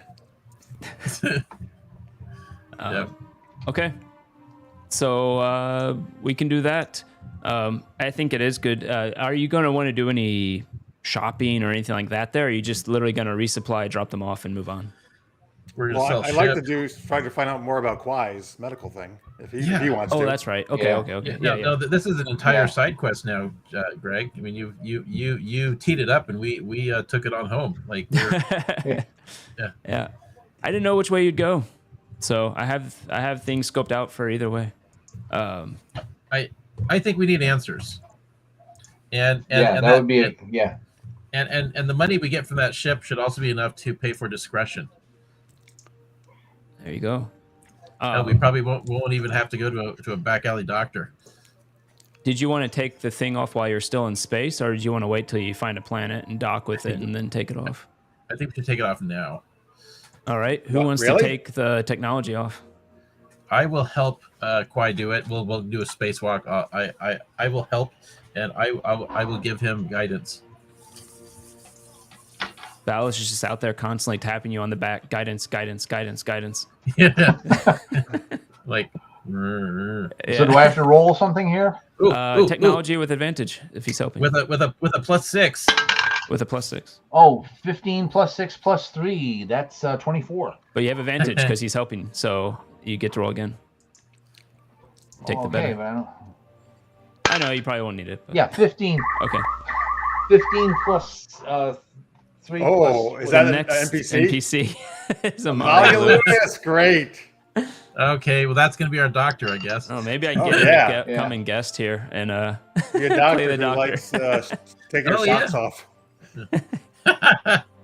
[SPEAKER 1] Yep.
[SPEAKER 3] Okay. So we can do that. I think it is good. Are you going to want to do any shopping or anything like that there? Or are you just literally going to resupply, drop them off, and move on?
[SPEAKER 1] We're gonna
[SPEAKER 2] Well,
[SPEAKER 1] sell
[SPEAKER 2] I'd like to
[SPEAKER 1] ship.
[SPEAKER 2] try to find out more about Kwai's medical thing if he wants
[SPEAKER 3] Oh,
[SPEAKER 2] to.
[SPEAKER 3] that's right. Okay,
[SPEAKER 5] Yeah.
[SPEAKER 3] okay.
[SPEAKER 1] Yeah, no, this is an entire
[SPEAKER 5] Yeah.
[SPEAKER 1] side quest now, Greg. I mean, you teed it up, and we took it on home. Like, we're,
[SPEAKER 3] Yeah. I didn't know which way you'd go, so I have things scoped out for either way.
[SPEAKER 1] I think we need answers. And
[SPEAKER 5] Yeah,
[SPEAKER 1] and
[SPEAKER 5] that would be yeah.
[SPEAKER 1] and the money we get from that ship should also be enough to pay for discretion.
[SPEAKER 3] There you go.
[SPEAKER 1] We probably won't even have to go to a back alley doctor.
[SPEAKER 3] Did you want to take the thing off while you're still in space, or did you want to wait till you find a planet and dock with it and then take it off?
[SPEAKER 1] I think we should take it off now.
[SPEAKER 3] All right. Who
[SPEAKER 2] What,
[SPEAKER 3] wants
[SPEAKER 2] really?
[SPEAKER 3] to take the technology off?
[SPEAKER 1] I will help Kwai do it. We'll do a spacewalk. I will help, and I will give him guidance.
[SPEAKER 3] Val is just out there constantly tapping you on the back. Guidance, guidance, guidance, guidance.
[SPEAKER 1] Yeah. Like.
[SPEAKER 5] So do I have to roll something here?
[SPEAKER 1] Ooh,
[SPEAKER 3] Technology with advantage if he's helping.
[SPEAKER 1] with a +6.
[SPEAKER 3] With a +6.
[SPEAKER 5] Oh, 15 plus 6 plus 3. That's 24.
[SPEAKER 3] But you have advantage because he's helping, so you get to roll again. Take the better.
[SPEAKER 5] But I don't...
[SPEAKER 3] I know you probably won't need it. But.
[SPEAKER 5] Yeah, 15.
[SPEAKER 3] Okay.
[SPEAKER 5] 15 plus 3
[SPEAKER 2] Oh,
[SPEAKER 5] plus...
[SPEAKER 2] is that
[SPEAKER 3] The
[SPEAKER 2] an
[SPEAKER 3] next
[SPEAKER 2] NPC?
[SPEAKER 3] is a
[SPEAKER 2] Molly
[SPEAKER 3] Molly.
[SPEAKER 2] Lewis, great.
[SPEAKER 1] Okay, well that's gonna be our doctor, I guess.
[SPEAKER 3] Oh, maybe I can
[SPEAKER 2] Oh,
[SPEAKER 3] get
[SPEAKER 2] yeah.
[SPEAKER 3] a coming guest here and
[SPEAKER 2] Be a
[SPEAKER 3] play
[SPEAKER 2] doctor
[SPEAKER 3] the
[SPEAKER 2] who
[SPEAKER 3] doctor.
[SPEAKER 2] likes taking
[SPEAKER 1] Oh,
[SPEAKER 2] her socks
[SPEAKER 1] yeah.
[SPEAKER 2] off.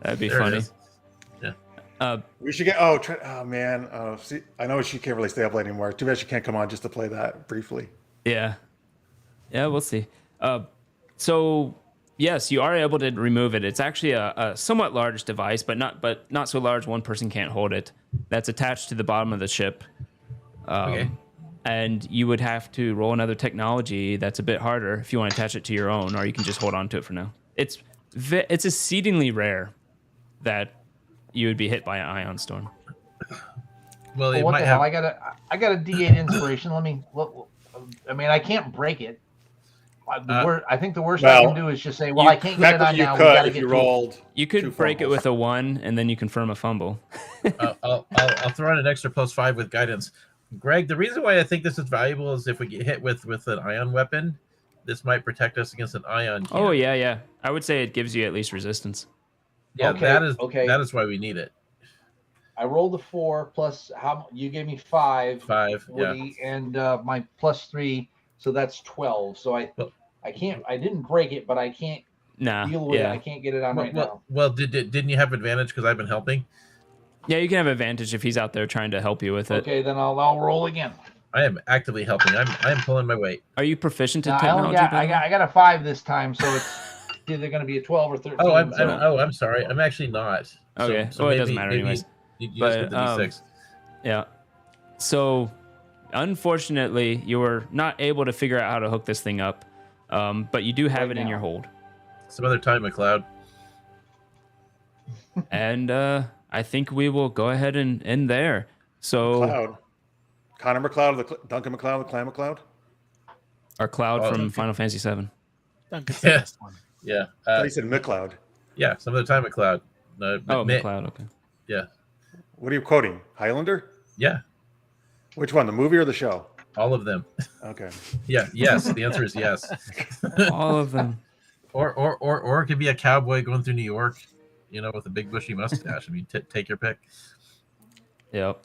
[SPEAKER 3] That'd be
[SPEAKER 1] There it
[SPEAKER 3] funny.
[SPEAKER 1] is.
[SPEAKER 2] We should get. Oh man. See, I know she can't really stay up late anymore. Too bad she can't come on just to play that briefly.
[SPEAKER 3] Yeah. Yeah, we'll see. So yes, you are able to remove it. It's actually a somewhat large device, but not so large one person can't hold it. That's attached to the bottom of the ship.
[SPEAKER 1] Okay.
[SPEAKER 3] And you would have to roll another technology that's a bit harder if you want to attach it to your own, or you can just hold on to it for now. It's exceedingly rare that you would be hit by an ion storm.
[SPEAKER 1] Well,
[SPEAKER 5] Well,
[SPEAKER 1] it
[SPEAKER 5] what
[SPEAKER 1] might
[SPEAKER 5] the
[SPEAKER 1] have.
[SPEAKER 5] hell? I got a D8 inspiration. I mean, I can't break it. I think the worst I
[SPEAKER 2] well,
[SPEAKER 5] can do is just say, well, I can't get it on
[SPEAKER 2] Technically, you
[SPEAKER 5] now. We got
[SPEAKER 2] could
[SPEAKER 5] to
[SPEAKER 2] if
[SPEAKER 5] get
[SPEAKER 2] you
[SPEAKER 5] to it.
[SPEAKER 2] rolled.
[SPEAKER 3] You could
[SPEAKER 2] Two
[SPEAKER 3] break it
[SPEAKER 2] fumbles.
[SPEAKER 3] with a 1, and then you confirm a fumble.
[SPEAKER 1] I'll throw in an extra +5 with guidance. Greg, the reason why I think this is valuable is if we get hit with an ion weapon, this might protect us against an ion cannon.
[SPEAKER 3] Oh yeah. I would say it gives you at least resistance.
[SPEAKER 1] Yeah,
[SPEAKER 5] Okay,
[SPEAKER 1] that is
[SPEAKER 5] okay.
[SPEAKER 1] that is why we need it.
[SPEAKER 5] I rolled a 4 plus how you gave me 5.
[SPEAKER 1] 5, yeah.
[SPEAKER 5] Woody, and my plus 3 So that's 12. So I can't. I didn't break it, but I can't deal with it. I can't get it on right now.
[SPEAKER 1] Well, didn't you have advantage because I've been helping?
[SPEAKER 3] Yeah, you can have advantage if he's out there trying to help you with it.
[SPEAKER 5] Okay, then I'll roll again.
[SPEAKER 1] I am actively helping. I'm pulling my weight.
[SPEAKER 3] Are you proficient in
[SPEAKER 5] Now,
[SPEAKER 3] technology?
[SPEAKER 5] I got a 5 this time, so it's either going to be a 12 or 13.
[SPEAKER 1] I'm sorry. I'm actually not.
[SPEAKER 3] Okay,
[SPEAKER 1] So
[SPEAKER 3] well, it doesn't matter anyways.
[SPEAKER 1] You just get the D6.
[SPEAKER 3] Yeah. So, unfortunately, you were not able to figure out how to hook this thing up, but you do have it in your hold.
[SPEAKER 1] Some other time, McLeod.
[SPEAKER 3] And I think we will go ahead and end there. So,
[SPEAKER 2] McLeod. Connor McLeod, Duncan McLeod, the Clan McLeod.
[SPEAKER 3] our Cloud from Final Fantasy VII.
[SPEAKER 4] Duncan's the best one.
[SPEAKER 1] Yeah.
[SPEAKER 2] I thought you said McLeod.
[SPEAKER 1] Yeah, some other time, McLeod.
[SPEAKER 3] McLeod, okay.
[SPEAKER 1] Yeah.
[SPEAKER 2] What are you quoting? Highlander?
[SPEAKER 1] Yeah.
[SPEAKER 2] Which one? The movie or the show?
[SPEAKER 1] All of them.
[SPEAKER 2] Okay.
[SPEAKER 1] Yeah. Yes. The answer is yes.
[SPEAKER 3] All of them.
[SPEAKER 1] Or it could be a cowboy going through New York, with a big bushy mustache. I mean, take your pick.
[SPEAKER 3] Yep.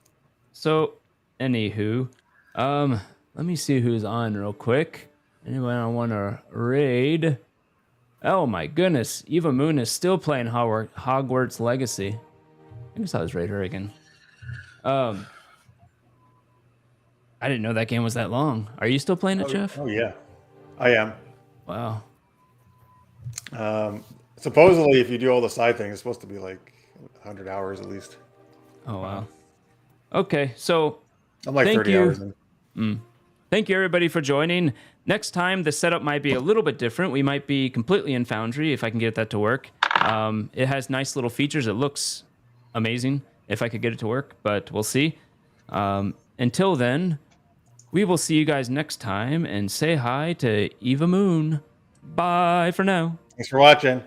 [SPEAKER 3] So, anywho, let me see who's on real quick. Anyone I want to raid? Oh my goodness, Eva Moon is still playing Hogwarts Legacy. I guess I'll just raid her again. I didn't know that game was that long. Are you still playing it, Jeff?
[SPEAKER 2] Oh yeah, I am.
[SPEAKER 3] Wow.
[SPEAKER 2] Supposedly, if you do all the side things, it's supposed to be like 100 hours at least.
[SPEAKER 3] Oh wow. Okay, so
[SPEAKER 2] I'm like 30 hours in.
[SPEAKER 3] thank you everybody for joining. Next time the setup might be a little bit different. We might be completely in Foundry if I can get that to work. It has nice little features. It looks amazing if I could get it to work, but we'll see. Until then, we will see you guys next time and say hi to Eva Moon. Bye for now.
[SPEAKER 2] Thanks for watching.